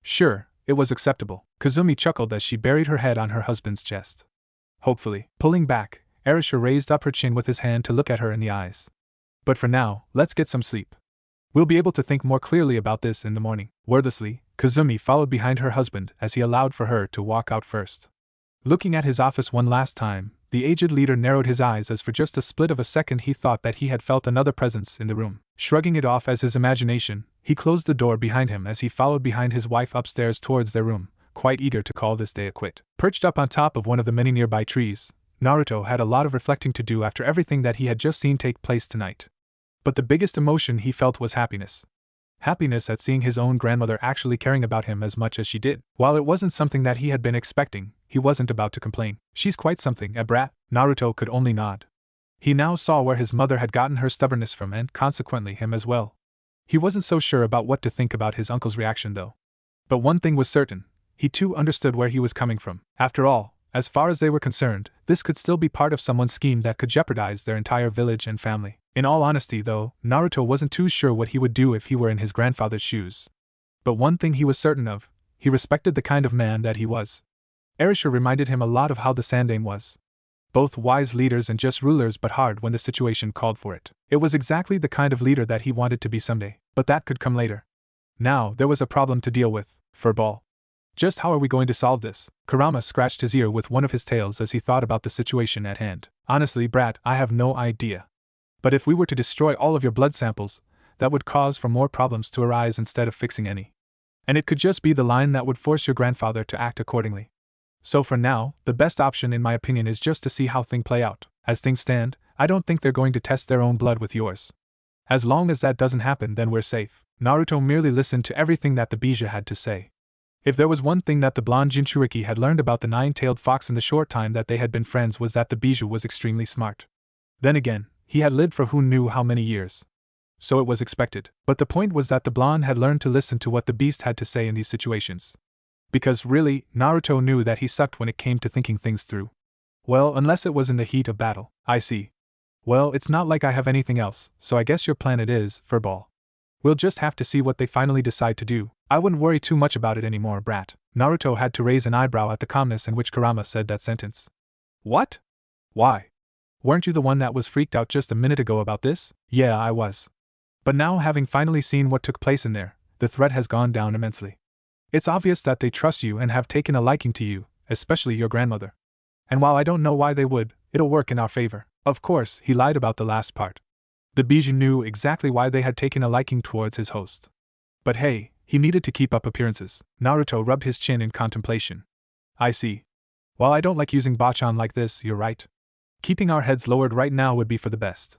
Sure, it was acceptable. Kazumi chuckled as she buried her head on her husband's chest. Hopefully. Pulling back, Arisha raised up her chin with his hand to look at her in the eyes. But for now, let's get some sleep. We'll be able to think more clearly about this in the morning. Wordlessly, Kazumi followed behind her husband as he allowed for her to walk out first. Looking at his office one last time, the aged leader narrowed his eyes as for just a split of a second he thought that he had felt another presence in the room. Shrugging it off as his imagination, he closed the door behind him as he followed behind his wife upstairs towards their room, quite eager to call this day a quit. Perched up on top of one of the many nearby trees, Naruto had a lot of reflecting to do after everything that he had just seen take place tonight. But the biggest emotion he felt was happiness. Happiness at seeing his own grandmother actually caring about him as much as she did. While it wasn't something that he had been expecting, he wasn't about to complain. She's quite something, a brat. Naruto could only nod. He now saw where his mother had gotten her stubbornness from and, consequently, him as well. He wasn't so sure about what to think about his uncle's reaction though. But one thing was certain, he too understood where he was coming from. After all, as far as they were concerned, this could still be part of someone's scheme that could jeopardize their entire village and family. In all honesty though, Naruto wasn't too sure what he would do if he were in his grandfather's shoes. But one thing he was certain of, he respected the kind of man that he was. Arisha reminded him a lot of how the Sandaime was. Both wise leaders and just rulers but hard when the situation called for it. It was exactly the kind of leader that he wanted to be someday, but that could come later. Now, there was a problem to deal with, Furball. Just how are we going to solve this? Kurama scratched his ear with one of his tails as he thought about the situation at hand. Honestly, brat, I have no idea. But if we were to destroy all of your blood samples, that would cause for more problems to arise instead of fixing any. And it could just be the line that would force your grandfather to act accordingly. So for now, the best option in my opinion is just to see how things play out. As things stand, I don't think they're going to test their own blood with yours. As long as that doesn't happen, then we're safe. Naruto merely listened to everything that the Bija had to say. If there was one thing that the blonde Jinchuriki had learned about the nine-tailed fox in the short time that they had been friends was that the Bija was extremely smart. Then again, he had lived for who knew how many years. So it was expected. But the point was that the blonde had learned to listen to what the beast had to say in these situations. Because really, Naruto knew that he sucked when it came to thinking things through. Well, unless it was in the heat of battle. I see. Well, it's not like I have anything else, so I guess your plan it is, Furball. We'll just have to see what they finally decide to do. I wouldn't worry too much about it anymore, brat. Naruto had to raise an eyebrow at the calmness in which Kurama said that sentence. What? Why? Weren't you the one that was freaked out just a minute ago about this? Yeah, I was. But now, having finally seen what took place in there, the threat has gone down immensely. It's obvious that they trust you and have taken a liking to you, especially your grandmother. And while I don't know why they would, it'll work in our favor. Of course, he lied about the last part. The Bijou knew exactly why they had taken a liking towards his host. But hey, he needed to keep up appearances. Naruto rubbed his chin in contemplation. I see. While I don't like using bachan like this, you're right. Keeping our heads lowered right now would be for the best.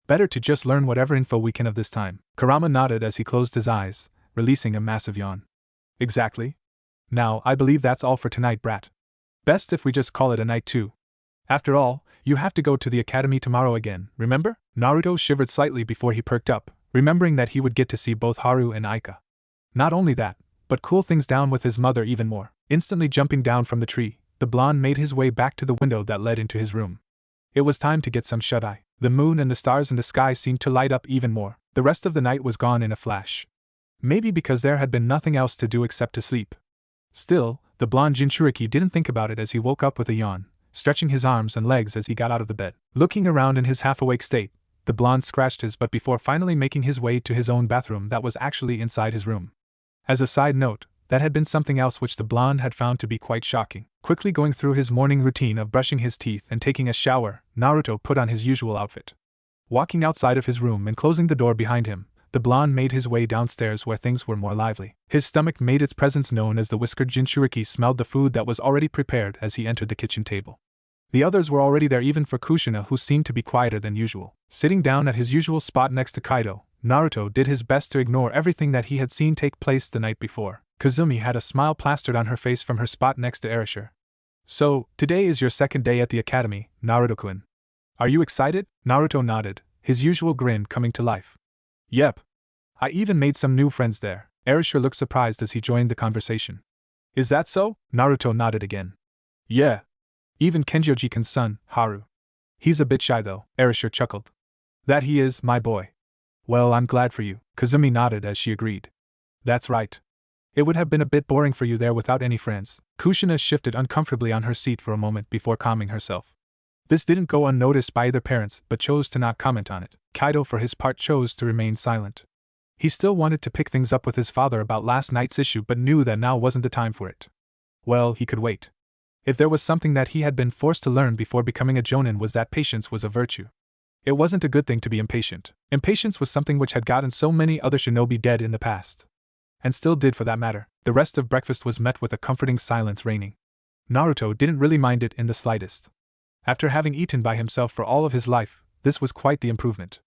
Better to just learn whatever info we can of this time. Kurama nodded as he closed his eyes, releasing a massive yawn. Exactly. Now, I believe that's all for tonight, brat. Best if we just call it a night too. After all, you have to go to the academy tomorrow again, remember? Naruto shivered slightly before he perked up, remembering that he would get to see both Haru and Aika. Not only that, but cool things down with his mother even more. Instantly jumping down from the tree, the blonde made his way back to the window that led into his room. It was time to get some shut-eye. The moon and the stars in the sky seemed to light up even more. The rest of the night was gone in a flash. Maybe because there had been nothing else to do except to sleep. Still, the blonde Jinchuriki didn't think about it as he woke up with a yawn, stretching his arms and legs as he got out of the bed. Looking around in his half-awake state, the blonde scratched his butt before finally making his way to his own bathroom that was actually inside his room. As a side note, that had been something else which the blonde had found to be quite shocking. Quickly going through his morning routine of brushing his teeth and taking a shower, Naruto put on his usual outfit. Walking outside of his room and closing the door behind him, the blonde made his way downstairs where things were more lively. His stomach made its presence known as the whiskered Jinchuriki smelled the food that was already prepared as he entered the kitchen table. The others were already there even for Kushina, who seemed to be quieter than usual. Sitting down at his usual spot next to Kaido, Naruto did his best to ignore everything that he had seen take place the night before. Kazumi had a smile plastered on her face from her spot next to Erasure. So, today is your second day at the academy, Naruto-kun. Are you excited? Naruto nodded, his usual grin coming to life. Yep. I even made some new friends there. Erasure looked surprised as he joined the conversation. Is that so? Naruto nodded again. Yeah. Even Kenjoji-kun's son, Haru. He's a bit shy though, Erasure chuckled. That he is, my boy. Well, I'm glad for you, Kazumi nodded as she agreed. That's right. It would have been a bit boring for you there without any friends. Kushina shifted uncomfortably on her seat for a moment before calming herself. This didn't go unnoticed by either parents, but chose to not comment on it. Kaido for his part chose to remain silent. He still wanted to pick things up with his father about last night's issue but knew that now wasn't the time for it. Well, he could wait. If there was something that he had been forced to learn before becoming a jonin was that patience was a virtue. It wasn't a good thing to be impatient. Impatience was something which had gotten so many other shinobi dead in the past. And still did for that matter. The rest of breakfast was met with a comforting silence reigning. Naruto didn't really mind it in the slightest. After having eaten by himself for all of his life, this was quite the improvement.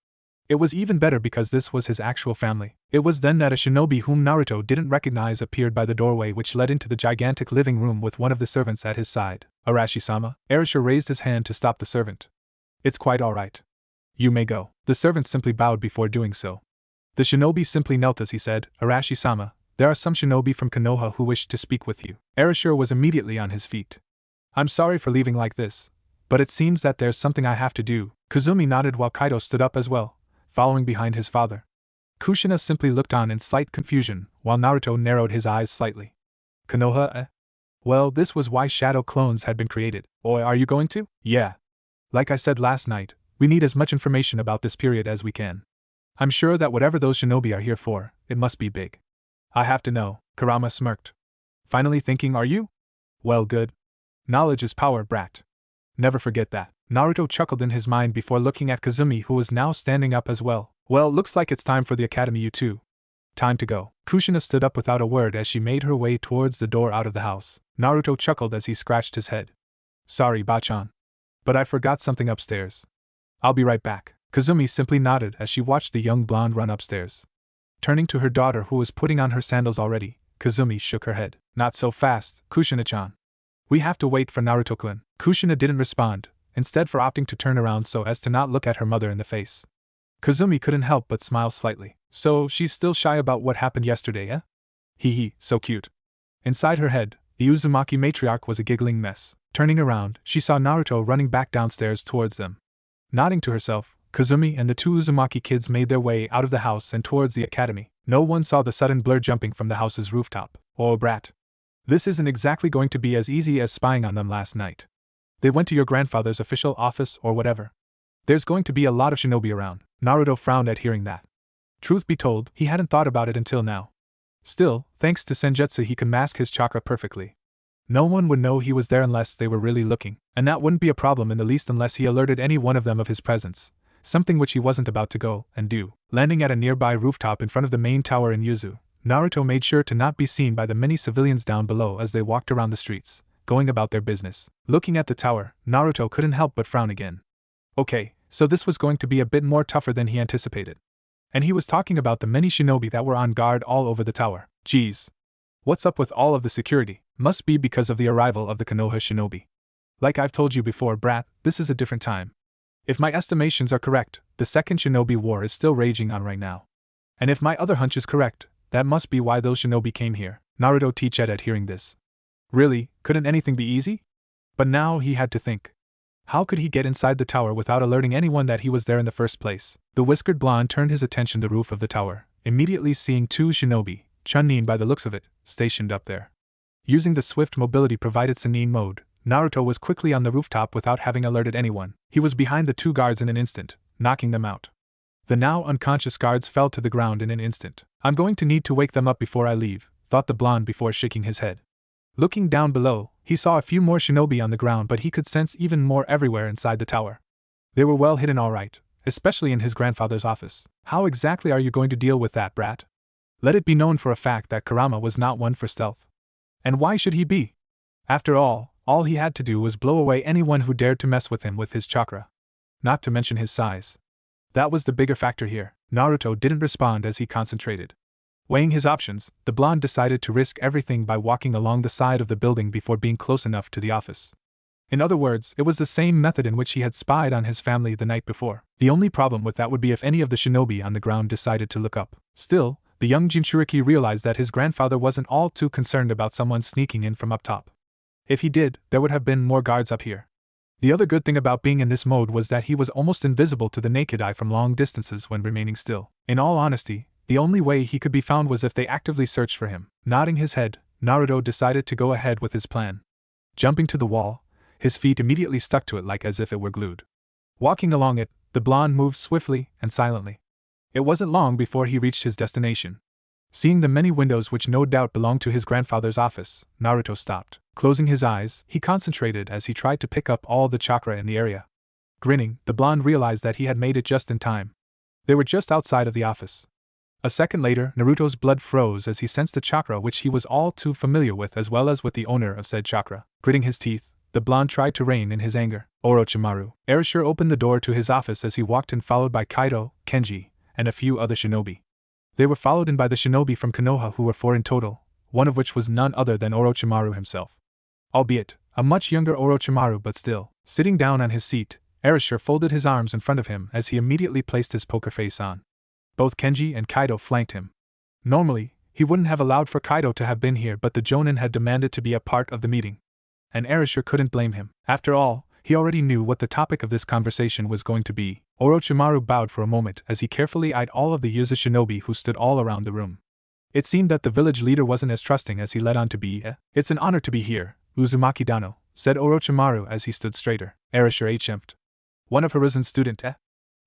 It was even better because this was his actual family. It was then that a shinobi whom Naruto didn't recognize appeared by the doorway which led into the gigantic living room with one of the servants at his side. Arashi-sama. Erasure raised his hand to stop the servant. It's quite all right. You may go. The servant simply bowed before doing so. The shinobi simply knelt as he said, Arashi-sama, there are some shinobi from Konoha who wish to speak with you. Erasure was immediately on his feet. I'm sorry for leaving like this, but it seems that there's something I have to do. Kazumi nodded while Kaido stood up as well, following behind his father. Kushina simply looked on in slight confusion, while Naruto narrowed his eyes slightly. Konoha, Well, this was why shadow clones had been created. Or are you going to? Yeah. Like I said last night, we need as much information about this period as we can. I'm sure that whatever those shinobi are here for, it must be big. I have to know, Kurama smirked. Finally thinking, are you? Well, good. Knowledge is power, brat. Never forget that. Naruto chuckled in his mind before looking at Kazumi, who was now standing up as well. Well, looks like it's time for the academy, you two. Time to go. Kushina stood up without a word as she made her way towards the door out of the house. Naruto chuckled as he scratched his head. Sorry, Bachan. But I forgot something upstairs. I'll be right back. Kazumi simply nodded as she watched the young blonde run upstairs. Turning to her daughter who was putting on her sandals already, Kazumi shook her head. Not so fast, Kushina-chan. We have to wait for Naruto-kun. Kushina didn't respond, instead for opting to turn around so as to not look at her mother in the face. Kazumi couldn't help but smile slightly. So, she's still shy about what happened yesterday, eh? Hee, so cute. Inside her head, the Uzumaki matriarch was a giggling mess. Turning around, she saw Naruto running back downstairs towards them. Nodding to herself, Kazumi and the two Uzumaki kids made their way out of the house and towards the academy. No one saw the sudden blur jumping from the house's rooftop. Oh, brat. This isn't exactly going to be as easy as spying on them last night. They went to your grandfather's official office or whatever. There's going to be a lot of shinobi around. Naruto frowned at hearing that. Truth be told, he hadn't thought about it until now. Still, thanks to Senjutsu, he could mask his chakra perfectly. No one would know he was there unless they were really looking, and that wouldn't be a problem in the least unless he alerted any one of them of his presence, something which he wasn't about to go and do. Landing at a nearby rooftop in front of the main tower in Yuzu, Naruto made sure to not be seen by the many civilians down below as they walked around the streets, going about their business. Looking at the tower, Naruto couldn't help but frown again. Okay, so this was going to be a bit more tougher than he anticipated. And he was talking about the many shinobi that were on guard all over the tower. Geez. What's up with all of the security? Must be because of the arrival of the Konoha shinobi. Like I've told you before, brat, this is a different time. If my estimations are correct, the second shinobi war is still raging on right now. And if my other hunch is correct, that must be why those shinobi came here. Naruto teached at hearing this. Really, couldn't anything be easy? But now he had to think. How could he get inside the tower without alerting anyone that he was there in the first place? The whiskered blonde turned his attention to the roof of the tower, immediately seeing two shinobi, Chunin by the looks of it, stationed up there. Using the swift mobility provided Sannin mode, Naruto was quickly on the rooftop without having alerted anyone. He was behind the two guards in an instant, knocking them out. The now unconscious guards fell to the ground in an instant. I'm going to need to wake them up before I leave, thought the blonde before shaking his head. Looking down below, he saw a few more shinobi on the ground, but he could sense even more everywhere inside the tower. They were well hidden all right, especially in his grandfather's office. How exactly are you going to deal with that, brat? Let it be known for a fact that Kurama was not one for stealth. And why should he be? After all he had to do was blow away anyone who dared to mess with him with his chakra. Not to mention his size. That was the bigger factor here. Naruto didn't respond as he concentrated. Weighing his options, the blonde decided to risk everything by walking along the side of the building before being close enough to the office. In other words, it was the same method in which he had spied on his family the night before. The only problem with that would be if any of the shinobi on the ground decided to look up. Still, the young Jinchuriki realized that his grandfather wasn't all too concerned about someone sneaking in from up top. If he did, there would have been more guards up here. The other good thing about being in this mode was that he was almost invisible to the naked eye from long distances when remaining still. In all honesty, the only way he could be found was if they actively searched for him. Nodding his head, Naruto decided to go ahead with his plan. Jumping to the wall, his feet immediately stuck to it like as if it were glued. Walking along it, the blonde moved swiftly and silently. It wasn't long before he reached his destination. Seeing the many windows which no doubt belonged to his grandfather's office, Naruto stopped. Closing his eyes, he concentrated as he tried to pick up all the chakra in the area. Grinning, the blonde realized that he had made it just in time. They were just outside of the office. A second later, Naruto's blood froze as he sensed a chakra which he was all too familiar with, as well as with the owner of said chakra. Gritting his teeth, the blonde tried to rein in his anger. Orochimaru. Erasure opened the door to his office as he walked in, followed by Kaido, Kenji, and a few other shinobi. They were followed in by the shinobi from Konoha, who were 4 in total, one of which was none other than Orochimaru himself. Albeit a much younger Orochimaru, but still. Sitting down on his seat, Erasure folded his arms in front of him as he immediately placed his poker face on. Both Kenji and Kaido flanked him. Normally, he wouldn't have allowed for Kaido to have been here, but the Jonin had demanded to be a part of the meeting. And Erasure couldn't blame him. After all, he already knew what the topic of this conversation was going to be. Orochimaru bowed for a moment as he carefully eyed all of the Yakuza shinobi who stood all around the room. It seemed that the village leader wasn't as trusting as he led on to be. It's an honor to be here, Uzumaki Dano, said Orochimaru as he stood straighter. Erasure HM'd. One of Hiruzen's student,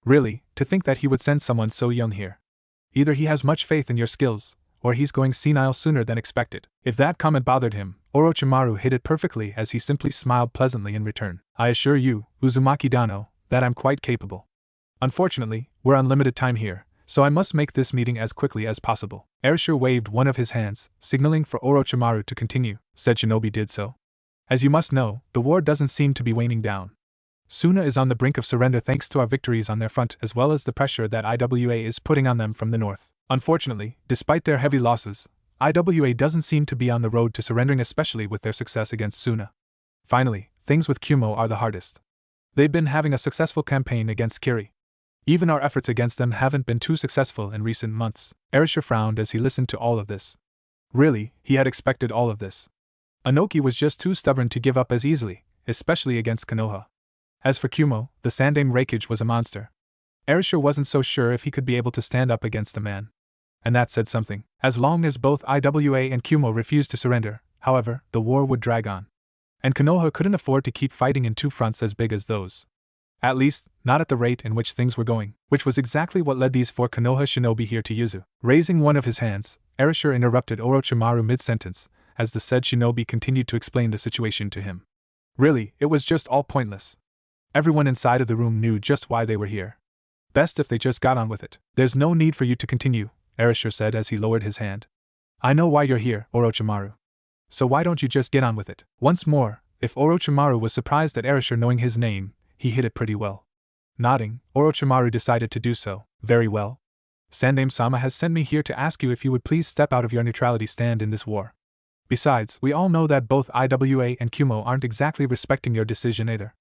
Really, to think that he would send someone so young here. Either he has much faith in your skills, or he's going senile sooner than expected. If that comment bothered him, Orochimaru hit it perfectly as he simply smiled pleasantly in return. I assure you, Uzumaki Dano, that I'm quite capable. Unfortunately, we're on limited time here, so I must make this meeting as quickly as possible. Erasure waved one of his hands, signaling for Orochimaru to continue. Said shinobi did so. As you must know, the war doesn't seem to be waning down. Suna is on the brink of surrender thanks to our victories on their front, as well as the pressure that IWA is putting on them from the north. Unfortunately, despite their heavy losses, IWA doesn't seem to be on the road to surrendering, especially with their success against Suna. Finally, things with Kumo are the hardest. They've been having a successful campaign against Kiri. Even our efforts against them haven't been too successful in recent months. Erasure frowned as he listened to all of this. Really, he had expected all of this. Inoki was just too stubborn to give up as easily, especially against Konoha. As for Kumo, the Sandame Reikage was a monster. Erasure wasn't so sure if he could be able to stand up against the man. And that said something. As long as both IWA and Kumo refused to surrender, however, the war would drag on. And Konoha couldn't afford to keep fighting in two fronts as big as those. At least, not at the rate in which things were going, which was exactly what led these 4 Konoha shinobi here to Yuzu. Raising one of his hands, Erasure interrupted Orochimaru mid-sentence, as the said shinobi continued to explain the situation to him. Really, it was just all pointless. Everyone inside of the room knew just why they were here. Best if they just got on with it. There's no need for you to continue, Erasure said as he lowered his hand. I know why you're here, Orochimaru. So why don't you just get on with it? Once more, if Orochimaru was surprised at Erasure knowing his name, he hid it pretty well. Nodding, Orochimaru decided to do so. Very well. Sandaime-sama has sent me here to ask you if you would please step out of your neutrality stand in this war. Besides, we all know that both IWA and Kumo aren't exactly respecting your decision either.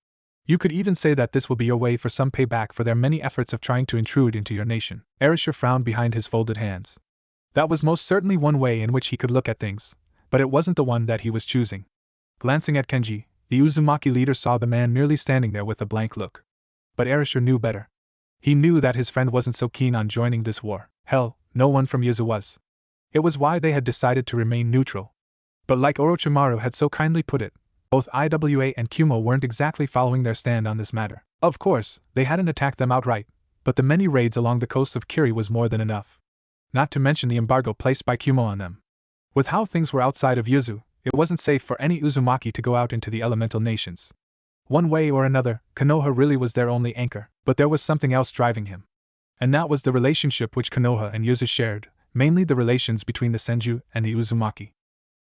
You could even say that this will be your way for some payback for their many efforts of trying to intrude into your nation. Erasure frowned behind his folded hands. That was most certainly one way in which he could look at things, but it wasn't the one that he was choosing. Glancing at Kenji, the Uzumaki leader saw the man merely standing there with a blank look. But Erasure knew better. He knew that his friend wasn't so keen on joining this war. Hell, no one from Yuzu was. It was why they had decided to remain neutral. But like Orochimaru had so kindly put it, both IWA and Kumo weren't exactly following their stand on this matter. Of course, they hadn't attacked them outright, but the many raids along the coast of Kiri was more than enough. Not to mention the embargo placed by Kumo on them. With how things were outside of Yuzu, it wasn't safe for any Uzumaki to go out into the elemental nations. One way or another, Konoha really was their only anchor, but there was something else driving him. And that was the relationship which Konoha and Yuzu shared, mainly the relations between the Senju and the Uzumaki.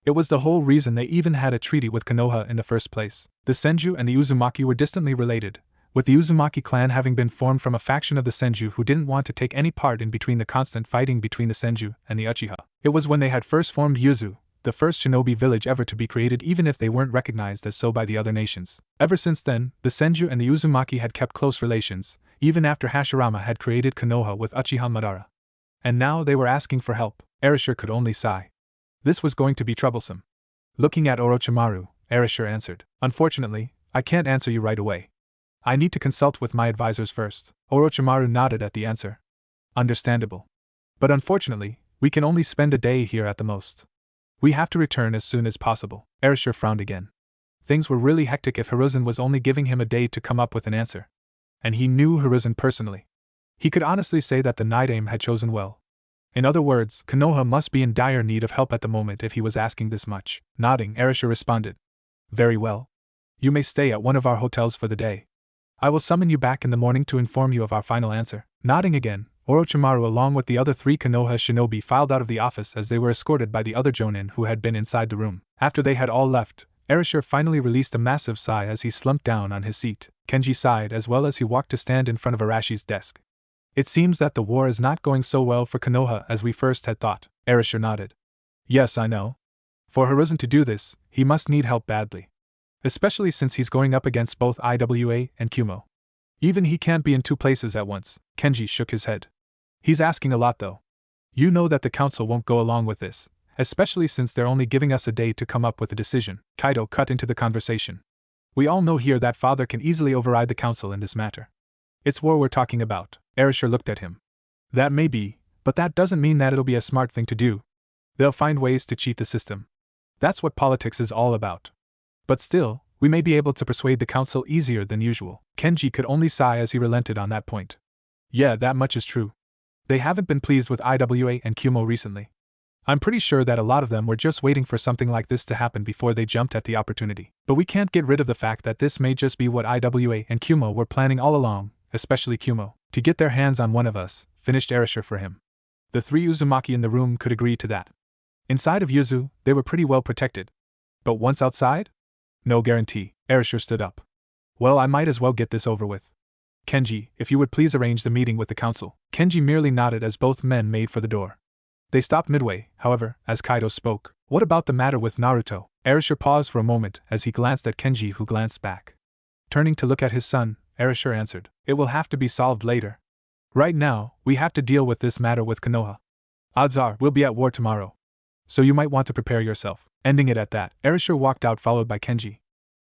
It was the whole reason they even had a treaty with Konoha in the first place. The Senju and the Uzumaki were distantly related, with the Uzumaki clan having been formed from a faction of the Senju who didn't want to take any part in between the constant fighting between the Senju and the Uchiha. It was when they had first formed Yuzu, the first shinobi village ever to be created, even if they weren't recognized as so by the other nations. Ever since then, the Senju and the Uzumaki had kept close relations, even after Hashirama had created Konoha with Uchiha Madara. And now they were asking for help. Erasure could only sigh. This was going to be troublesome. Looking at Orochimaru, Erasure answered, "Unfortunately, I can't answer you right away. I need to consult with my advisors first." Orochimaru nodded at the answer. Understandable. But unfortunately, we can only spend a day here at the most. We have to return as soon as possible. Erasure frowned again. Things were really hectic if Hiruzen was only giving him a day to come up with an answer. And he knew Hiruzen personally. He could honestly say that the Night Aim had chosen well. In other words, Konoha must be in dire need of help at the moment if he was asking this much. Nodding, Erasure responded. Very well. You may stay at one of our hotels for the day. I will summon you back in the morning to inform you of our final answer. Nodding again, Orochimaru along with the other 3 Konoha shinobi filed out of the office as they were escorted by the other jonin who had been inside the room. After they had all left, Erasure finally released a massive sigh as he slumped down on his seat. Kenji sighed as well as he walked to stand in front of Arashi's desk. It seems that the war is not going so well for Konoha as we first had thought. Erasure nodded. Yes, I know. For Hiruzen to do this, he must need help badly. Especially since he's going up against both IWA and Kumo. Even he can't be in 2 places at once. Kenji shook his head. He's asking a lot though. You know that the council won't go along with this, especially since they're only giving us a day to come up with a decision. Kaido cut into the conversation. We all know here that father can easily override the council in this matter. It's war we're talking about. Erasure looked at him. That may be, but that doesn't mean that it'll be a smart thing to do. They'll find ways to cheat the system. That's what politics is all about. But still, we may be able to persuade the council easier than usual. Kenji could only sigh as he relented on that point. Yeah, that much is true. They haven't been pleased with IWA and Kumo recently. I'm pretty sure that a lot of them were just waiting for something like this to happen before they jumped at the opportunity. But we can't get rid of the fact that this may just be what IWA and Kumo were planning all along, especially Kumo, to get their hands on one of us, finished Erasure for him. The 3 Uzumaki in the room could agree to that. Inside of Yuzu, they were pretty well protected. But once outside? No guarantee. Erasure stood up. Well, I might as well get this over with. Kenji, if you would please arrange the meeting with the council. Kenji merely nodded as both men made for the door. They stopped midway, however, as Kaido spoke. What about the matter with Naruto? Erasure paused for a moment as he glanced at Kenji, who glanced back. Turning to look at his son, Erasure answered, "It will have to be solved later. Right now, we have to deal with this matter with Konoha. Odds are, we'll be at war tomorrow. So you might want to prepare yourself." Ending it at that, Erasure walked out followed by Kenji.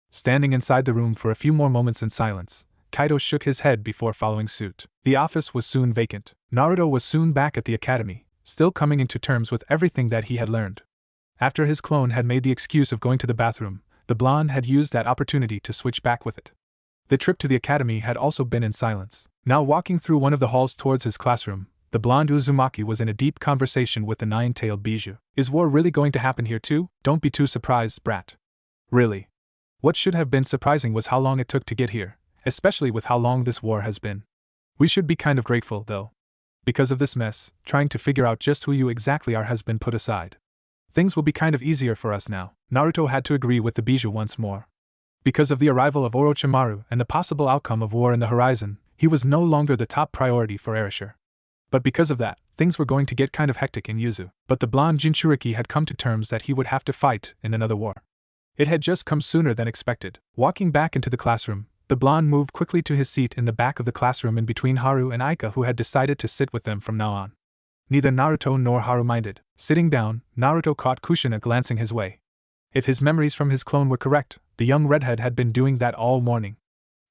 Standing inside the room for a few more moments in silence, Kaido shook his head before following suit. The office was soon vacant. Naruto was soon back at the academy, still coming into terms with everything that he had learned. After his clone had made the excuse of going to the bathroom, the blonde had used that opportunity to switch back with it. The trip to the academy had also been in silence. Now walking through one of the halls towards his classroom, the blonde Uzumaki was in a deep conversation with the 9-tailed Bijou. Is war really going to happen here too? Don't be too surprised, brat. Really. What should have been surprising was how long it took to get here, especially with how long this war has been. We should be kind of grateful, though. Because of this mess, trying to figure out just who you exactly are has been put aside. Things will be kind of easier for us now. Naruto had to agree with the Bijou once more. Because of the arrival of Orochimaru and the possible outcome of war in the horizon, he was no longer the top priority for Erasure. But because of that, things were going to get kind of hectic in Yuzu. But the blonde Jinchuriki had come to terms that he would have to fight in another war. It had just come sooner than expected. Walking back into the classroom, the blonde moved quickly to his seat in the back of the classroom in between Haru and Aika, who had decided to sit with them from now on. Neither Naruto nor Haru minded. Sitting down, Naruto caught Kushina glancing his way. If his memories from his clone were correct, the young redhead had been doing that all morning.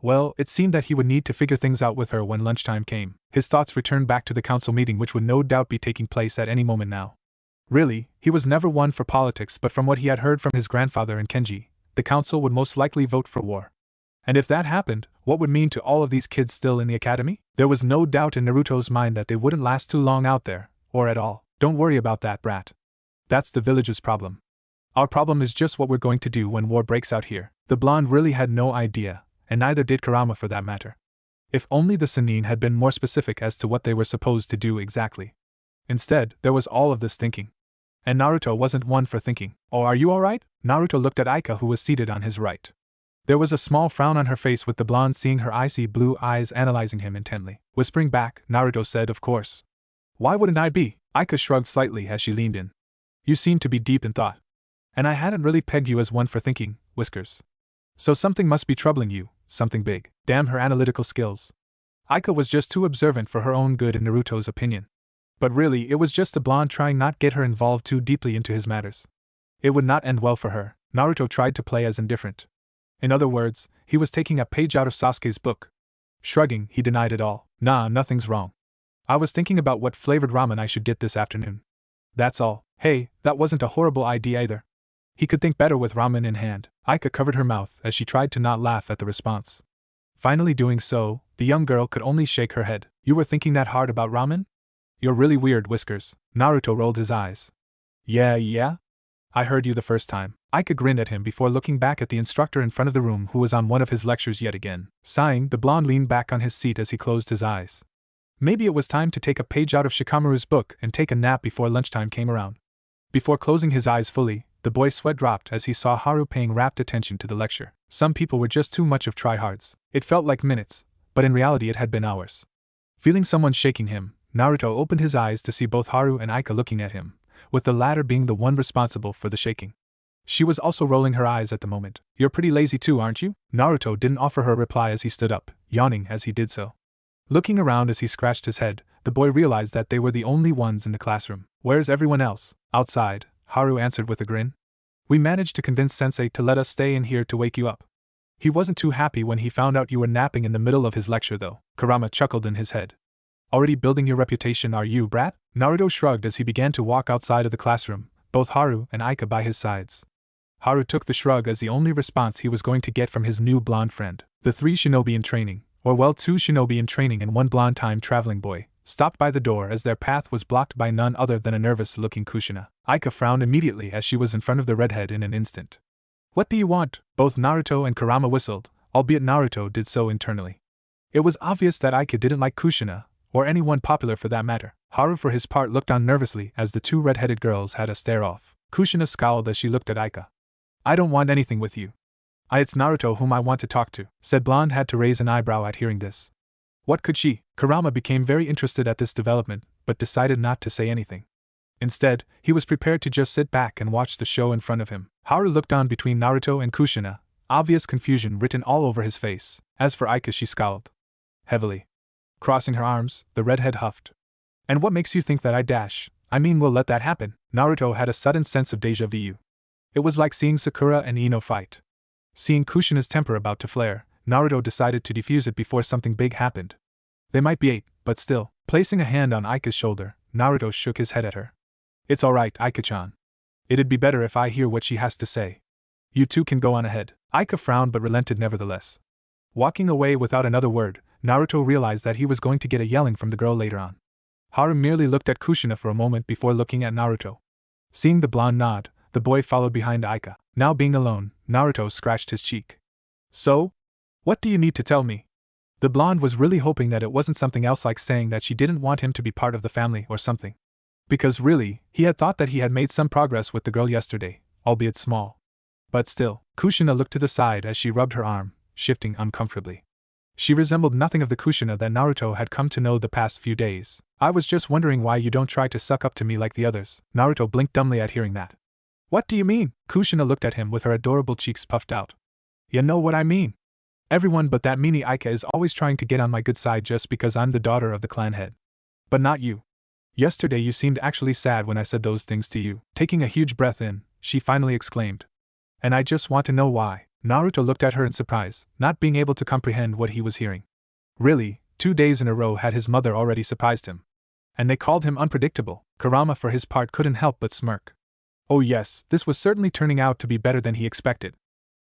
Well, it seemed that he would need to figure things out with her when lunchtime came. His thoughts returned back to the council meeting, which would no doubt be taking place at any moment now. Really, he was never one for politics, but from what he had heard from his grandfather and Kenji, the council would most likely vote for war. And if that happened, what would mean to all of these kids still in the academy? There was no doubt in Naruto's mind that they wouldn't last too long out there, or at all. Don't worry about that, brat. That's the village's problem. Our problem is just what we're going to do when war breaks out here. The blonde really had no idea, and neither did Kurama for that matter. If only the Sannin had been more specific as to what they were supposed to do exactly. Instead, there was all of this thinking. And Naruto wasn't one for thinking. Oh, are you alright? Naruto looked at Aika, who was seated on his right. There was a small frown on her face, with the blonde seeing her icy blue eyes analyzing him intently. Whispering back, Naruto said, "Of course. Why wouldn't I be?" Aika shrugged slightly as she leaned in. "You seem to be deep in thought. And I hadn't really pegged you as one for thinking, Whiskers. So something must be troubling you, something big." Damn her analytical skills. Aika was just too observant for her own good in Naruto's opinion. But really, it was just the blonde trying not get her involved too deeply into his matters. It would not end well for her. Naruto tried to play as indifferent. In other words, he was taking a page out of Sasuke's book. Shrugging, he denied it all. "Nah, nothing's wrong. I was thinking about what flavored ramen I should get this afternoon. That's all." "Hey, that wasn't a horrible idea either." He could think better with ramen in hand. Aika covered her mouth as she tried to not laugh at the response. Finally doing so, the young girl could only shake her head. "You were thinking that hard about ramen? You're really weird, Whiskers." Naruto rolled his eyes. Yeah? I heard you the first time." Aika grinned at him before looking back at the instructor in front of the room, who was on one of his lectures yet again. Sighing, the blonde leaned back on his seat as he closed his eyes. Maybe it was time to take a page out of Shikamaru's book and take a nap before lunchtime came around. Before closing his eyes fully, the boy's sweat dropped as he saw Haru paying rapt attention to the lecture. Some people were just too much of tryhards. It felt like minutes, but in reality it had been hours. Feeling someone shaking him, Naruto opened his eyes to see both Haru and Aika looking at him, with the latter being the one responsible for the shaking. She was also rolling her eyes at the moment. "You're pretty lazy too, aren't you?" Naruto didn't offer her a reply as he stood up, yawning as he did so. Looking around as he scratched his head, the boy realized that they were the only ones in the classroom. "Where's everyone else?" "Outside," Haru answered with a grin. "We managed to convince Sensei to let us stay in here to wake you up. He wasn't too happy when he found out you were napping in the middle of his lecture though." Kurama chuckled in his head. "Already building your reputation, are you, brat?" Naruto shrugged as he began to walk outside of the classroom, both Haru and Aika by his sides. Haru took the shrug as the only response he was going to get from his new blonde friend. The three shinobi in training, or well, two shinobi in training and one blonde time-traveling boy, stopped by the door as their path was blocked by none other than a nervous-looking Kushina. Aika frowned immediately as she was in front of the redhead in an instant. "What do you want?" Both Naruto and Kurama whistled, albeit Naruto did so internally. It was obvious that Aika didn't like Kushina, or anyone popular for that matter. Haru for his part looked on nervously as the two red-headed girls had a stare-off. Kushina scowled as she looked at Aika. "I don't want anything with you. It's Naruto whom I want to talk to," said Blonde had to raise an eyebrow at hearing this. What could she? Kurama became very interested at this development, but decided not to say anything. Instead, he was prepared to just sit back and watch the show in front of him. Haru looked on between Naruto and Kushina, obvious confusion written all over his face. As for Aika, she scowled heavily. Crossing her arms, the redhead huffed. "And what makes you think that we'll let that happen?" Naruto had a sudden sense of déjà vu. It was like seeing Sakura and Ino fight. Seeing Kushina's temper about to flare, Naruto decided to defuse it before something big happened. They might be 8, but still. Placing a hand on Aika's shoulder, Naruto shook his head at her. "It's alright, Aika-chan. It'd be better if I hear what she has to say. You two can go on ahead." Aika frowned but relented nevertheless. Walking away without another word, Naruto realized that he was going to get a yelling from the girl later on. Haru merely looked at Kushina for a moment before looking at Naruto. Seeing the blonde nod, the boy followed behind Aika. Now being alone, Naruto scratched his cheek. "So? What do you need to tell me?" The blonde was really hoping that it wasn't something else, like saying that she didn't want him to be part of the family or something. Because really, he had thought that he had made some progress with the girl yesterday, albeit small. But still, Kushina looked to the side as she rubbed her arm, shifting uncomfortably. She resembled nothing of the Kushina that Naruto had come to know the past few days. I was just wondering why you don't try to suck up to me like the others. Naruto blinked dumbly at hearing that. What do you mean? Kushina looked at him with her adorable cheeks puffed out. You know what I mean. Everyone but that meanie Aika is always trying to get on my good side just because I'm the daughter of the clan head. But not you. Yesterday you seemed actually sad when I said those things to you. Taking a huge breath in, she finally exclaimed. And I just want to know why. Naruto looked at her in surprise, not being able to comprehend what he was hearing. Really, 2 days in a row had his mother already surprised him. And they called him unpredictable. Kurama for his part couldn't help but smirk. Oh yes, this was certainly turning out to be better than he expected.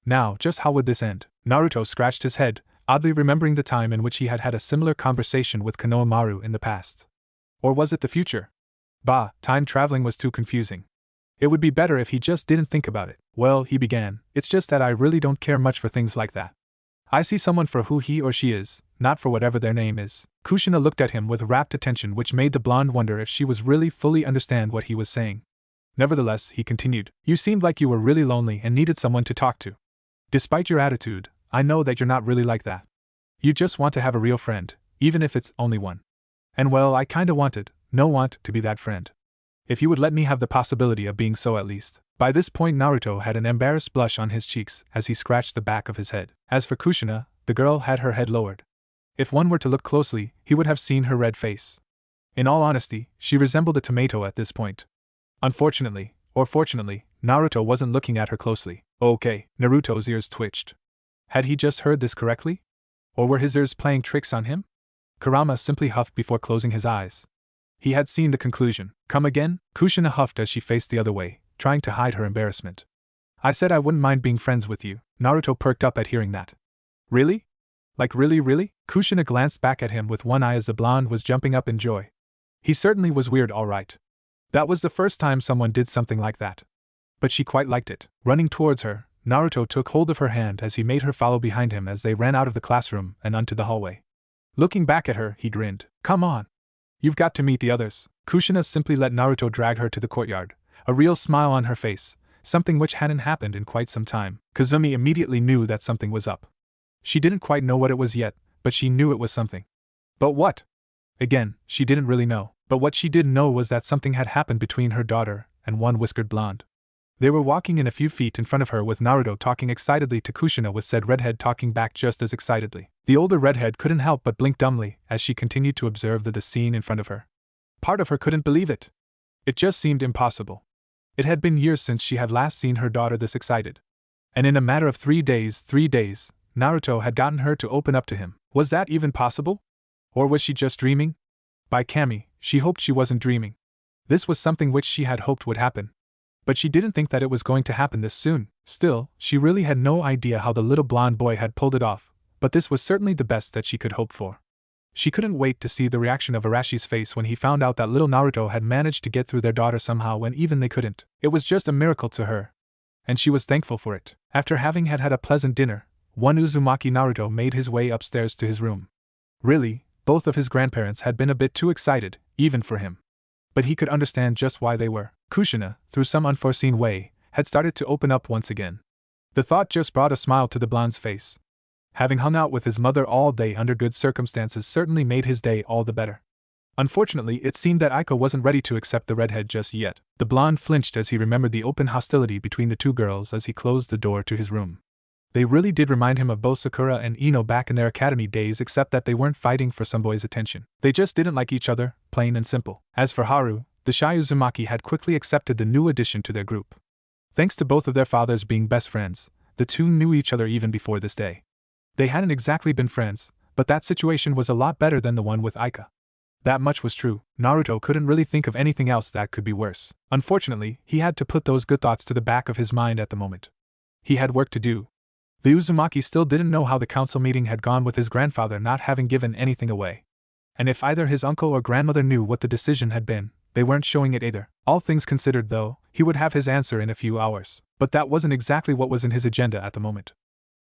Now, just how would this end? Naruto scratched his head, oddly remembering the time in which he had had a similar conversation with Konohamaru in the past. Or was it the future? Bah, time traveling was too confusing. It would be better if he just didn't think about it. Well, he began, it's just that I really don't care much for things like that. I see someone for who he or she is, not for whatever their name is. Kushina looked at him with rapt attention, which made the blonde wonder if she was really fully understand what he was saying. Nevertheless, he continued, you seemed like you were really lonely and needed someone to talk to. Despite your attitude, I know that you're not really like that. You just want to have a real friend, even if it's only one. And well, I kinda want to be that friend. If you would let me have the possibility of being so at least. By this point Naruto had an embarrassed blush on his cheeks as he scratched the back of his head. As for Kushina, the girl had her head lowered. If one were to look closely, he would have seen her red face. In all honesty, she resembled a tomato at this point. Unfortunately, or fortunately, Naruto wasn't looking at her closely. Okay, Naruto's ears twitched. Had he just heard this correctly? Or were his ears playing tricks on him? Kurama simply huffed before closing his eyes. He had seen the conclusion. Come again? Kushina huffed as she faced the other way, trying to hide her embarrassment. I said I wouldn't mind being friends with you. Naruto perked up at hearing that. Really? Like really? Kushina glanced back at him with one eye as the blonde was jumping up in joy. He certainly was weird, all right. That was the first time someone did something like that. But she quite liked it. Running towards her, Naruto took hold of her hand as he made her follow behind him as they ran out of the classroom and onto the hallway. Looking back at her, he grinned. Come on. You've got to meet the others. Kushina simply let Naruto drag her to the courtyard, a real smile on her face, something which hadn't happened in quite some time. Kazumi immediately knew that something was up. She didn't quite know what it was yet, but she knew it was something. But what? Again, she didn't really know, but what she did know was that something had happened between her daughter and one whiskered blonde. They were walking in a few feet in front of her with Naruto talking excitedly to Kushina, with said redhead talking back just as excitedly. The older redhead couldn't help but blink dumbly as she continued to observe the scene in front of her. Part of her couldn't believe it. It just seemed impossible. It had been years since she had last seen her daughter this excited. And in a matter of 3 days, Naruto had gotten her to open up to him. Was that even possible? Or was she just dreaming? By Kami, she hoped she wasn't dreaming. This was something which she had hoped would happen. But she didn't think that it was going to happen this soon. Still, she really had no idea how the little blonde boy had pulled it off, but this was certainly the best that she could hope for. She couldn't wait to see the reaction of Arashi's face when he found out that little Naruto had managed to get through their daughter somehow when even they couldn't. It was just a miracle to her. And she was thankful for it. After having had a pleasant dinner, one Uzumaki Naruto made his way upstairs to his room. Really, both of his grandparents had been a bit too excited, even for him. But he could understand just why they were. Kushina, through some unforeseen way, had started to open up once again. The thought just brought a smile to the blonde's face. Having hung out with his mother all day under good circumstances certainly made his day all the better. Unfortunately, it seemed that Aiko wasn't ready to accept the redhead just yet. The blonde flinched as he remembered the open hostility between the two girls as he closed the door to his room. They really did remind him of both Sakura and Ino back in their academy days, except that they weren't fighting for some boy's attention. They just didn't like each other, plain and simple. As for Haru, the shy Uzumaki had quickly accepted the new addition to their group. Thanks to both of their fathers being best friends, the two knew each other even before this day. They hadn't exactly been friends, but that situation was a lot better than the one with Aika. That much was true. Naruto couldn't really think of anything else that could be worse. Unfortunately, he had to put those good thoughts to the back of his mind at the moment. He had work to do. The Uzumaki still didn't know how the council meeting had gone with his grandfather not having given anything away. And if either his uncle or grandmother knew what the decision had been, they weren't showing it either. All things considered, though, he would have his answer in a few hours. But that wasn't exactly what was in his agenda at the moment.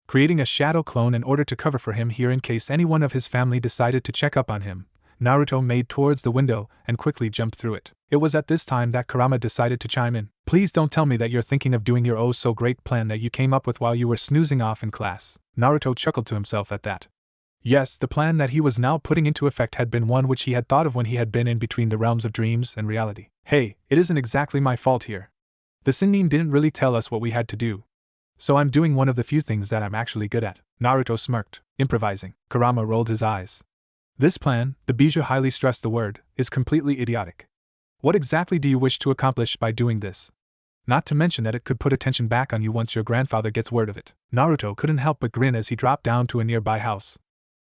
Creating a shadow clone in order to cover for him here in case anyone of his family decided to check up on him, Naruto made towards the window and quickly jumped through it. It was at this time that Kurama decided to chime in. Please don't tell me that you're thinking of doing your oh-so-great plan that you came up with while you were snoozing off in class. Naruto chuckled to himself at that. Yes, the plan that he was now putting into effect had been one which he had thought of when he had been in between the realms of dreams and reality. Hey, it isn't exactly my fault here. The Sennin didn't really tell us what we had to do. So I'm doing one of the few things that I'm actually good at. Naruto smirked. Improvising. Kurama rolled his eyes. This plan, the Bijou highly stressed the word, is completely idiotic. What exactly do you wish to accomplish by doing this? Not to mention that it could put attention back on you once your grandfather gets word of it. Naruto couldn't help but grin as he dropped down to a nearby house.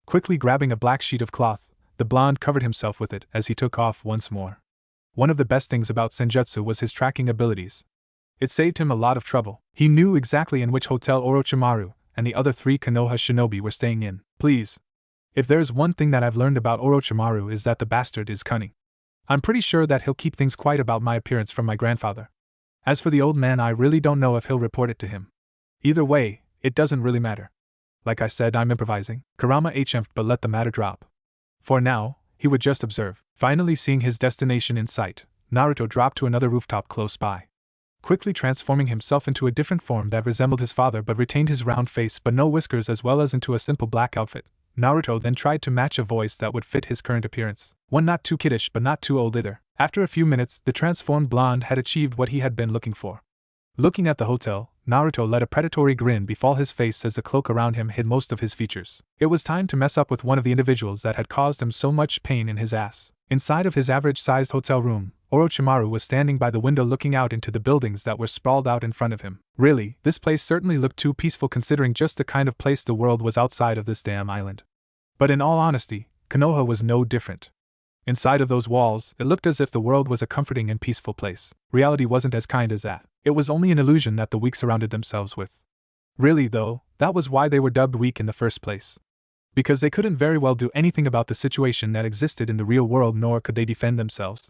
Quickly grabbing a black sheet of cloth, the blonde covered himself with it as he took off once more. One of the best things about Senjutsu was his tracking abilities. It saved him a lot of trouble. He knew exactly in which hotel Orochimaru and the other 3 Konoha shinobi were staying in. Please. If there's one thing that I've learned about Orochimaru is that the bastard is cunning. I'm pretty sure that he'll keep things quiet about my appearance from my grandfather. As for the old man, I really don't know if he'll report it to him. Either way, it doesn't really matter. Like I said, I'm improvising. Kurama hmped but let the matter drop. For now, he would just observe. Finally seeing his destination in sight, Naruto dropped to another rooftop close by. Quickly transforming himself into a different form that resembled his father but retained his round face but no whiskers, as well as into a simple black outfit, Naruto then tried to match a voice that would fit his current appearance. One not too kiddish but not too old either. After a few minutes, the transformed blonde had achieved what he had been looking for. Looking at the hotel, Naruto let a predatory grin befall his face as the cloak around him hid most of his features. It was time to mess up with one of the individuals that had caused him so much pain in his ass. Inside of his average-sized hotel room, Orochimaru was standing by the window looking out into the buildings that were sprawled out in front of him. Really, this place certainly looked too peaceful considering just the kind of place the world was outside of this damn island. But in all honesty, Konoha was no different. Inside of those walls, it looked as if the world was a comforting and peaceful place. Reality wasn't as kind as that. It was only an illusion that the weak surrounded themselves with. Really though, that was why they were dubbed weak in the first place. Because they couldn't very well do anything about the situation that existed in the real world, nor could they defend themselves.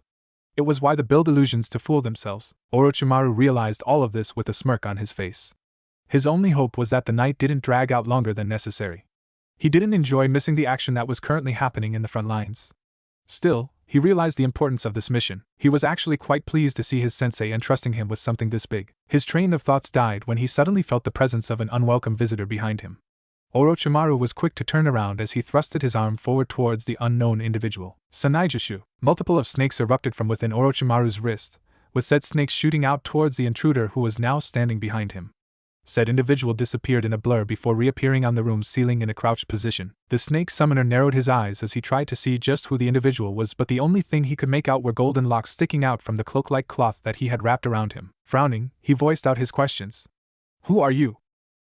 It was why they build illusions to fool themselves. Orochimaru realized all of this with a smirk on his face. His only hope was that the night didn't drag out longer than necessary. He didn't enjoy missing the action that was currently happening in the front lines. Still, he realized the importance of this mission. He was actually quite pleased to see his sensei entrusting him with something this big. His train of thoughts died when he suddenly felt the presence of an unwelcome visitor behind him. Orochimaru was quick to turn around as he thrusted his arm forward towards the unknown individual. Sanaijushu. Multiple of snakes erupted from within Orochimaru's wrist, with said snakes shooting out towards the intruder who was now standing behind him. Said individual disappeared in a blur before reappearing on the room's ceiling in a crouched position. The snake summoner narrowed his eyes as he tried to see just who the individual was, but the only thing he could make out were golden locks sticking out from the cloak-like cloth that he had wrapped around him. Frowning, he voiced out his questions. Who are you?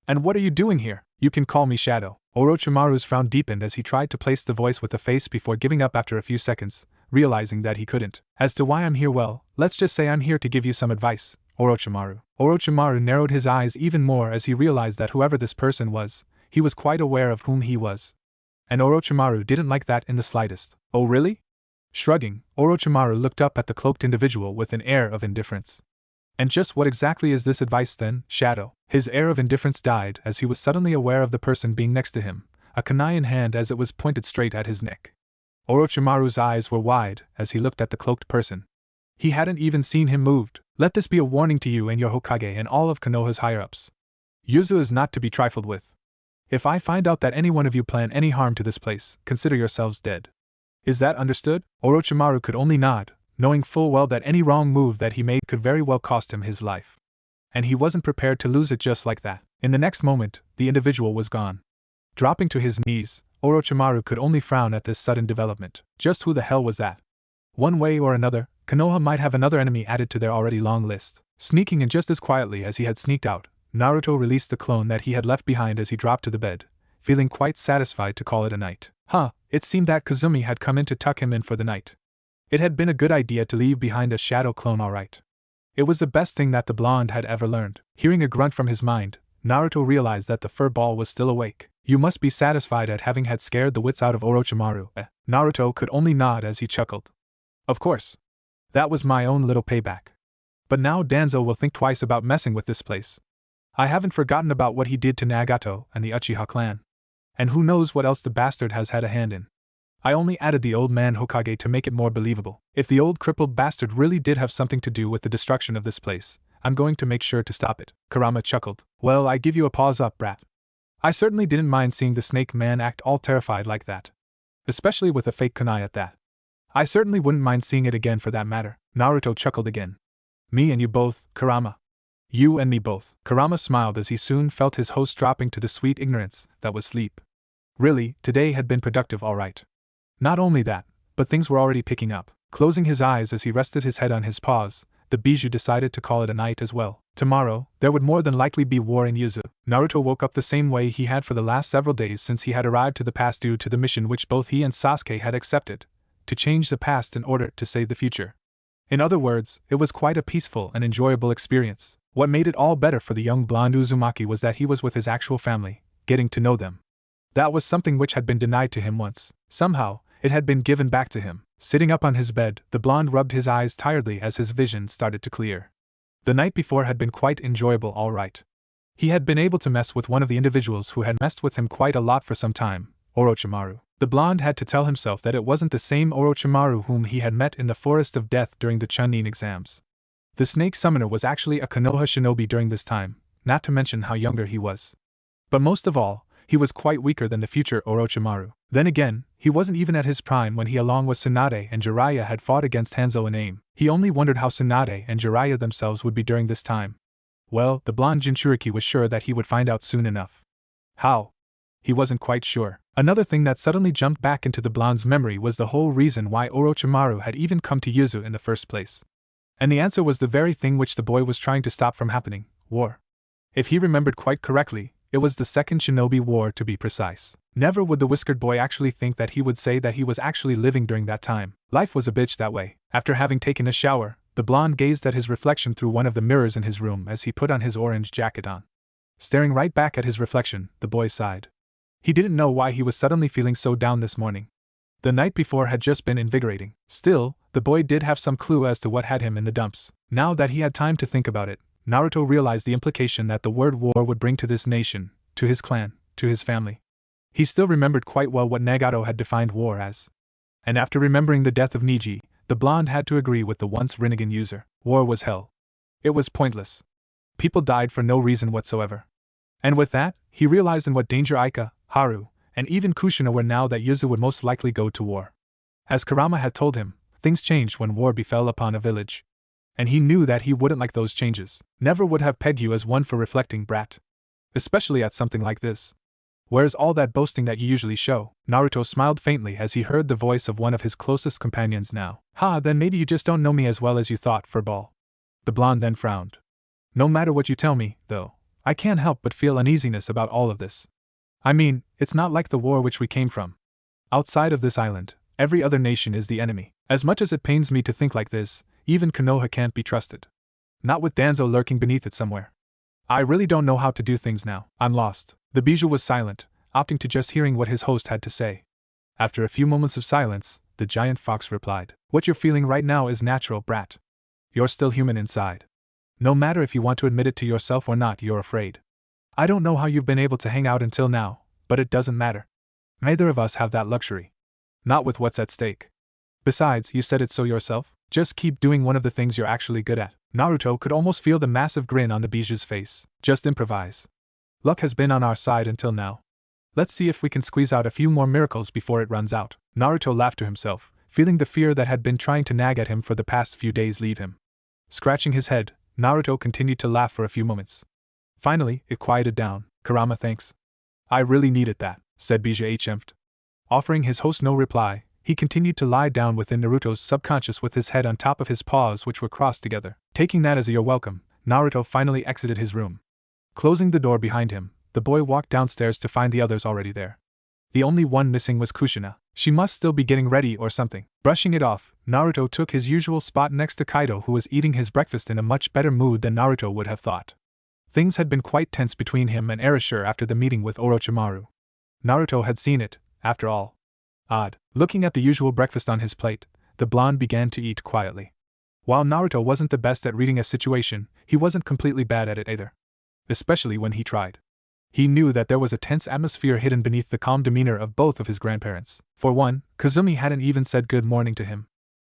And what are you doing here? You can call me Shadow. Orochimaru's frown deepened as he tried to place the voice with the face before giving up after a few seconds, realizing that he couldn't. As to why I'm here, well, let's just say I'm here to give you some advice, Orochimaru. Orochimaru narrowed his eyes even more as he realized that whoever this person was, he was quite aware of whom he was. And Orochimaru didn't like that in the slightest. Oh really? Shrugging, Orochimaru looked up at the cloaked individual with an air of indifference. And just what exactly is this advice then, Shadow? His air of indifference died as he was suddenly aware of the person being next to him, a kunai in hand as it was pointed straight at his neck. Orochimaru's eyes were wide as he looked at the cloaked person. He hadn't even seen him moved. Let this be a warning to you and your Hokage and all of Konoha's higher-ups. Yuzu is not to be trifled with. If I find out that any one of you plan any harm to this place, consider yourselves dead. Is that understood? Orochimaru could only nod, knowing full well that any wrong move that he made could very well cost him his life. And he wasn't prepared to lose it just like that. In the next moment, the individual was gone. Dropping to his knees, Orochimaru could only frown at this sudden development. Just who the hell was that? One way or another, Konoha might have another enemy added to their already long list. Sneaking in just as quietly as he had sneaked out, Naruto released the clone that he had left behind as he dropped to the bed, feeling quite satisfied to call it a night. It seemed that Kazumi had come in to tuck him in for the night. It had been a good idea to leave behind a shadow clone, alright. It was the best thing that the blonde had ever learned. Hearing a grunt from his mind, Naruto realized that the fur ball was still awake. You must be satisfied at having had scared the wits out of Orochimaru. Naruto could only nod as he chuckled. Of course. That was my own little payback. But now Danzo will think twice about messing with this place. I haven't forgotten about what he did to Nagato and the Uchiha clan. And who knows what else the bastard has had a hand in. I only added the old man Hokage to make it more believable. If the old crippled bastard really did have something to do with the destruction of this place, I'm going to make sure to stop it. Kurama chuckled. Well, I give you a paws up, brat. I certainly didn't mind seeing the snake man act all terrified like that. Especially with a fake kunai at that. I certainly wouldn't mind seeing it again for that matter. Naruto chuckled again. Me and you both, Kurama. You and me both. Kurama smiled as he soon felt his host dropping to the sweet ignorance that was sleep. Really, today had been productive all right. Not only that, but things were already picking up. Closing his eyes as he rested his head on his paws, the Bijou decided to call it a night as well. Tomorrow, there would more than likely be war in Yuzu. Naruto woke up the same way he had for the last several days since he had arrived to the past due to the mission which both he and Sasuke had accepted, to change the past in order to save the future. In other words, it was quite a peaceful and enjoyable experience. What made it all better for the young blonde Uzumaki was that he was with his actual family, getting to know them. That was something which had been denied to him once. Somehow, it had been given back to him. Sitting up on his bed, the blonde rubbed his eyes tiredly as his vision started to clear. The night before had been quite enjoyable all right. He had been able to mess with one of the individuals who had messed with him quite a lot for some time, Orochimaru. The blonde had to tell himself that it wasn't the same Orochimaru whom he had met in the Forest of Death during the Chunin exams. The snake summoner was actually a Konoha shinobi during this time, not to mention how younger he was. But most of all, he was quite weaker than the future Orochimaru. Then again, he wasn't even at his prime when he along with Tsunade and Jiraiya had fought against Hanzo and Aim. He only wondered how Tsunade and Jiraiya themselves would be during this time. Well, the blonde Jinchuriki was sure that he would find out soon enough. How? He wasn't quite sure. Another thing that suddenly jumped back into the blonde's memory was the whole reason why Orochimaru had even come to Yuzu in the first place. And the answer was the very thing which the boy was trying to stop from happening: war. If he remembered quite correctly, it was the Second Shinobi War to be precise. Never would the whiskered boy actually think that he would say that he was actually living during that time. Life was a bitch that way. After having taken a shower, the blonde gazed at his reflection through one of the mirrors in his room as he put on his orange jacket on. Staring right back at his reflection, the boy sighed. He didn't know why he was suddenly feeling so down this morning. The night before had just been invigorating. Still, the boy did have some clue as to what had him in the dumps. Now that he had time to think about it, Naruto realized the implication that the word war would bring to this nation, to his clan, to his family. He still remembered quite well what Nagato had defined war as. And after remembering the death of Niji, the blonde had to agree with the once Rinnegan user. War was hell. It was pointless. People died for no reason whatsoever. And with that, he realized in what danger Aika, Haru, and even Kushina were now that Yuzu would most likely go to war. As Kurama had told him, things changed when war befell upon a village. And he knew that he wouldn't like those changes. Never would have pegged you as one for reflecting, brat. Especially at something like this. Where's all that boasting that you usually show? Naruto smiled faintly as he heard the voice of one of his closest companions now. Ha, then maybe you just don't know me as well as you thought, furball. The blonde then frowned. No matter what you tell me, though, I can't help but feel uneasiness about all of this. I mean, it's not like the war which we came from. Outside of this island, every other nation is the enemy. As much as it pains me to think like this, even Konoha can't be trusted. Not with Danzo lurking beneath it somewhere. I really don't know how to do things now. I'm lost. The Bijou was silent, opting to just hearing what his host had to say. After a few moments of silence, the giant fox replied. What you're feeling right now is natural, brat. You're still human inside. No matter if you want to admit it to yourself or not, you're afraid. I don't know how you've been able to hang out until now, but it doesn't matter. Neither of us have that luxury. Not with what's at stake. Besides, you said it so yourself. Just keep doing one of the things you're actually good at. Naruto could almost feel the massive grin on the Bijou's face. Just improvise. Luck has been on our side until now. Let's see if we can squeeze out a few more miracles before it runs out. Naruto laughed to himself, feeling the fear that had been trying to nag at him for the past few days leave him. Scratching his head, Naruto continued to laugh for a few moments. Finally, it quieted down. Kurama, thanks. I really needed that, said Bijou HM'd. Offering his host no reply, he continued to lie down within Naruto's subconscious with his head on top of his paws which were crossed together. Taking that as a you're welcome, Naruto finally exited his room. Closing the door behind him, the boy walked downstairs to find the others already there. The only one missing was Kushina. She must still be getting ready or something. Brushing it off, Naruto took his usual spot next to Kaido, who was eating his breakfast in a much better mood than Naruto would have thought. Things had been quite tense between him and Erasure after the meeting with Orochimaru. Naruto had seen it, after all. Odd. Looking at the usual breakfast on his plate, the blonde began to eat quietly. While Naruto wasn't the best at reading a situation, he wasn't completely bad at it either. Especially when he tried. He knew that there was a tense atmosphere hidden beneath the calm demeanor of both of his grandparents. For one, Kazumi hadn't even said good morning to him.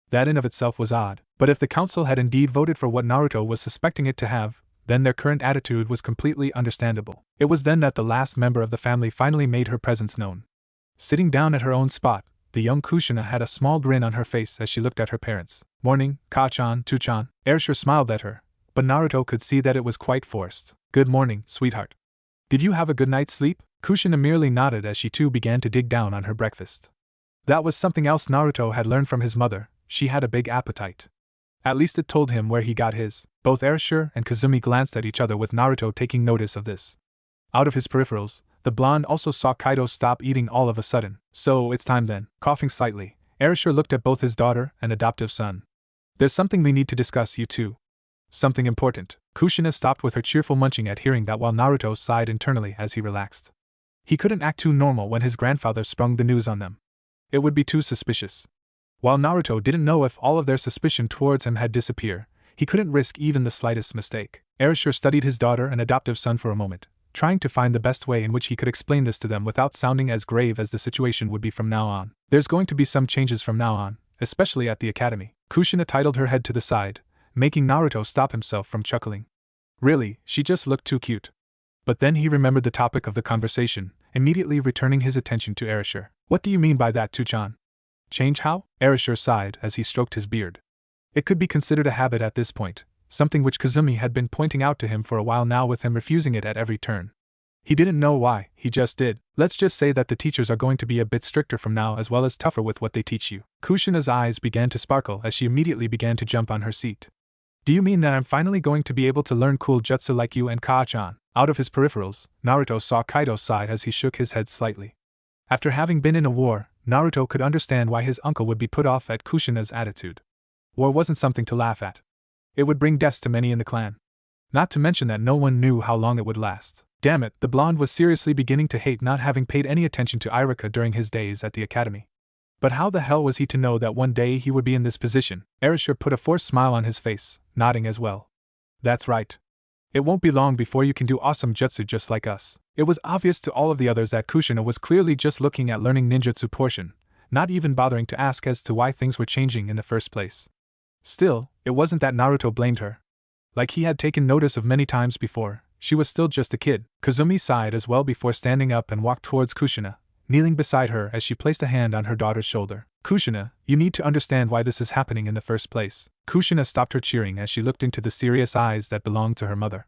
That in of itself was odd, but if the council had indeed voted for what Naruto was suspecting it to have, then their current attitude was completely understandable. It was then that the last member of the family finally made her presence known. Sitting down at her own spot, the young Kushina had a small grin on her face as she looked at her parents. Morning, Ka-chan, Tu-chan. Airshire smiled at her, but Naruto could see that it was quite forced. Good morning, sweetheart. Did you have a good night's sleep? Kushina merely nodded as she too began to dig down on her breakfast. That was something else Naruto had learned from his mother. She had a big appetite. At least it told him where he got his. Both Airshire and Kazumi glanced at each other with Naruto taking notice of this. Out of his peripherals, the blonde also saw Kaido stop eating all of a sudden. So, it's time then. Coughing slightly, Airshire looked at both his daughter and adoptive son. There's something we need to discuss, you two. Something important. Kushina stopped with her cheerful munching at hearing that while Naruto sighed internally as he relaxed. He couldn't act too normal when his grandfather sprung the news on them. It would be too suspicious. While Naruto didn't know if all of their suspicion towards him had disappeared, he couldn't risk even the slightest mistake. Airshire studied his daughter and adoptive son for a moment, trying to find the best way in which he could explain this to them without sounding as grave as the situation would be from now on. There's going to be some changes from now on, especially at the academy. Kushina tilted her head to the side, making Naruto stop himself from chuckling. Really, she just looked too cute. But then he remembered the topic of the conversation, immediately returning his attention to Airshire. What do you mean by that, Tu-chan? Change how? Airshire sighed as he stroked his beard. It could be considered a habit at this point, something which Kazumi had been pointing out to him for a while now with him refusing it at every turn. He didn't know why, he just did. Let's just say that the teachers are going to be a bit stricter from now as well as tougher with what they teach you. Kushina's eyes began to sparkle as she immediately began to jump on her seat. Do you mean that I'm finally going to be able to learn cool jutsu like you and Ka-chan? Out of his peripherals, Naruto saw Kaido sigh as he shook his head slightly. After having been in a war, Naruto could understand why his uncle would be put off at Kushina's attitude. War wasn't something to laugh at. It would bring deaths to many in the clan. Not to mention that no one knew how long it would last. Damn it, the blonde was seriously beginning to hate not having paid any attention to Irika during his days at the academy. But how the hell was he to know that one day he would be in this position? Airshire put a forced smile on his face, nodding as well. That's right. It won't be long before you can do awesome jutsu just like us. It was obvious to all of the others that Kushina was clearly just looking at learning ninjutsu portion, not even bothering to ask as to why things were changing in the first place. Still, it wasn't that Naruto blamed her. Like he had taken notice of many times before, she was still just a kid. Kazumi sighed as well before standing up and walked towards Kushina, kneeling beside her as she placed a hand on her daughter's shoulder. Kushina, you need to understand why this is happening in the first place. Kushina stopped her cheering as she looked into the serious eyes that belonged to her mother.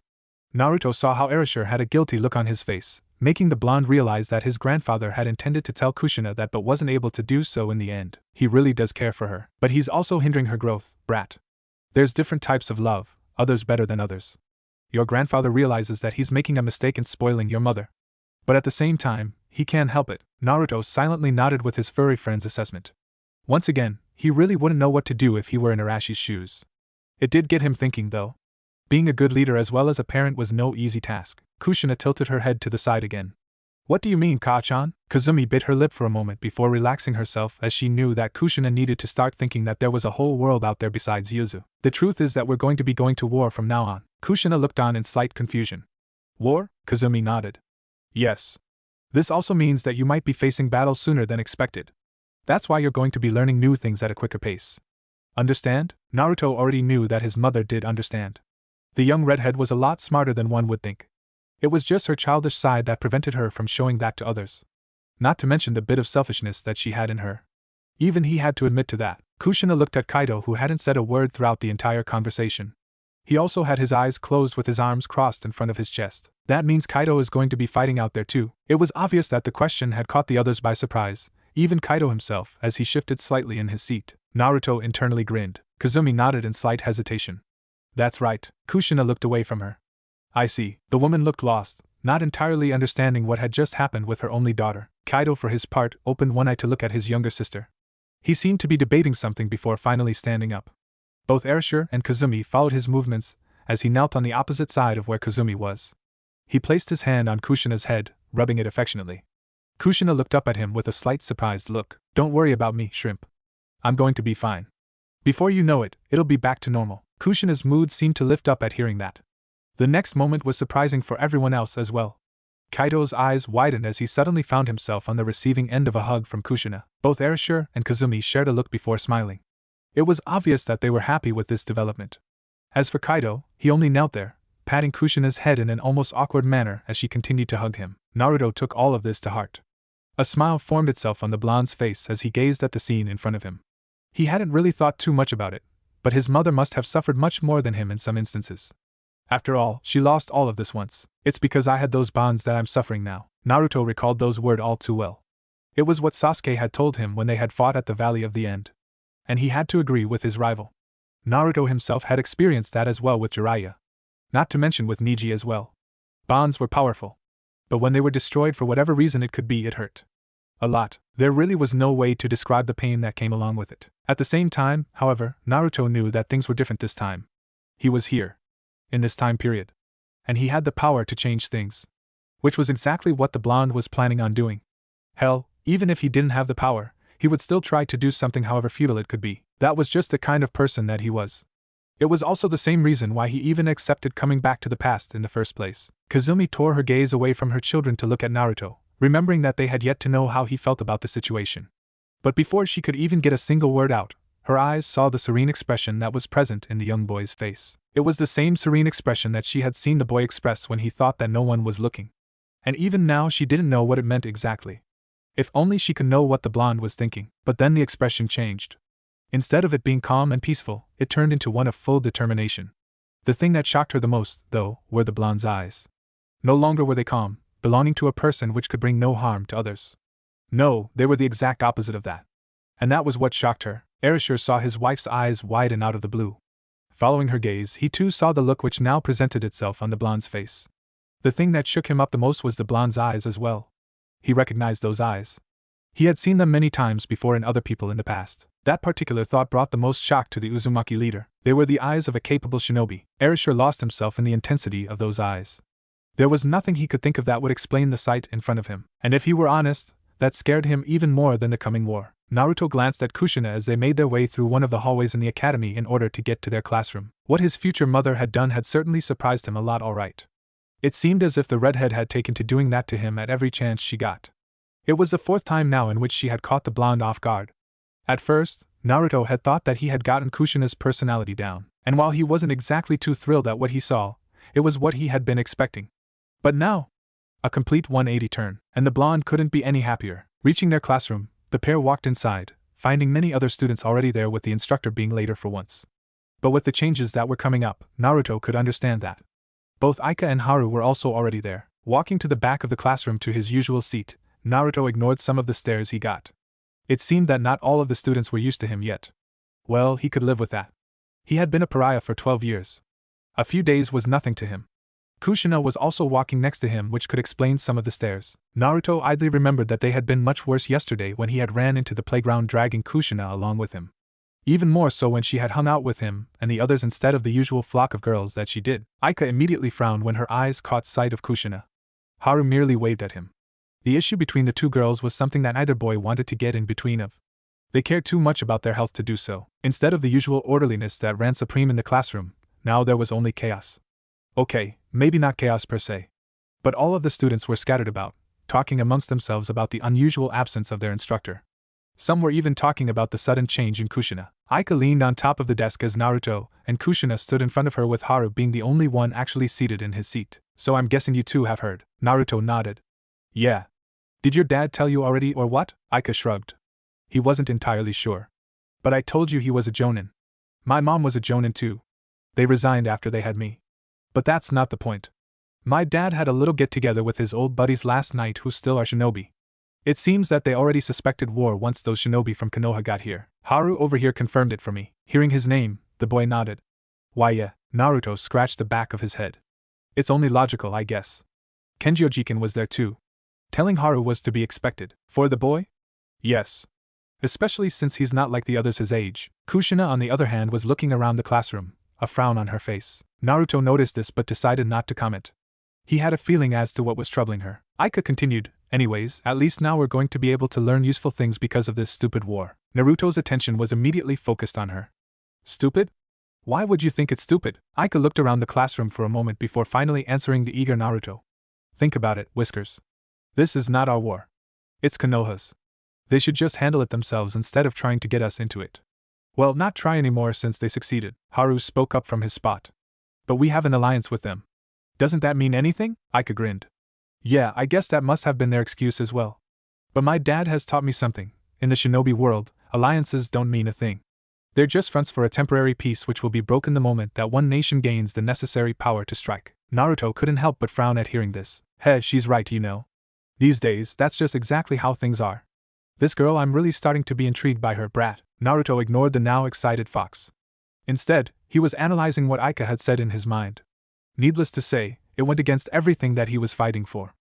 Naruto saw how Airshire had a guilty look on his face, making the blonde realize that his grandfather had intended to tell Kushina that but wasn't able to do so in the end. He really does care for her, but he's also hindering her growth, brat. There's different types of love, others better than others. Your grandfather realizes that he's making a mistake in spoiling your mother. But at the same time, he can't help it. Naruto silently nodded with his furry friend's assessment. Once again, he really wouldn't know what to do if he were in Arashi's shoes. It did get him thinking, though. Being a good leader as well as a parent was no easy task. Kushina tilted her head to the side again. What do you mean, Ka-chan? Kazumi bit her lip for a moment before relaxing herself as she knew that Kushina needed to start thinking that there was a whole world out there besides Yuzu. The truth is that we're going to be going to war from now on. Kushina looked on in slight confusion. War? Kazumi nodded. Yes. This also means that you might be facing battle sooner than expected. That's why you're going to be learning new things at a quicker pace. Understand? Naruto already knew that his mother did understand. The young redhead was a lot smarter than one would think. It was just her childish side that prevented her from showing that to others. Not to mention the bit of selfishness that she had in her. Even he had to admit to that. Kushina looked at Kaido, who hadn't said a word throughout the entire conversation. He also had his eyes closed with his arms crossed in front of his chest. That means Kaido is going to be fighting out there too. It was obvious that the question had caught the others by surprise, even Kaido himself as he shifted slightly in his seat. Naruto internally grinned. Kazumi nodded in slight hesitation. That's right. Kushina looked away from her. I see. The woman looked lost, not entirely understanding what had just happened with her only daughter. Kaido, for his part, opened one eye to look at his younger sister. He seemed to be debating something before finally standing up. Both Airshire and Kazumi followed his movements as he knelt on the opposite side of where Kazumi was. He placed his hand on Kushina's head, rubbing it affectionately. Kushina looked up at him with a slight surprised look. Don't worry about me, shrimp. I'm going to be fine. Before you know it, it'll be back to normal. Kushina's mood seemed to lift up at hearing that. The next moment was surprising for everyone else as well. Kaido's eyes widened as he suddenly found himself on the receiving end of a hug from Kushina. Both Erashur and Kazumi shared a look before smiling. It was obvious that they were happy with this development. As for Kaido, he only knelt there, patting Kushina's head in an almost awkward manner as she continued to hug him. Naruto took all of this to heart. A smile formed itself on the blonde's face as he gazed at the scene in front of him. He hadn't really thought too much about it, but his mother must have suffered much more than him in some instances. After all, she lost all of this once. It's because I had those bonds that I'm suffering now. Naruto recalled those words all too well. It was what Sasuke had told him when they had fought at the Valley of the End. And he had to agree with his rival. Naruto himself had experienced that as well with Jiraiya. Not to mention with Neji as well. Bonds were powerful. But when they were destroyed for whatever reason it could be, it hurt. A lot. There really was no way to describe the pain that came along with it. At the same time, however, Naruto knew that things were different this time. He was here. In this time period. And he had the power to change things. Which was exactly what the blonde was planning on doing. Hell, even if he didn't have the power, he would still try to do something however futile it could be. That was just the kind of person that he was. It was also the same reason why he even accepted coming back to the past in the first place. Kazumi tore her gaze away from her children to look at Naruto, remembering that they had yet to know how he felt about the situation. But before she could even get a single word out, her eyes saw the serene expression that was present in the young boy's face. It was the same serene expression that she had seen the boy express when he thought that no one was looking. And even now she didn't know what it meant exactly. If only she could know what the blonde was thinking. But then the expression changed. Instead of it being calm and peaceful, it turned into one of full determination. The thing that shocked her the most, though, were the blonde's eyes. No longer were they calm, belonging to a person which could bring no harm to others. No, they were the exact opposite of that. And that was what shocked her. Erashur saw his wife's eyes widen out of the blue. Following her gaze, he too saw the look which now presented itself on the blonde's face. The thing that shook him up the most was the blonde's eyes as well. He recognized those eyes. He had seen them many times before in other people in the past. That particular thought brought the most shock to the Uzumaki leader. They were the eyes of a capable shinobi. Erashur lost himself in the intensity of those eyes. There was nothing he could think of that would explain the sight in front of him. And if he were honest, that scared him even more than the coming war. Naruto glanced at Kushina as they made their way through one of the hallways in the academy in order to get to their classroom. What his future mother had done had certainly surprised him a lot, alright. It seemed as if the redhead had taken to doing that to him at every chance she got. It was the fourth time now in which she had caught the blonde off guard. At first, Naruto had thought that he had gotten Kushina's personality down, and while he wasn't exactly too thrilled at what he saw, it was what he had been expecting. But now, a complete 180 turn, and the blonde couldn't be any happier. Reaching their classroom, the pair walked inside, finding many other students already there with the instructor being later for once. But with the changes that were coming up, Naruto could understand that. Both Aika and Haru were also already there. Walking to the back of the classroom to his usual seat, Naruto ignored some of the stares he got. It seemed that not all of the students were used to him yet. Well, he could live with that. He had been a pariah for 12 years. A few days was nothing to him. Kushina was also walking next to him, which could explain some of the stares. Naruto idly remembered that they had been much worse yesterday when he had ran into the playground dragging Kushina along with him. Even more so when she had hung out with him and the others instead of the usual flock of girls that she did. Aika immediately frowned when her eyes caught sight of Kushina. Haru merely waved at him. The issue between the two girls was something that neither boy wanted to get in between of. They cared too much about their health to do so. Instead of the usual orderliness that ran supreme in the classroom, now there was only chaos. Okay, maybe not chaos per se. But all of the students were scattered about, talking amongst themselves about the unusual absence of their instructor. Some were even talking about the sudden change in Kushina. Aika leaned on top of the desk as Naruto and Kushina stood in front of her, with Haru being the only one actually seated in his seat. So I'm guessing you two have heard. Naruto nodded. Yeah. Did your dad tell you already or what? Aika shrugged. He wasn't entirely sure. But I told you he was a jonin. My mom was a jonin too. They resigned after they had me. But that's not the point. My dad had a little get-together with his old buddies last night who still are shinobi. It seems that they already suspected war once those shinobi from Konoha got here. Haru over here confirmed it for me. Hearing his name, the boy nodded. Why yeah, Naruto scratched the back of his head. It's only logical, I guess. Kenjiojikin was there too. Telling Haru was to be expected. For the boy? Yes. Especially since he's not like the others his age. Kushina on the other hand was looking around the classroom, a frown on her face. Naruto noticed this but decided not to comment. He had a feeling as to what was troubling her. Aika continued, anyways, at least now we're going to be able to learn useful things because of this stupid war. Naruto's attention was immediately focused on her. Stupid? Why would you think it's stupid? Aika looked around the classroom for a moment before finally answering the eager Naruto. Think about it, Whiskers. This is not our war. It's Konoha's. They should just handle it themselves instead of trying to get us into it. Well, not try anymore since they succeeded, Haru spoke up from his spot. But we have an alliance with them. Doesn't that mean anything? Aika grinned. Yeah, I guess that must have been their excuse as well. But my dad has taught me something. In the shinobi world, alliances don't mean a thing. They're just fronts for a temporary peace which will be broken the moment that one nation gains the necessary power to strike. Naruto couldn't help but frown at hearing this. Hey, she's right, you know. These days, that's just exactly how things are. This girl, I'm really starting to be intrigued by her, brat. Naruto ignored the now excited fox. Instead, he was analyzing what Aika had said in his mind. Needless to say, it went against everything that he was fighting for.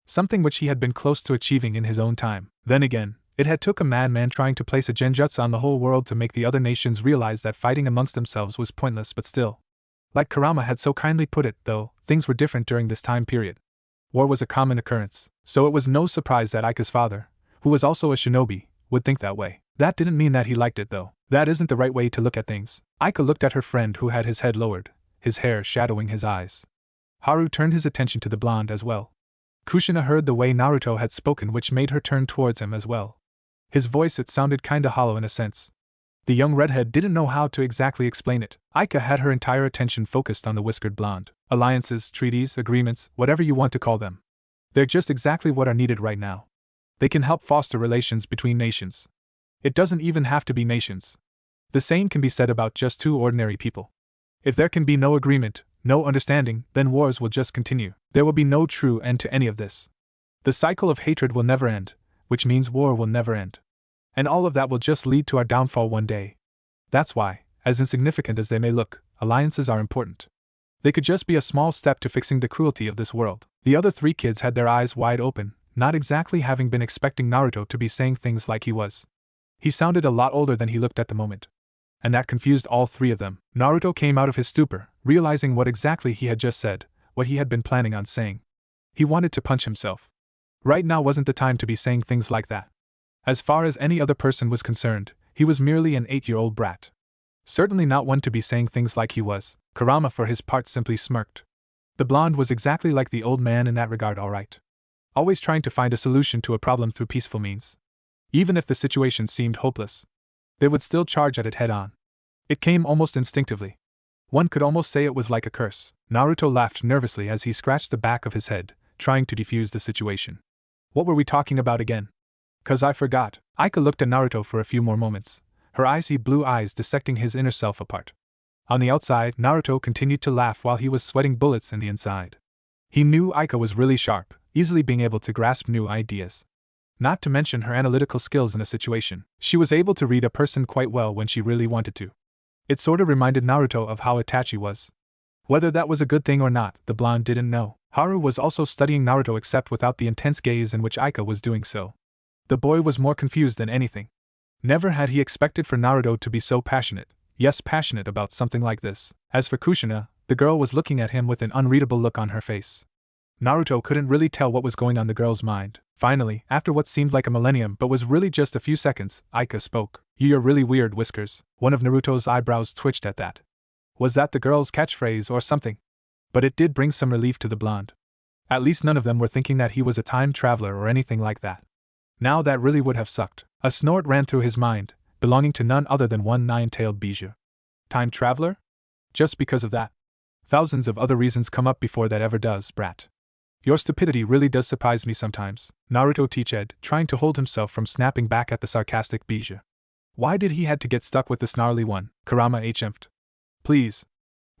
Something which he had been close to achieving in his own time. Then again, it had took a madman trying to place a genjutsu on the whole world to make the other nations realize that fighting amongst themselves was pointless, but still. Like Kurama had so kindly put it, though, things were different during this time period. War was a common occurrence, so it was no surprise that Aika's father, who was also a shinobi, would think that way. That didn't mean that he liked it, though. That isn't the right way to look at things. Aika looked at her friend who had his head lowered, his hair shadowing his eyes. Haru turned his attention to the blonde as well. Kushina heard the way Naruto had spoken, which made her turn towards him as well. His voice, it sounded kinda hollow in a sense. The young redhead didn't know how to exactly explain it. Aika had her entire attention focused on the whiskered blonde. Alliances, treaties, agreements, whatever you want to call them. They're just exactly what are needed right now. They can help foster relations between nations. It doesn't even have to be nations. The same can be said about just two ordinary people. If there can be no agreement, no understanding, then wars will just continue. There will be no true end to any of this. The cycle of hatred will never end, which means war will never end. And all of that will just lead to our downfall one day. That's why, as insignificant as they may look, alliances are important. They could just be a small step to fixing the cruelty of this world. The other three kids had their eyes wide open, not exactly having been expecting Naruto to be saying things like he was. He sounded a lot older than he looked at the moment. And that confused all three of them. Naruto came out of his stupor, realizing what exactly he had just said, what he had been planning on saying. He wanted to punch himself. Right now wasn't the time to be saying things like that. As far as any other person was concerned, he was merely an 8-year-old brat. Certainly not one to be saying things like he was. Kurama for his part simply smirked. The blonde was exactly like the old man in that regard, alright. Always trying to find a solution to a problem through peaceful means. Even if the situation seemed hopeless, they would still charge at it head-on. It came almost instinctively. One could almost say it was like a curse. Naruto laughed nervously as he scratched the back of his head, trying to defuse the situation. What were we talking about again? 'Cause I forgot. Aika looked at Naruto for a few more moments, her icy blue eyes dissecting his inner self apart. On the outside, Naruto continued to laugh while he was sweating bullets in the inside. He knew Aika was really sharp, easily being able to grasp new ideas. Not to mention her analytical skills in a situation. She was able to read a person quite well when she really wanted to. It sort of reminded Naruto of how Itachi was. Whether that was a good thing or not, the blonde didn't know. Haru was also studying Naruto, except without the intense gaze in which Aika was doing so. The boy was more confused than anything. Never had he expected for Naruto to be so passionate, yes, passionate about something like this. As for Kushina, the girl was looking at him with an unreadable look on her face. Naruto couldn't really tell what was going on the girl's mind. Finally, after what seemed like a millennium but was really just a few seconds, Aika spoke. You're really weird, Whiskers. One of Naruto's eyebrows twitched at that. Was that the girl's catchphrase or something? But it did bring some relief to the blonde. At least none of them were thinking that he was a time traveler or anything like that. Now that really would have sucked. A snort ran through his mind, belonging to none other than one nine-tailed bijou. Time traveler? Just because of that. Thousands of other reasons come up before that ever does, brat. Your stupidity really does surprise me sometimes, Naruto teached, trying to hold himself from snapping back at the sarcastic bijou. Why did he had to get stuck with the snarly one? Kurama hmped. Please.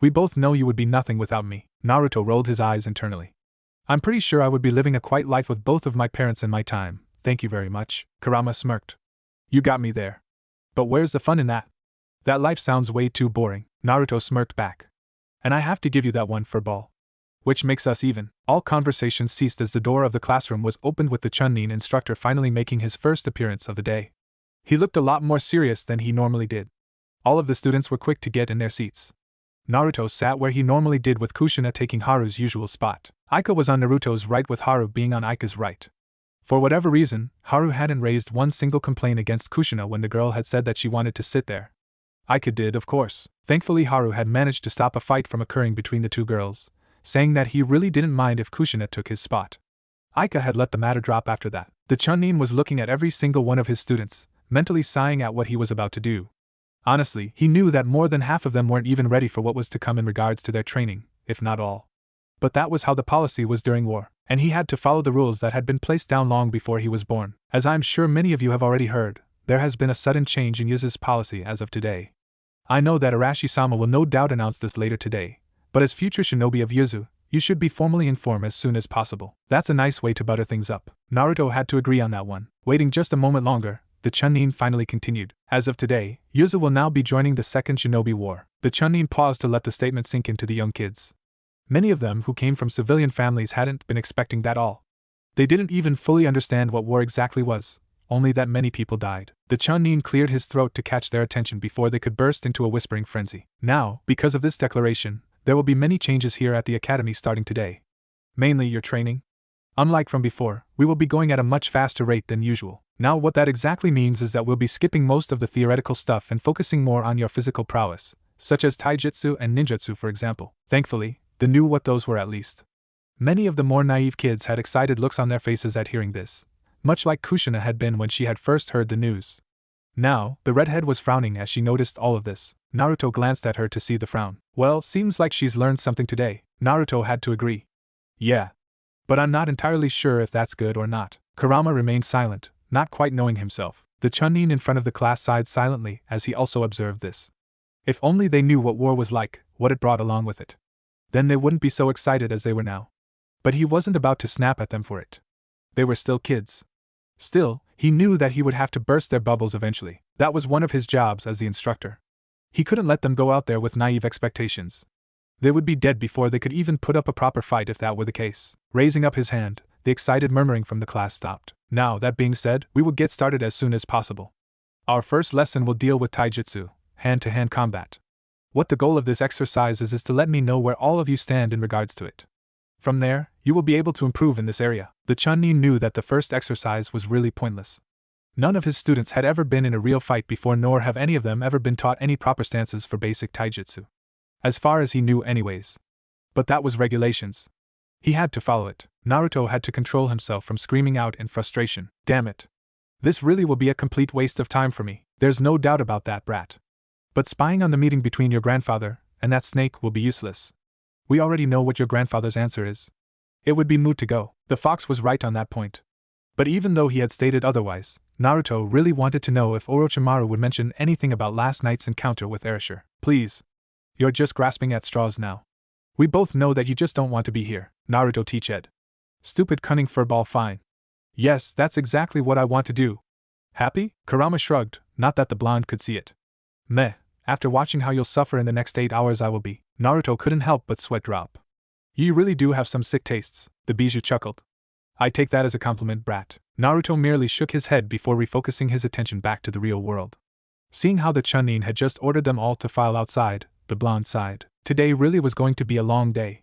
We both know you would be nothing without me. Naruto rolled his eyes internally. I'm pretty sure I would be living a quiet life with both of my parents in my time. Thank you very much. Kurama smirked. You got me there. But where's the fun in that? That life sounds way too boring. Naruto smirked back. And I have to give you that one for ball. Which makes us even. All conversations ceased as the door of the classroom was opened with the Chunin instructor finally making his first appearance of the day. He looked a lot more serious than he normally did. All of the students were quick to get in their seats. Naruto sat where he normally did, with Kushina taking Haru's usual spot. Aika was on Naruto's right, with Haru being on Aika's right. For whatever reason, Haru hadn't raised one single complaint against Kushina when the girl had said that she wanted to sit there. Aika did, of course. Thankfully, Haru had managed to stop a fight from occurring between the two girls, saying that he really didn't mind if Kushina took his spot. Aika had let the matter drop after that. The Chunin was looking at every single one of his students, mentally sighing at what he was about to do. Honestly, he knew that more than half of them weren't even ready for what was to come in regards to their training, if not all. But that was how the policy was during war, and he had to follow the rules that had been placed down long before he was born. As I'm sure many of you have already heard, there has been a sudden change in Yuzu's policy as of today. I know that Arashi-sama will no doubt announce this later today, but as future shinobi of Yuzu, you should be formally informed as soon as possible. That's a nice way to butter things up. Naruto had to agree on that one. Waiting just a moment longer, the Chunin finally continued. As of today, Yuzu will now be joining the Second Shinobi War. The Chunin paused to let the statement sink into the young kids. Many of them who came from civilian families hadn't been expecting that all. They didn't even fully understand what war exactly was, only that many people died. The Chunin cleared his throat to catch their attention before they could burst into a whispering frenzy. Now, because of this declaration, there will be many changes here at the academy starting today. Mainly your training. Unlike from before, we will be going at a much faster rate than usual. Now what that exactly means is that we'll be skipping most of the theoretical stuff and focusing more on your physical prowess, such as taijutsu and ninjutsu for example. Thankfully, they knew what those were at least. Many of the more naive kids had excited looks on their faces at hearing this, much like Kushina had been when she had first heard the news. Now, the redhead was frowning as she noticed all of this. Naruto glanced at her to see the frown. Well, seems like she's learned something today. Naruto had to agree. Yeah. But I'm not entirely sure if that's good or not. Kurama remained silent, not quite knowing himself. The Chunin in front of the class sighed silently as he also observed this. If only they knew what war was like, what it brought along with it. Then they wouldn't be so excited as they were now. But he wasn't about to snap at them for it. They were still kids. Still, he knew that he would have to burst their bubbles eventually. That was one of his jobs as the instructor. He couldn't let them go out there with naive expectations. They would be dead before they could even put up a proper fight if that were the case. Raising up his hand, the excited murmuring from the class stopped. Now, that being said, we will get started as soon as possible. Our first lesson will deal with taijutsu, hand-to-hand combat. What the goal of this exercise is to let me know where all of you stand in regards to it. From there, you will be able to improve in this area. The Chunin knew that the first exercise was really pointless. None of his students had ever been in a real fight before, nor have any of them ever been taught any proper stances for basic taijutsu. As far as he knew anyways. But that was regulations. He had to follow it. Naruto had to control himself from screaming out in frustration. Damn it. This really will be a complete waste of time for me. There's no doubt about that, brat. But spying on the meeting between your grandfather and that snake will be useless. We already know what your grandfather's answer is. It would be moot to go. The fox was right on that point. But even though he had stated otherwise, Naruto really wanted to know if Orochimaru would mention anything about last night's encounter with Erasure. Please. You're just grasping at straws now. We both know that you just don't want to be here. Naruto teached. Stupid cunning furball fine. Yes, that's exactly what I want to do. Happy? Kurama shrugged, not that the blonde could see it. Meh, after watching how you'll suffer in the next 8 hours I will be. Naruto couldn't help but sweat drop. You really do have some sick tastes, the bijou chuckled. I take that as a compliment, brat. Naruto merely shook his head before refocusing his attention back to the real world. Seeing how the Chunin had just ordered them all to file outside, the blonde sighed. Today really was going to be a long day.